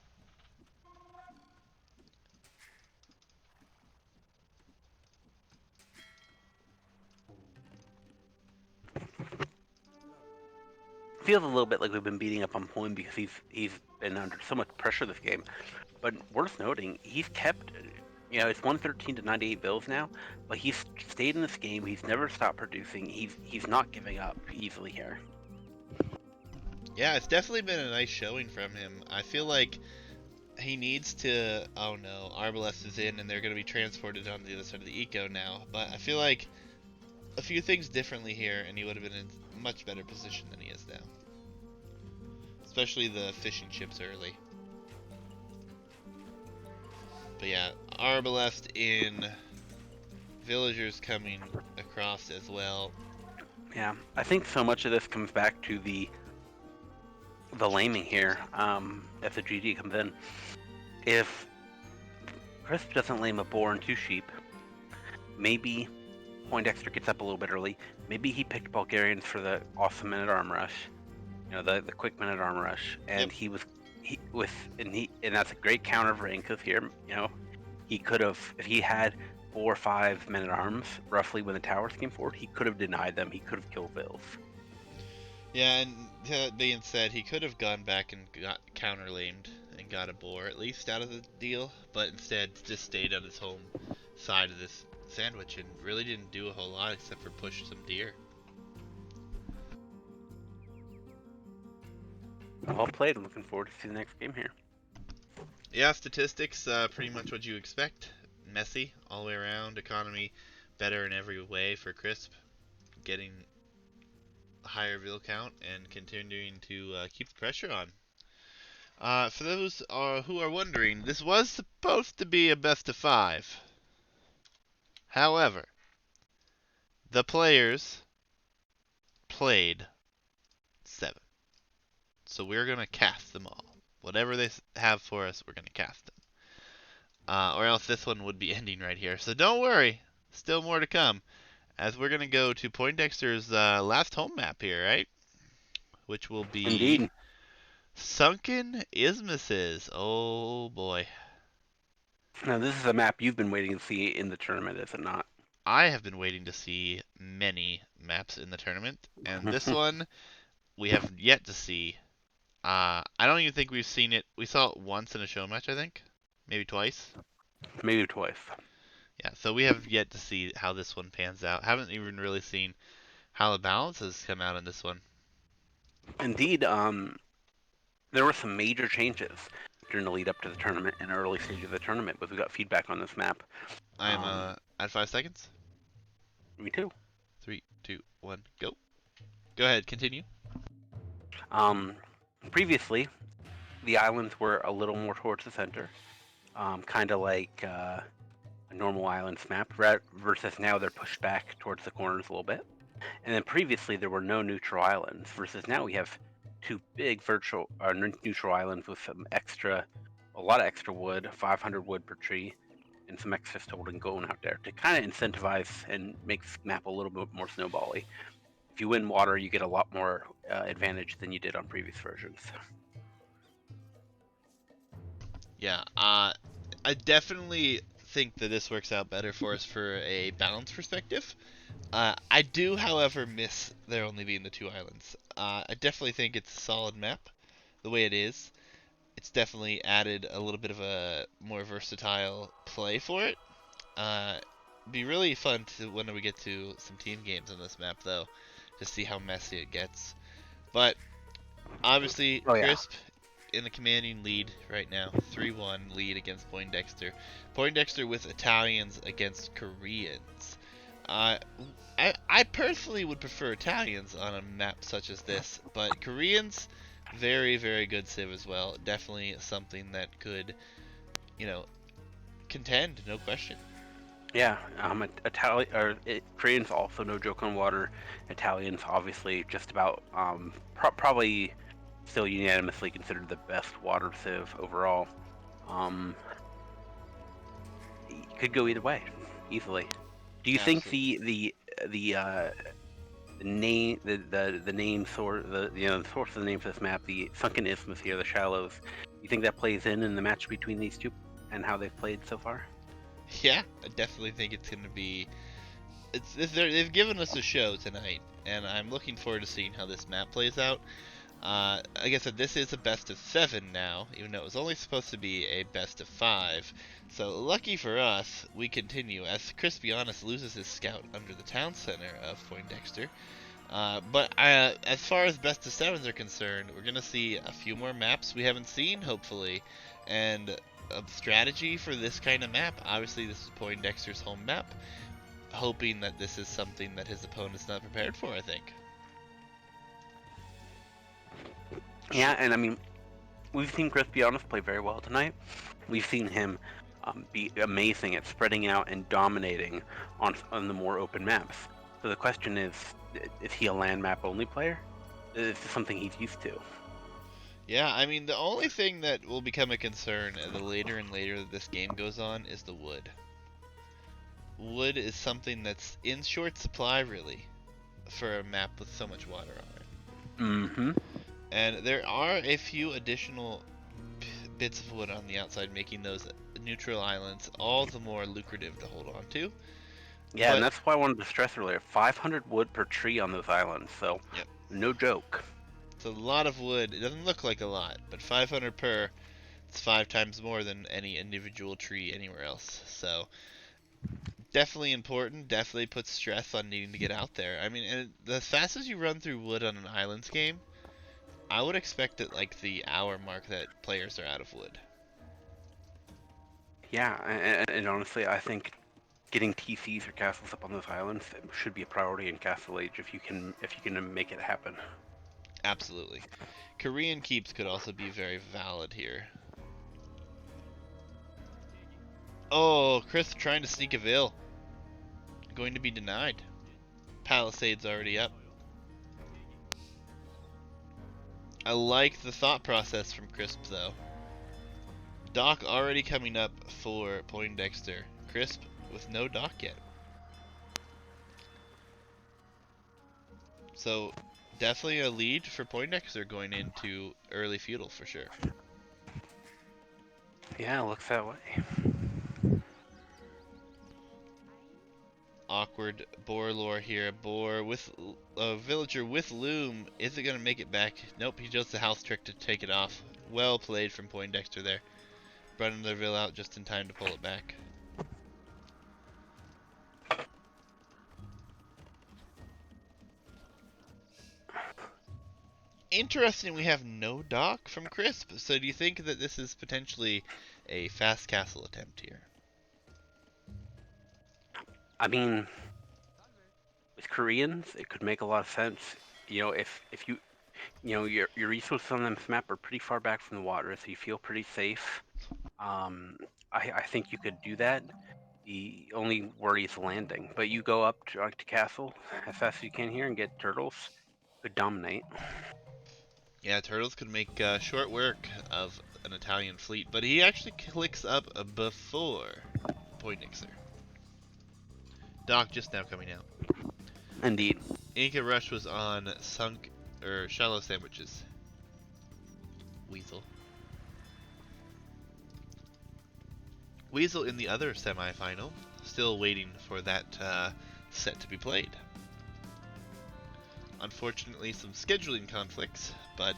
Feels a little bit like we've been beating up on Point because he's been under so much pressure this game. But worth noting, he's kept, it's 113 to 98 bills now, but he's stayed in this game. He's never stopped producing. He's not giving up easily here. Yeah, it's definitely been a nice showing from him. I feel like he needs to. Oh no, Arbalest is in, and they're going to be transported on the other side of the eco now. But I feel like a few things differently here, and he would have been in a much better position than he is now. Especially the fishing ships early. But yeah, Arbalest in, villagers coming across as well. Yeah, I think so much of this comes back to the laming here. If the GG comes in, if Crisp doesn't lame a boar and two sheep, maybe Poindexter gets up a little bit early. Maybe he picked Bulgarians for the awesome minute-arm rush, the quick minute-arm rush, and Yep. and that's a great counter for Inkas here. He could have, if he had 4 or 5 men-at-arms roughly when the towers came forward, he could have denied them. He could have killed Vils. Yeah, and that being said, he could have gone back and got counter-lamed and got a boar at least out of the deal, but instead just stayed on his home side of this sandwich and really didn't do a whole lot except for push some deer. Well played. I'm looking forward to see the next game here. Yeah, statistics, pretty much what you expect. Messy all the way around, economy better in every way for Crisp, getting a higher veal count and continuing to keep the pressure on. For those who are wondering, this was supposed to be a best of 5. However, the players played 7. So we're going to cast them all. Whatever they have for us, we're going to cast them. Or else this one would be ending right here. So don't worry, still more to come. As we're going to go to Poindexter's last home map here, right? Which will be Indeed. Sunken Isthmuses. Oh boy. Now, this is a map you've been waiting to see in the tournament, is it not? I have been waiting to see many maps in the tournament, and this one we have yet to see. I don't even think we've seen it. We saw it once in a show match, I think. Maybe twice. Maybe twice. Yeah, so we have yet to see how this one pans out. Haven't even really seen how the balances come out in this one. Indeed, there were some major changes during the lead up to the tournament and early stage of the tournament, but we got feedback on this map. I'm at 5 seconds. Me too. 3, 2, 1, go. Go ahead, continue. Um, Previously, the islands were a little more towards the center, kind of like a normal islands map, versus now they're pushed back towards the corners a little bit. And then previously there were no neutral islands, versus now we have two big neutral islands with a lot of extra wood, 500 wood per tree, and some extra stolen going out there to kind of incentivize and make this map a little bit more snowbally. If you win water, you get a lot more advantage than you did on previous versions. Yeah, I definitely think that this works out better for us for a balance perspective. I do, however, miss there only being the two islands. I definitely think it's a solid map the way it is. It's definitely added a little bit of a more versatile play for it. Be really fun to when we get to some team games on this map, though, to see how messy it gets. But obviously, Oh yeah. Crisp in the commanding lead right now, 3-1 lead against Poindexter. Poindexter with Italians against Koreans. Uh, I personally would prefer Italians on a map such as this, but Koreans, very, very good civ as well. Definitely something that could, you know, contend, no question. Yeah, Koreans also no joke on water. Italians obviously just about probably still unanimously considered the best water civ overall. Um, could go either way, easily. Do you think Absolutely. the name the name source the source of the name for this map, the sunken isthmus here, the shallows, you think that plays in the match between these two and how they've played so far? Yeah, I definitely think it's going to be. They've given us a show tonight, and I'm looking forward to seeing how this map plays out. Like I said, this is a best of 7 now, even though it was only supposed to be a best of 5. So lucky for us, we continue as Crispinianus loses his scout under the town center of Poindexter. But as far as best of 7s are concerned, we're gonna see a few more maps we haven't seen, hopefully, and a strategy for this kind of map. Obviously, this is Poindexter's home map, hoping that this is something that his opponent's not prepared for. I think. Yeah, and I mean, we've seen Crispinianus play very well tonight. We've seen him be amazing at spreading out and dominating on the more open maps. So the question is he a land map only player? Is this something he's used to? Yeah, I mean, the only thing that will become a concern the later and later that this game goes on is the wood. Wood is something that's in short supply, really, for a map with so much water on it. Mm-hmm. And there are a few additional bits of wood on the outside, making those neutral islands all the more lucrative to hold on to. Yeah, and But, that's why I wanted to stress earlier. 500 wood per tree on those islands, so yep, no joke. it's a lot of wood. It doesn't look like a lot, but 500 per, it's 5 times more than any individual tree anywhere else. So, definitely important. Definitely puts stress on needing to get out there. I mean, and the fastest you run through wood on an islands game, I would expect at like the hour mark that players are out of wood. Yeah, and honestly, I think getting TCs or castles up on those islands should be a priority in Castle Age if you can make it happen. Absolutely. Korean keeps could also be very valid here. Oh, Chris trying to sneak a Vil. Going to be denied. Palisade's already up. I like the thought process from Crisp, though. Dock already coming up for Poindexter. Crisp with no dock yet. So, definitely a lead for Poindexter going into early feudal for sure. Yeah, it looks that way. Awkward boar lore here. Boar with a villager with loom. Is it gonna make it back? Nope, he does the house trick to take it off. Well played from Poindexter there. Brought another Vil out just in time to pull it back. Interesting, we have no dock from Crisp. So do you think that this is potentially a fast castle attempt here? I mean, with Koreans, it could make a lot of sense. If your resources on this map are pretty far back from the water, so you feel pretty safe. Um, I think you could do that. The only worry is landing, but you go up to castle as fast as you can here and get turtles. Could dominate. Yeah, turtles could make short work of an Italian fleet, but he actually clicks up before Poindexter. Doc just now coming out. Indeed. Inca Rush was on sunk or shallow sandwiches. Weasel. Weasel in the other semifinal, still waiting for that set to be played. Unfortunately, some scheduling conflicts, but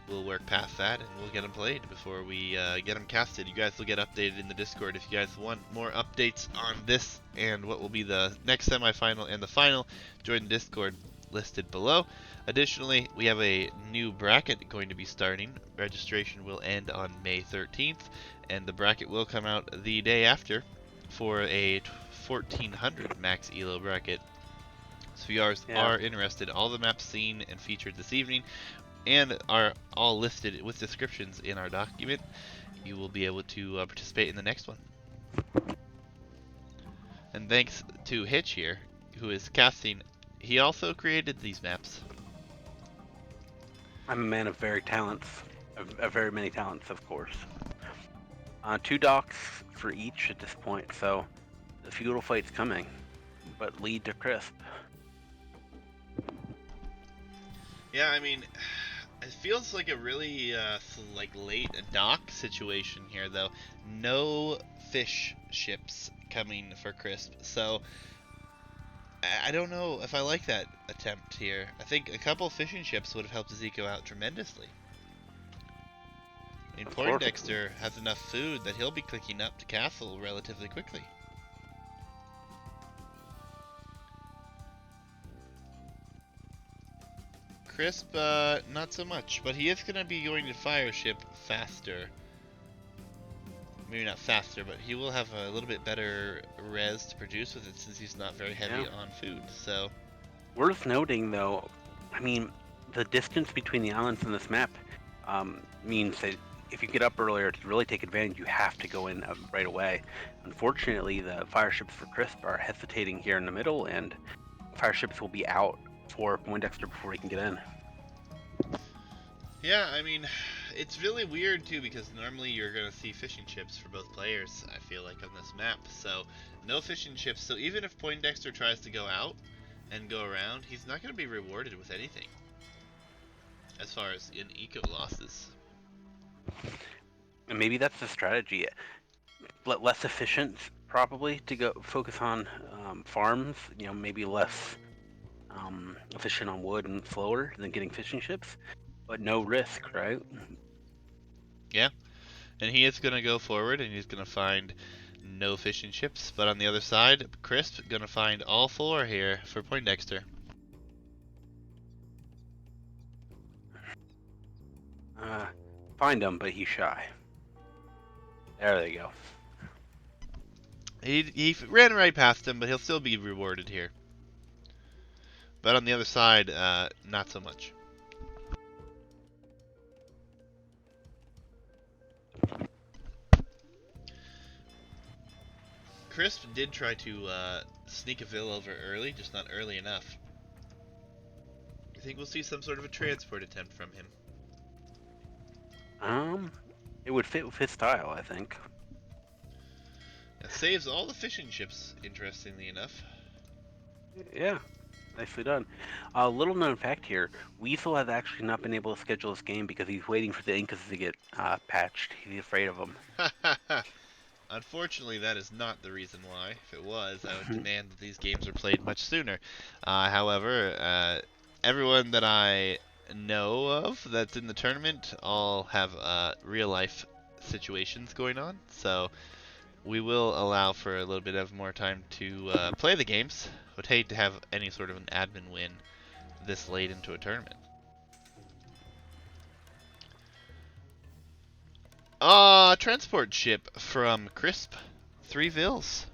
we'll work past that and we'll get them played before we get them casted. You guys will get updated in the Discord if you guys want more updates on this and what will be the next semifinal and the final. Join the Discord listed below. Additionally, we have a new bracket going to be starting. Registration will end on May 13th, and the bracket will come out the day after for a 1400 max elo bracket. So if you are interested, all the maps seen and featured this evening and are all listed with descriptions in our document, you will be able to participate in the next one. And thanks to Hitch here, who is casting. He also created these maps. I'm a man of very talents, of very many talents, of course. 2 docks for each at this point, so the feudal fight's coming, but lead to Crisp. Yeah, I mean, it feels like a really late dock situation here, though. No fish ships coming for Crisp, so I don't know if I like that attempt here. I think a couple fishing ships would have helped Ezekiel out tremendously. I mean, Poindexter has enough food that he'll be clicking up to castle relatively quickly. Crisp, not so much, but he is going to be going to fire ship faster. Maybe not faster, but he will have a little bit better res to produce with it since he's not very heavy on food. So, worth noting, though, I mean, the distance between the islands in this map means that if you get up earlier to really take advantage, you have to go in right away. Unfortunately, the fire ships for Crisp are hesitating here in the middle, and fire ships will be out for Poindexter before he can get in. yeah, I mean, it's really weird too because normally you're going to see fishing ships for both players, I feel like, on this map. So, no fishing ships. So, even if Poindexter tries to go out and go around, he's not going to be rewarded with anything as far as in eco losses. And maybe that's the strategy. Less efficient, probably, to go focus on farms. Maybe less efficient on wood and slower than getting fishing ships, but no risk, right? Yeah, and he is going to go forward and he's going to find no fishing ships, but on the other side, Crisp going to find all 4 here for Poindexter. Find him, but he's shy. There they go. He ran right past him, but he'll still be rewarded here. But on the other side, not so much. Crisp did try to sneak a Vil over early, just not early enough. I think we'll see some sort of a transport attempt from him. It would fit with his style, I think. It saves all the fishing ships, interestingly enough. Yeah, nicely done. A little known fact here, Weasel has actually not been able to schedule this game because he's waiting for the Incas to get patched. He's afraid of them. Unfortunately, that is not the reason why. If it was, I would demand that these games are played much sooner. However, everyone that I know of that's in the tournament all have real-life situations going on, so we will allow for a little bit of more time to play the games. Would hate to have any sort of an admin win this late into a tournament. Transport ship from Crisp. 3 Vils.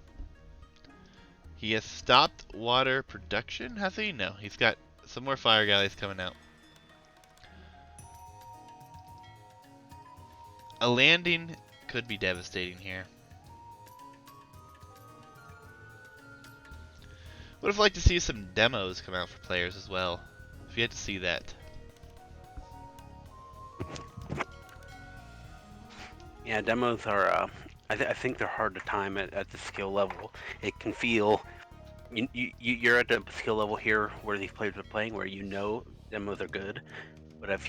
He has stopped water production, has he? No, he's got some more fire galleys coming out. A landing could be devastating here. Would have liked to see some demos come out for players as well. If you had to see that. Yeah, demos are. I think they're hard to time at the skill level. It can feel. You're at the skill level here where these players are playing, where you know demos are good, but it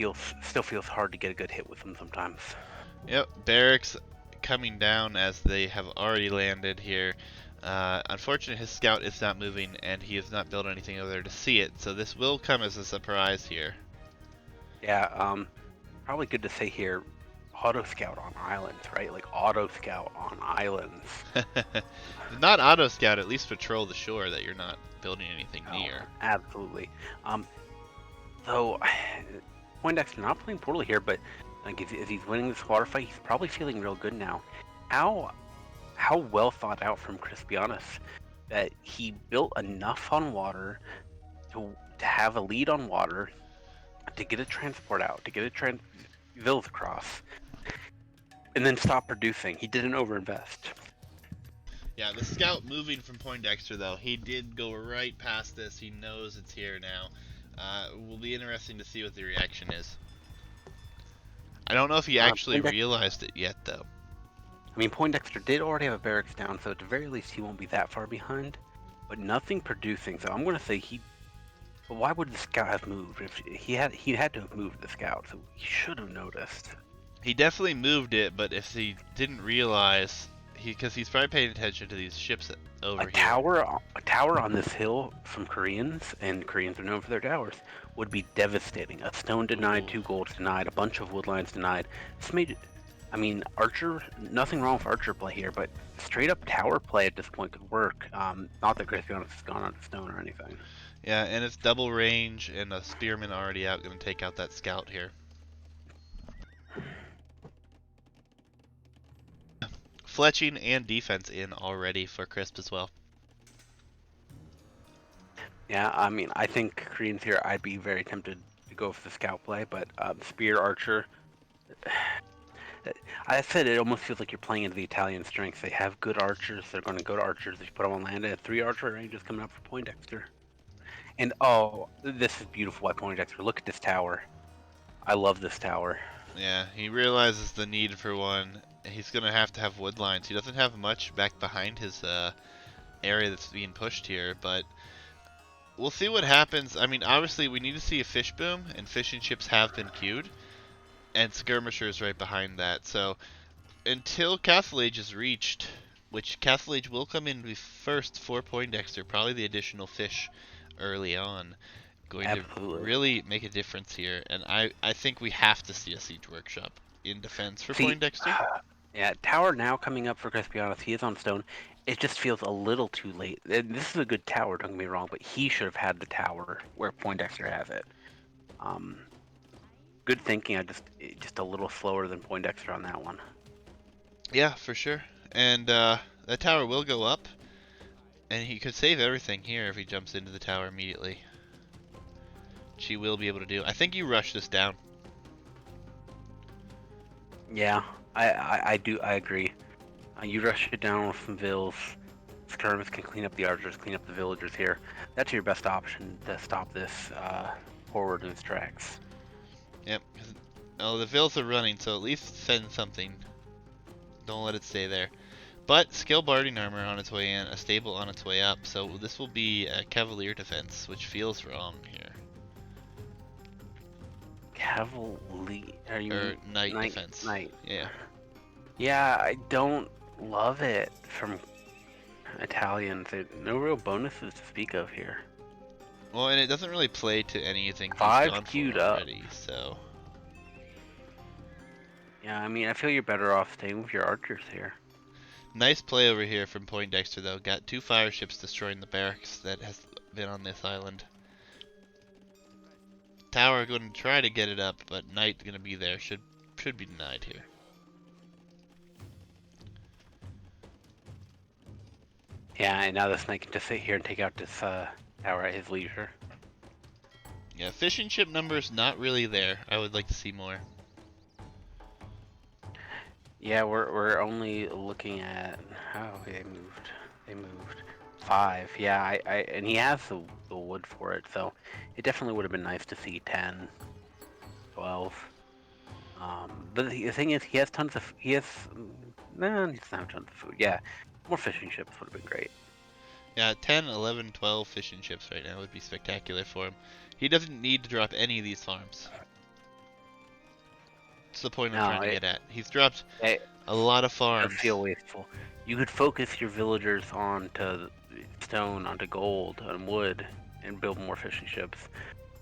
still feels hard to get a good hit with them sometimes. Yep, barracks coming down as they have already landed here. Unfortunately, his scout is not moving, and he has not built anything over there to see it, so this will come as a surprise here. Yeah, probably good to say here, auto scout on islands, right? Like auto scout on islands. Not auto scout, at least patrol the shore that you're not building anything Oh, near. absolutely. Though Poindexter not playing poorly here, but like if he's winning this water fight, he's probably feeling real good now. How well thought out from Crispinianus that he built enough on water to have a lead on water, to get a transport out, to get a villas across, and then stop producing. He didn't overinvest. Yeah, the scout moving from Poindexter, though, he did go right past this. He knows it's here now. Will be interesting to see what the reaction is. I don't know if he actually realized it yet, though. I mean, Poindexter did already have a barracks down, so at the very least he won't be that far behind. But nothing producing, so I'm going to say he. But why would the scout have moved? If he had to have moved the scout, so he should have noticed. He definitely moved it, but if he didn't realize, because he's probably paying attention to these ships over here. A tower on this hill from Koreans, and Koreans are known for their towers, would be devastating. A stone denied, 2 golds denied, a bunch of wood lines denied. This made, I mean, Archer, nothing wrong with Archer play here, but straight up tower play at this point could work. Not that Crispinianus has gone on stone or anything. Yeah, and it's double range, and a spearman already out, going to take out that scout here. Fletching and defense in already for Crisp as well. Yeah, I mean, I think Koreans here, I'd be very tempted to go for the scout play, but Spear Archer, I said it almost feels like you're playing into the Italian strengths. They have good archers, they're going to go to archers, they put them on land, and 3 archer ranges coming up for Poindexter. And oh, this is beautiful by Poindexter. Look at this tower. I love this tower. Yeah, he realizes the need for one. He's going to have wood lines. He doesn't have much back behind his area that's being pushed here, but we'll see what happens. I mean, obviously, we need to see a fish boom, and fishing ships have been queued, and skirmishers right behind that. So until Castle Age is reached, which Castle Age will come in first for Poindexter, probably the additional fish early on, going Absolutely. to really make a difference here. And I think we have to see a siege workshop in defense for Poindexter. Yeah, tower now coming up for Crispinianus. He is on stone. It just feels a little too late. This is a good tower, don't get me wrong, but he should have had the tower where Poindexter has it. Good thinking. Just a little slower than Poindexter on that one. Yeah, for sure. And that tower will go up, and he could save everything here if he jumps into the tower immediately. Which he will be able to do. I think you rush this down. Yeah, I agree. You rush it down with some vills. Skirmish can clean up the archers, clean up the villagers here. That's your best option to stop this forward in its tracks. Yep. Oh, the vills are running, so at least send something. Don't let it stay there. But skill barding armor on its way in, a stable on its way up, so this will be a cavalier defense, which feels wrong here. Cavalier? Are you or knight defense? Knight. Yeah. Yeah, I don't love it from Italians. No real bonuses to speak of here. Well, and it doesn't really play to anything he's 5 gone queued for up. already, so. Yeah, I mean, I feel you're better off staying with your archers here. Nice play over here from Poindexter, though. Got 2 fire ships destroying the barracks that has been on this island. Tower going to try to get it up, but Knight going to be there. Should be denied here. Yeah, and now this knight can just sit here and take out this tower at his leisure. Yeah, fishing ship numbers not really there. I would like to see more. Yeah, we're only looking at how they moved 5. Yeah, I and he has the wood for it, so it definitely would have been nice to see 10, 12. But the thing is, he has tons of he has no, he doesn't have tons of food. Yeah, more fishing ships would have been great. Yeah, 10, 11, 12 fishing ships right now would be spectacular for him. He doesn't need to drop any of these farms. That's the point I'm No, trying to get at. He's dropped it a lot of does farms. feel wasteful. You could focus your villagers onto stone, onto gold, and wood, and build more fishing ships.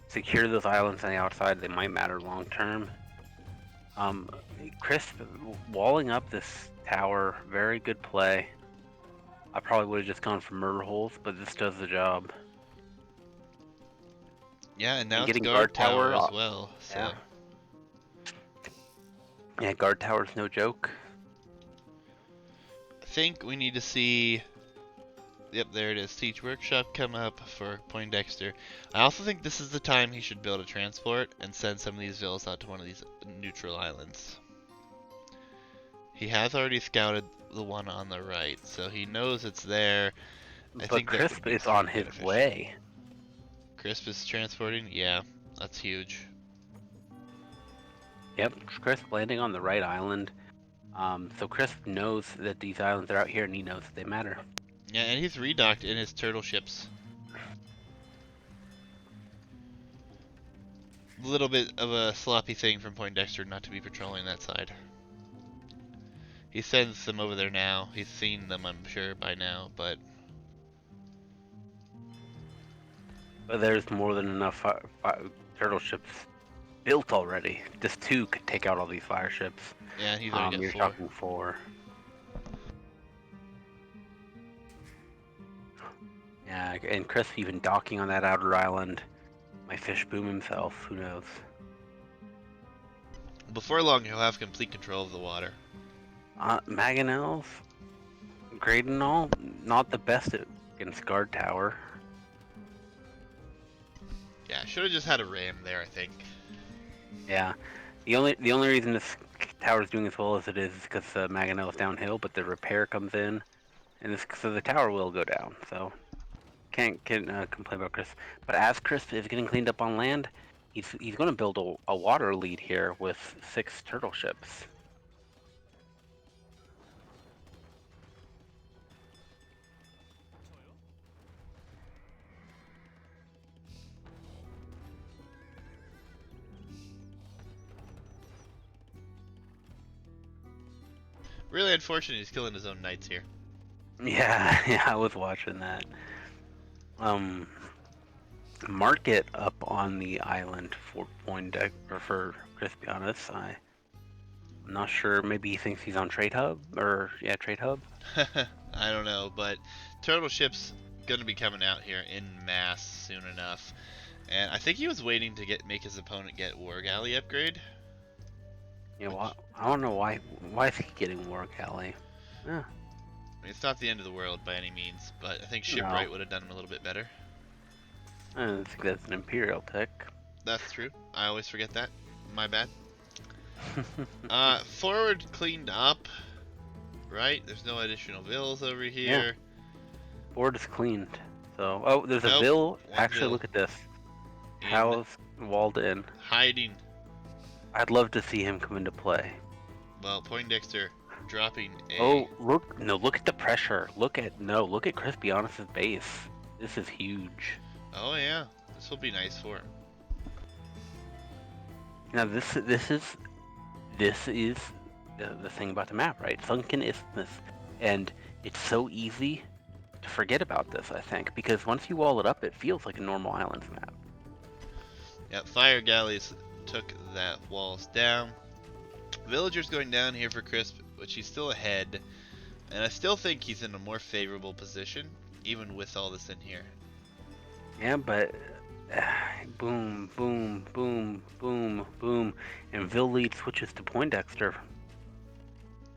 Secure those islands on the outside. They might matter long term. Um, Chris, walling up this tower, very good play. I probably would have just gone for murder holes, but this does the job. Yeah, and now And it's getting guard guard tower tower, as well. yeah, So yeah, guard tower's no joke. I think we need to see. Yep, there it is. Teach workshop come up for Poindexter. I also think this is the time he should build a transport and send some of these villas out to one of these neutral islands. He has already scouted the one on the right, so he knows it's there. I But think that would Crisp be is on extremely his beneficial. way. Crisp is transporting? Yeah, that's huge. Yep, Crisp landing on the right island. So Crisp knows that these islands are out here, and he knows that they matter. Yeah, and he's redocked in his turtle ships. A little bit of a sloppy thing from Poindexter not to be patrolling that side. He sends them over there now. He's seen them, I'm sure, by now, but But there's more than enough turtle ships built already. Just 2 could take out all these fire ships. yeah, he's already got You're 4. talking 4. Yeah, and Chris even docking on that outer island. My fish boom himself. Who knows? Before long, he'll have complete control of the water. Mangonels, great and all, not the best against guard tower. Yeah, should have just had a ram there, I think. Yeah, the only reason this tower is doing as well as it is because Mangonel is downhill, but the repair comes in, and so the tower will go down. So can't complain about Chris. But as Chris is getting cleaned up on land, he's going to build a water lead here with 6 turtle ships. Really unfortunate he's killing his own knights here. Yeah, yeah, I was watching that. Market up on the island for Poindexter or for Crispinianus. I'm not sure. Maybe he thinks he's on Trade Hub or yeah, Trade Hub. I don't know, but turtle ship's gonna be coming out here in mass soon enough. And I think he was waiting to make his opponent get War Galley upgrade. Yeah, well, I don't know why. Why is he getting War Galley? Yeah, I mean, it's not the end of the world by any means, but I think no, Shipwright would have done him a little bit better. I don't think that's an Imperial tech. That's true. I always forget that. My bad. Forward cleaned up, right? There's no additional vills over here. Board is cleaned. So, oh, there's a Nope, Vill. one Actually, Vill. look at this. In House walled in. hiding. I'd love to see him come into play. Well, Poindexter dropping a. Oh, look! No, look at the pressure. Look at Crispinianus's base. This is huge. Oh yeah, this will be nice for him. Now this is the thing about the map, right? Sunken Isthmus, and it's so easy to forget about this. I think because once you wall it up, it feels like a normal islands map. Yep, fire galleys took that walls down. Villagers going down here for Crisp, which he's still ahead, and I still think he's in a more favorable position, even with all this in here. Yeah, but boom, boom, boom, boom, boom, and Vill lead switches to Poindexter.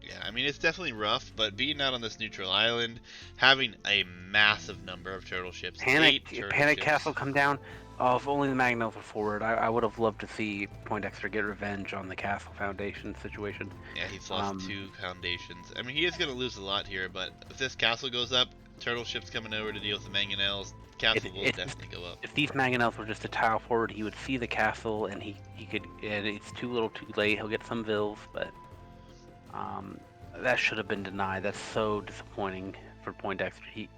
Yeah, I mean, it's definitely rough, but being out on this neutral island, having a massive number of turtle ships, 8 turtle Panic ships. Castle come down. Oh, if only the Magnos were forward. I would have loved to see Poindexter get revenge on the Castle Foundation situation. Yeah, he's lost 2 foundations. I mean, he is going to lose a lot here, but if this castle goes up, turtle ships coming over to deal with the mangonels, castle will definitely go up. If these mangonels were just a tile forward, he would see the castle, and he could. And it's too little, too late. He'll get some vills, but that should have been denied. That's so disappointing for Poindexter. It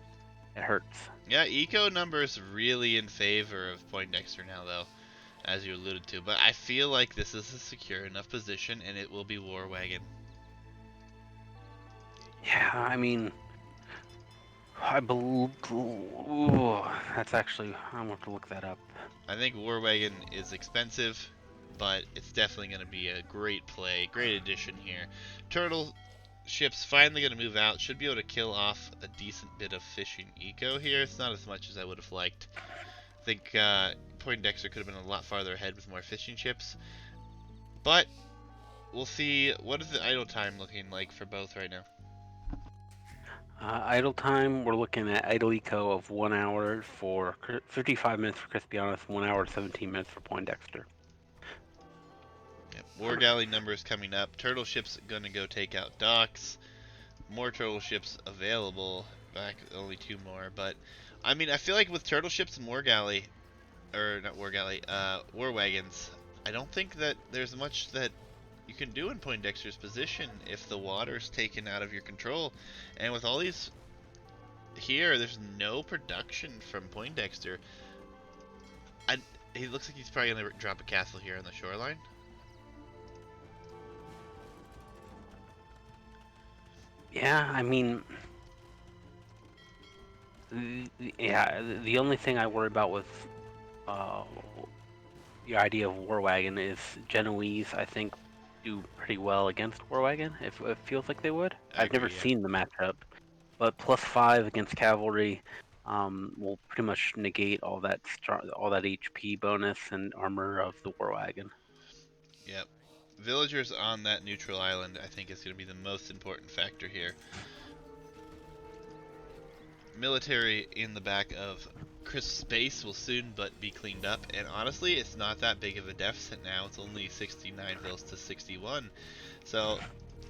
hurts. Yeah, eco numbers really in favor of Poindexter now, though, as you alluded to. But I feel like this is a secure enough position, and it will be War Wagon. Yeah, I mean, I believe. That's actually. I want to look that up. I think War Wagon is expensive, but it's definitely going to be a great play, great addition here. Turtle ships finally going to move out. Should be able to kill off a decent bit of fishing eco here. It's not as much as I would have liked. I think Poindexter could have been a lot farther ahead with more fishing ships. But we'll see. What is the idle time looking like for both right now? Idle time, we're looking at idle eco of 1 hour for 55 minutes for Crispinianus, 1 hour 17 minutes for Poindexter. Yep. War galley numbers coming up. Turtle ships gonna go take out docks. More turtle ships available. Back only 2 more, but I mean, I feel like with turtle ships and war galley, or not war galley, war wagons, I don't think that there's much that you can do in Poindexter's position if the water's taken out of your control. And with all these here, there's no production from Poindexter. He looks like he's probably gonna drop a castle here on the shoreline. Yeah, I mean, the only thing I worry about with the idea of War Wagon is Genoese, I think, do pretty well against War Wagon. If it feels like they would. I've never seen the matchup, but +5 against cavalry will pretty much negate all that HP bonus and armor of the War Wagon. Yep. Villagers on that neutral island, I think, is going to be the most important factor here. Military in the back of Crisp's base will soon but be cleaned up, and honestly, it's not that big of a deficit now. It's only 69 vills to 61. So,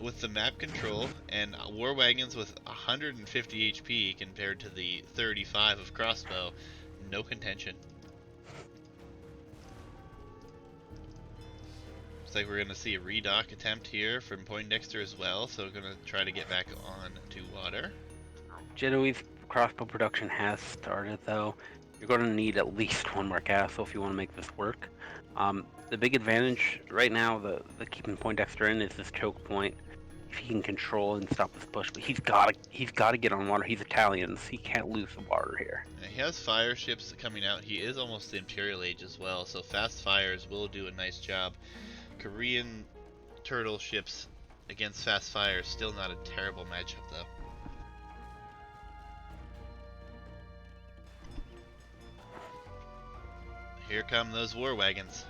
with the map control and war wagons with 150 HP compared to the 35 of crossbow, no contention. Looks like we're going to see a redock attempt here from Poindexter as well, so we're going to try to get back on to water. Genoese crossbow production has started, though. You're going to need at least 1 more castle if you want to make this work. The big advantage right now, the keeping Poindexter in, is this choke point. If he can control and stop this push, but he's got to get on water. He's Italian, so he can't lose the water here. Yeah, he has fire ships coming out. He is almost the Imperial Age as well, so fast fires will do a nice job. Korean turtle ships against fast fires, still not a terrible matchup though. Here come those war wagons.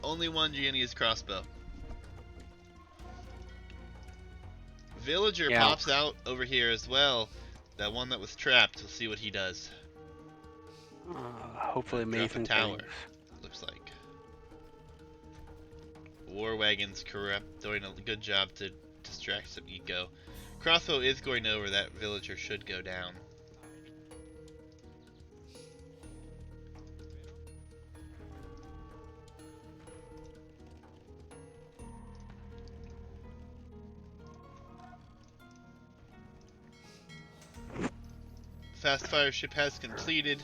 Only one Genoese crossbow. Villager pops out over here as well. That one that was trapped. We'll see what he does. Hopefully amazing tower, looks like. War wagons corrupt, doing a good job to distract some eco. Crossbow is going over. That villager should go down. Fast fire ship has completed,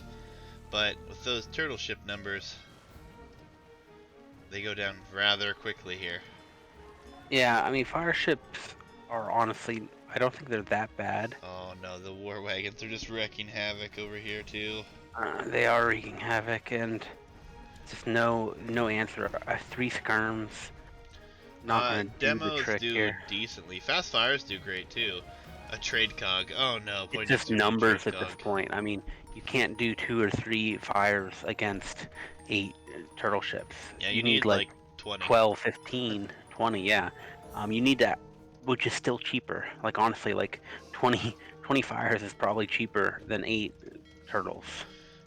but with those turtle ship numbers, they go down rather quickly here. Yeah, I mean, fire ships are honestly, I don't think they're that bad. Oh no, the war wagons are just wreaking havoc over here too. They are wreaking havoc, and just no answer. 3 skirms, not gonna do the trick do here. decently. Fast fires do great too. A trade cog. Oh no, It's just Poindexter being a numbers trade at this cog. point. I mean, you can't do 2 or 3 fires against 8 turtle ships. Yeah, You you need need like like 20. 12, 15, 20. Yeah. You need that, which is still cheaper. Like honestly, like 20 fires is probably cheaper than 8 turtles.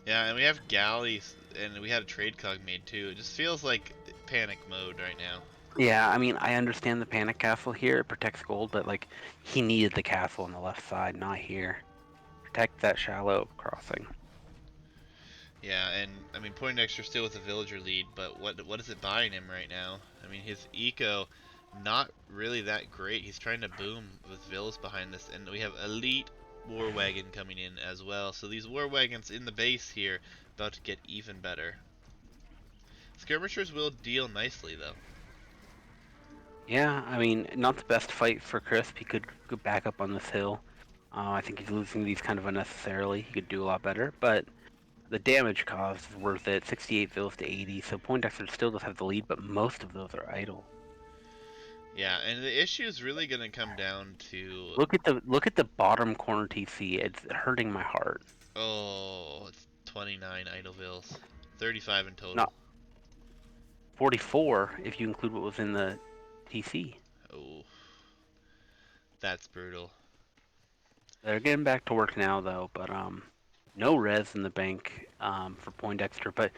Yeah, and we have galleys, and we had a trade cog made too. It just feels like panic mode right now. Yeah, I mean, I understand the panic castle here. It protects gold, but like he needed the castle on the left side, not here. Protect that shallow crossing. Yeah, and I mean Poindexter's still with the villager lead, but what is it buying him right now? I mean his eco not really that great. He's trying to boom with villas behind this, and we have elite war wagon coming in as well. So these war wagons in the base here about to get even better. Skirmishers will deal nicely though. Yeah, I mean, not the best fight for Crisp. He could go back up on this hill. I think he's losing these kind of unnecessarily. He could do a lot better, but the damage caused is worth it. 68 vills to 80, so Poindexter still does have the lead, but most of those are idle. Yeah, and the issue is really going to come down to Look at the bottom corner TC. It's hurting my heart. it's 29 idle vills, 35 in total. Not 44 if you include what was in the TC. Oh, that's brutal. They're getting back to work now though, but no res in the bank for Poindexter, but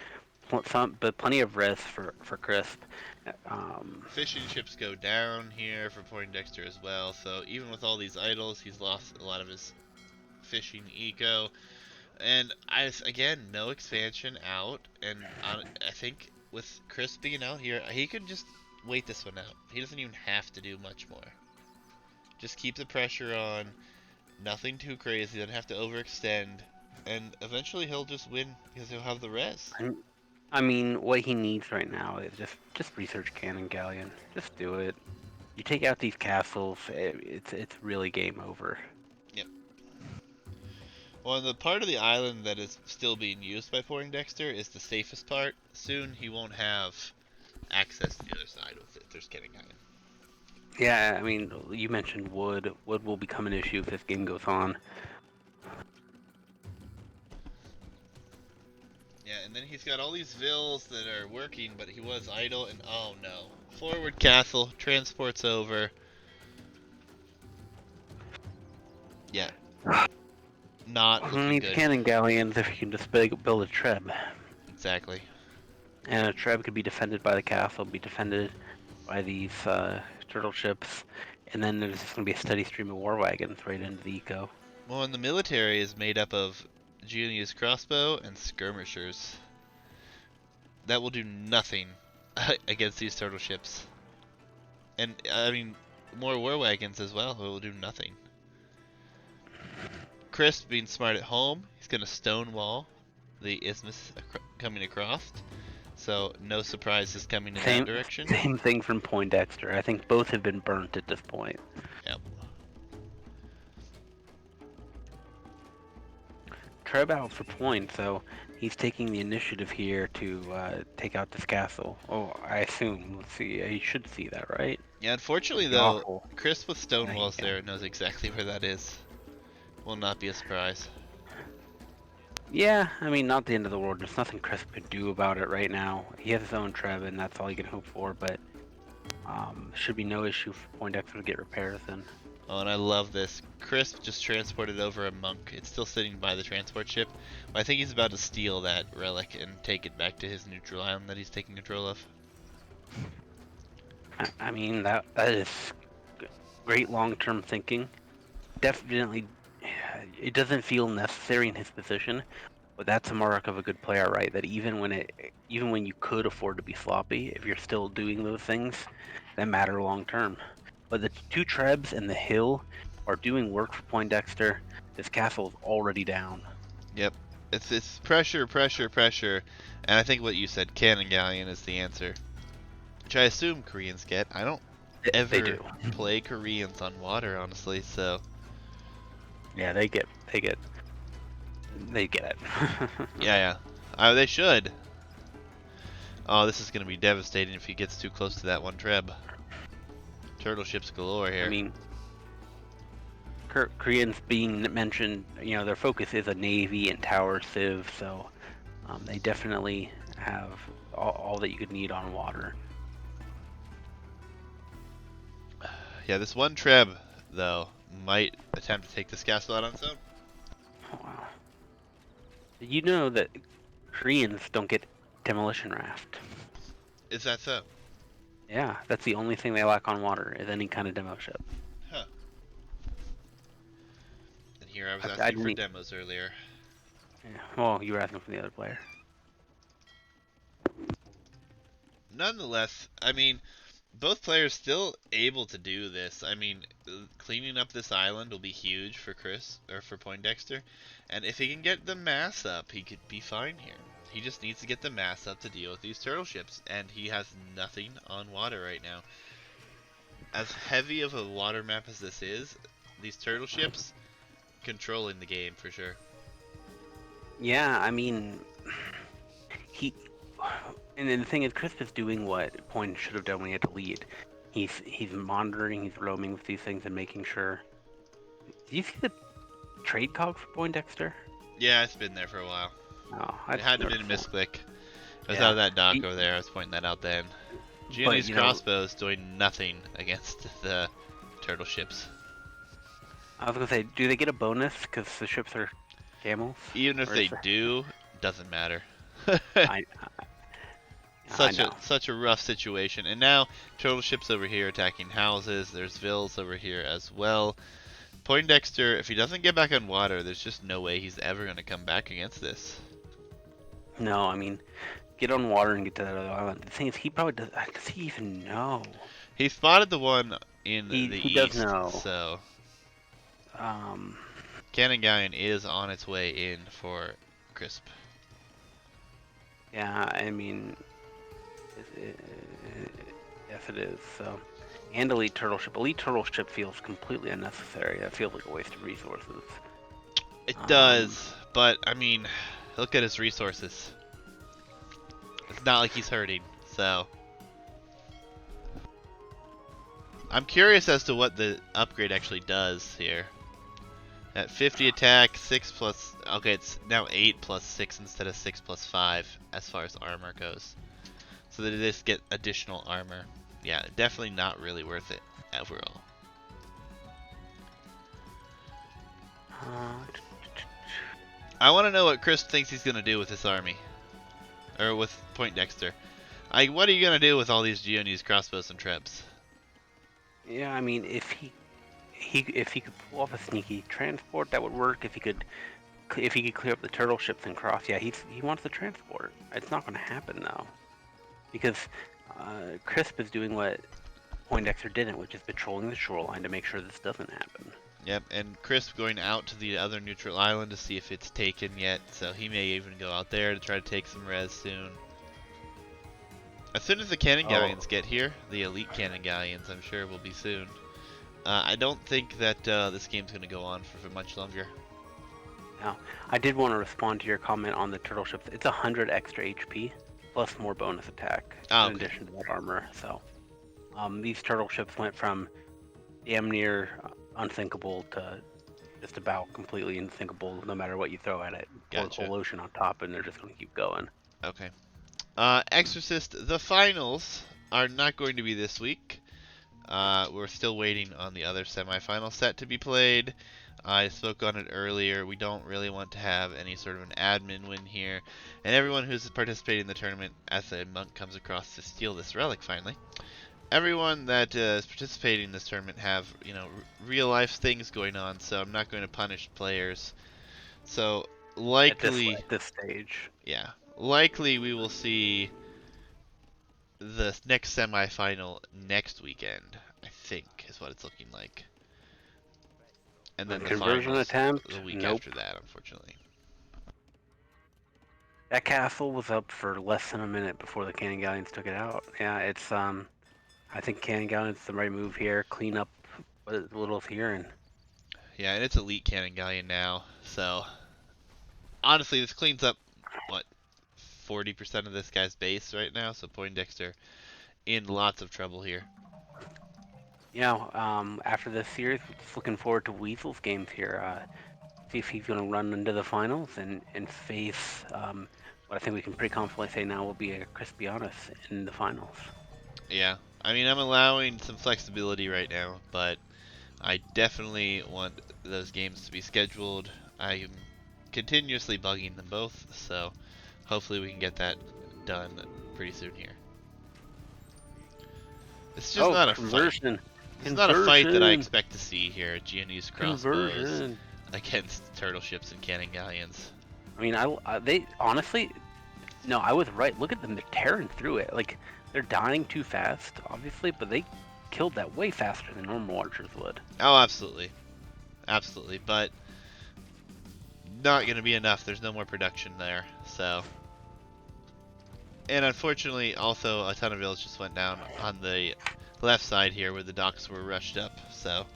plenty of res for Crisp. Fishing ships go down here for Poindexter as well, so even with all these idols, he's lost a lot of his fishing eco. And again, no expansion out, and I think with Chris being out here, he could just wait this one out. He doesn't even have to do much more. Just keep the pressure on, nothing too crazy, doesn't have to overextend, and eventually he'll just win because he'll have the res. I mean, what he needs right now is just research Cannon Galleon. Just do it. You take out these castles, it's really game over. Yep. Well, the part of the island that is still being used by Poindexter is the safest part. Soon he won't have access to the other side with it. There's getting on. Yeah, I mean, you mentioned wood. Wood will become an issue if this game goes on. Yeah, and then he's got all these vills that are working, but he was idle, and oh no. Forward castle, transport's over. Yeah. Not Who looking needs good. Cannon Galleons if you can just build a Treb? Exactly. And a Treb could be defended by the castle, be defended by these turtle ships, and then there's just going to be a steady stream of war wagons right into the eco. Well, and the military is made up of Genius crossbow and skirmishers. That will do nothing against these turtle ships. And, I mean, more war wagons as well, it will do nothing. Chris, being smart at home, he's going to stonewall the isthmus coming across. So, no surprises coming in that direction. Same thing from Poindexter. I think both have been burnt at this point. Yep. Treb out for point, so he's taking the initiative here to take out this castle. Oh, I assume. Let's see. He should see that, right? Yeah, unfortunately though, Chris with stonewalls there knows exactly where that is. Will not be a surprise. Yeah, I mean, not the end of the world. There's nothing Chris could do about it right now. He has his own Treb, and that's all he can hope for, but should be no issue for Poindexter to get repairs in. Oh, and I love this. Chris just transported over a monk. It's still sitting by the transport ship. I think he's about to steal that relic and take it back to his neutral island that he's taking control of. I mean, that is great long-term thinking. Definitely, it doesn't feel necessary in his position, but that's a mark of a good player, right? That even when you could afford to be sloppy, if you're still doing those things, that matter long-term. But the 2 Trebs and the hill are doing work for Poindexter. This castle is already down. Yep. It's pressure, pressure, pressure. And I think what you said, Cannon Galleon, is the answer. Which I assume Koreans get. I don't ever play Koreans on water, honestly, so... Yeah, they get it. yeah. They should. Oh, this is going to be devastating if he gets too close to that one Treb. Turtle ships galore here. I mean, Koreans being mentioned, their focus is a navy and tower civ, so they definitely have all that you could need on water. Yeah, this one Treb, though, might attempt to take this castle out on its own. Oh, wow. Did you know that Koreans don't get demolition raft? Is that so? Yeah, that's the only thing they lack on water is any kind of demo ship. Huh. And here I was I asking for didn't. demos earlier. Yeah, well, you were asking for the other player. Nonetheless, I mean, both players still able to do this. I mean, cleaning up this island will be huge for Chris, or for Poindexter. And if he can get the mass up, he could be fine here. He just needs to get the mass up to deal with these turtle ships. And he has nothing on water right now. As heavy of a water map as this is, these turtle ships controlling the game for sure. Yeah, I mean, he. And then the thing is, Crisp is doing what Point should have done when he had to lead. He's monitoring, he's roaming with these things and making sure. Do you see the trade cog for Poindexter? Yeah, it's been there for a while. No, It had to have been a misclick. I was Yeah. out of that dock over there. I was pointing that out then. Gianni's crossbow is doing nothing against the turtle ships. I was gonna say, do they get a bonus because the ships are camels? Even if they do, doesn't matter. I Such a rough situation. And now turtle ships over here attacking houses. There's vills over here as well. Poindexter, if he doesn't get back on water, there's just no way he's ever going to come back against this. No, I mean, get on water and get to that other island. The thing is, he probably does. Does he even know? He spotted the one in the he east, does know. So Cannon Galleon is on its way in for Crisp. Yeah, I mean, yes, it is. So, and elite turtle ship. Elite turtle ship feels completely unnecessary. That feels like a waste of resources. It does, but I mean, look at his resources. It's not like he's hurting, so. I'm curious as to what the upgrade actually does here. At 50 attack, 6 plus... Okay, it's now 8 plus 6 instead of 6 plus 5 as far as armor goes. So they just get additional armor. Yeah, definitely not really worth it overall. I want to know what Chris thinks he's going to do with this army. Or with Poindexter. What are you going to do with all these Geonese crossbows and trebs? Yeah, I mean, if he could pull off a sneaky transport, that would work. If he could clear up the turtle ships and cross, yeah, he wants the transport. It's not going to happen though, because Crisp is doing what Poindexter didn't, which is patrolling the shoreline to make sure this doesn't happen. Yep, and Crisp going out to the other neutral island to see if it's taken yet, so he may even go out there to try to take some res soon. As soon as the cannon galleons get here, the elite cannon galleons, I'm sure will be soon. I don't think that this game's going to go on for much longer. Now, I did want to respond to your comment on the turtle ships. It's 100 extra HP, plus more bonus attack, in addition to that armor. So, these turtle ships went from damn near unthinkable to just about completely unthinkable no matter what you throw at it. Gotcha. Pour the whole ocean on top and they're just going to keep going. Okay. Exorcist, the finals are not going to be this week. We're still waiting on the other semifinal set to be played. I spoke on it earlier. We don't really want to have any sort of an admin win here. And everyone who's participating in the tournament, as a monk comes across to steal this relic finally, everyone that is participating in this tournament have, real life things going on, so I'm not going to punish players. So likely at this stage. Yeah. Likely we will see the next semifinal next weekend, I think, is what it's looking like. And then the conversion finals attempt? the week Nope. after that, unfortunately. That castle was up for less than a minute before the cannon galleons took it out. Yeah, it's I think cannon galleons the right move here. Clean up what little's here and. Yeah, and it's elite cannon galleon now, so honestly, this cleans up what 40% of this guy's base right now. So Poindexter in lots of trouble here. After this series, we're just looking forward to Weasel's games here. See if he's going to run into the finals and face what I think we can pretty confidently say now will be a Crispinianus in the finals. Yeah. I mean, I'm allowing some flexibility right now, but I definitely want those games to be scheduled. I'm continuously bugging them both, so hopefully we can get that done pretty soon here. It's just Oh, not a fight. conversion. It's not a fight that I Conversion. expect to see here. Geonoese crossbows Conversion. against turtle ships and cannon galleons. I mean, they honestly, no, I was right. Look at them; they're tearing through it. Like they're dying too fast, obviously, but they killed that way faster than normal archers would. Oh, absolutely. Absolutely. But not going to be enough. There's no more production there. So. And unfortunately, also, a ton of villas just went down on the left side here where the docks were rushed up. So.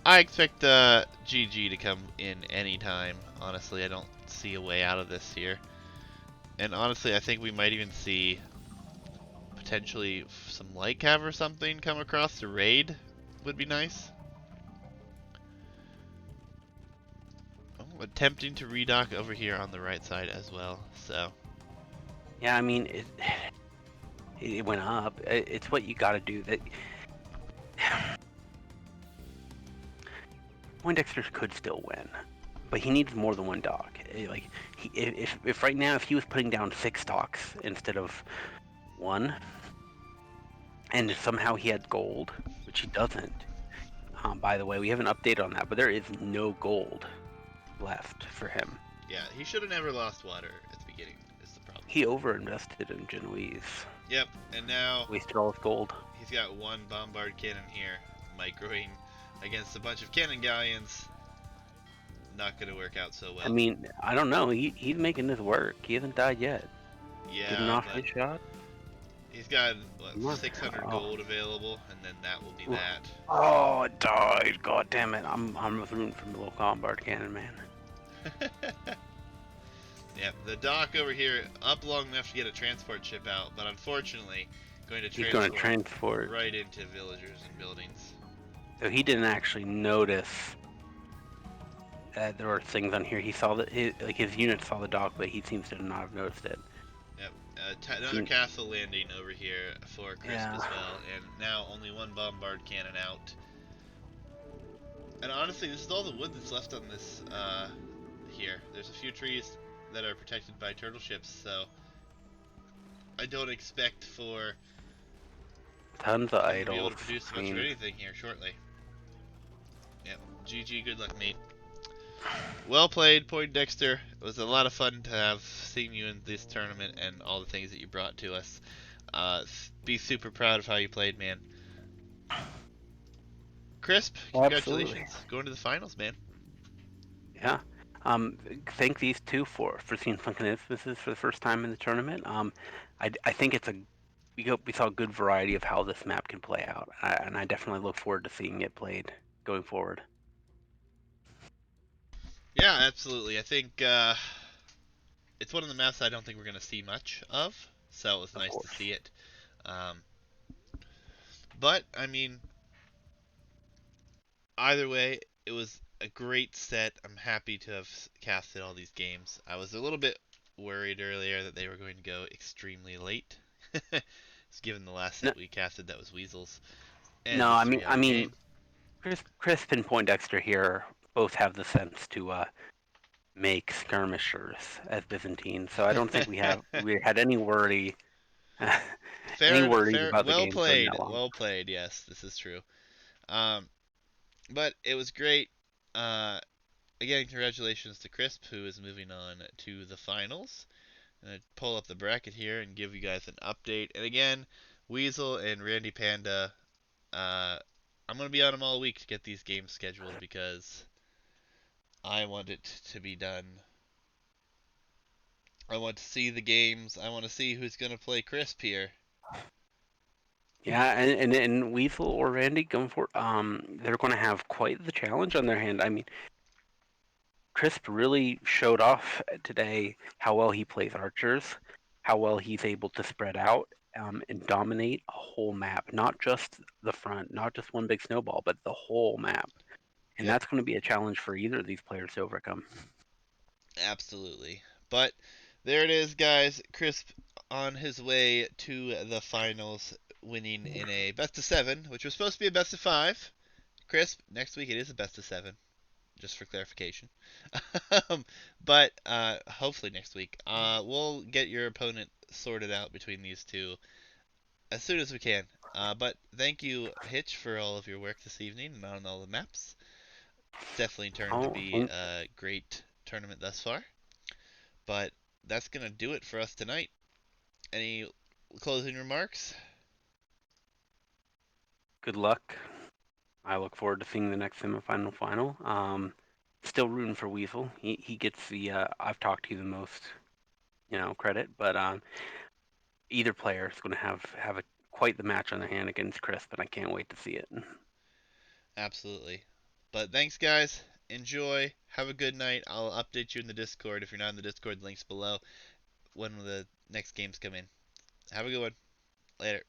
I expect GG to come in anytime. Honestly, I don't see a way out of this here. And honestly, I think we might even see potentially some light cav or something come across to raid. Would be nice. Oh, attempting to redock over here on the right side as well. So. Yeah, I mean, it went up. It's what you got to do. That Poindexter could still win, but he needs more than one dock. Like, if right now, if he was putting down 6 docks instead of 1, and somehow he had gold, which he doesn't. By the way, we have an update on that, but there is no gold left for him. Yeah, he should have never lost water at the beginning, is the problem. He overinvested in Genoese. Yep, and now Wasted all his gold. he's got one bombard cannon here, microing against a bunch of cannon galleons. Not going to work out so well. I mean, I don't know. He's making this work. He hasn't died yet. Yeah, Getting off his shot. he's got what, What? 600 Oh. gold available, and then that will be that. Oh, it died. God damn it. I'm rooting for the little bombard cannon, man. Yep, the dock over here up long enough to get a transport ship out, but unfortunately going to He's going to transport right into villagers and buildings. So he didn't actually notice that there were things on here. He saw that his unit saw the dock, but he seems to not have noticed it. Yep, another castle landing over here for Crisp as well, and now only one bombard cannon out. And honestly, this is all the wood that's left on this here. There's a few trees that are protected by turtle ships, so I don't expect for tons of to idols. be able to produce much of anything here shortly. Yep, GG, good luck, mate. Well played, Poindexter. It was a lot of fun to have seen you in this tournament and all the things that you brought to us. Be super proud of how you played, man. Crisp, congratulations. Absolutely. Going to the finals, man. Yeah. Thank these two for seeing sunken instances for the first time in the tournament. I think it's we saw a good variety of how this map can play out, and I definitely look forward to seeing it played going forward. Yeah, absolutely. I think it's one of the maps I don't think we're going to see much of, so it was nice to see it. But, I mean, either way, it was a great set. I'm happy to have casted all these games. I was a little bit worried earlier that they were going to go extremely late. Given the last set we casted that was Weasels. And no, I mean, Crisp and Poindexter here both have the sense to make skirmishers as Byzantines, so I don't think we had any worry. Any worries about the game going that long. Well played. Yes, this is true. But it was great. Again, congratulations to Crisp, who is moving on to the finals. I'm going to pull up the bracket here and give you guys an update. And again, Weasel and Randy Panda, I'm going to be on them all week to get these games scheduled because I want it to be done. I want to see the games. I want to see who's going to play Crisp here. Yeah, and Weasel or Randy going for they're going to have quite the challenge on their hand. I mean, Crisp really showed off today how well he plays archers, how well he's able to spread out, and dominate a whole map, not just the front, not just one big snowball, but the whole map. And Yep, that's going to be a challenge for either of these players to overcome. absolutely. But there it is, guys. Crisp on his way to the finals, winning in a best of 7, which was supposed to be a best of 5. Crisp, next week it is a best of 7, just for clarification. But hopefully next week, we'll get your opponent sorted out between these two as soon as we can. But thank you, Hitch, for all of your work this evening and on all the maps. Definitely turned to Oh, be a great tournament thus far. But that's gonna do it for us tonight. Any closing remarks? good luck. I look forward to seeing the next semifinal final. Still rooting for Weasel. He gets the I've talked to the most, credit. But either player is going to have quite the match on their hand against Chris, and I can't wait to see it. Absolutely. But thanks, guys. Enjoy. Have a good night. I'll update you in the Discord. If you're not in the Discord, links below when the next games come in. Have a good one. Later.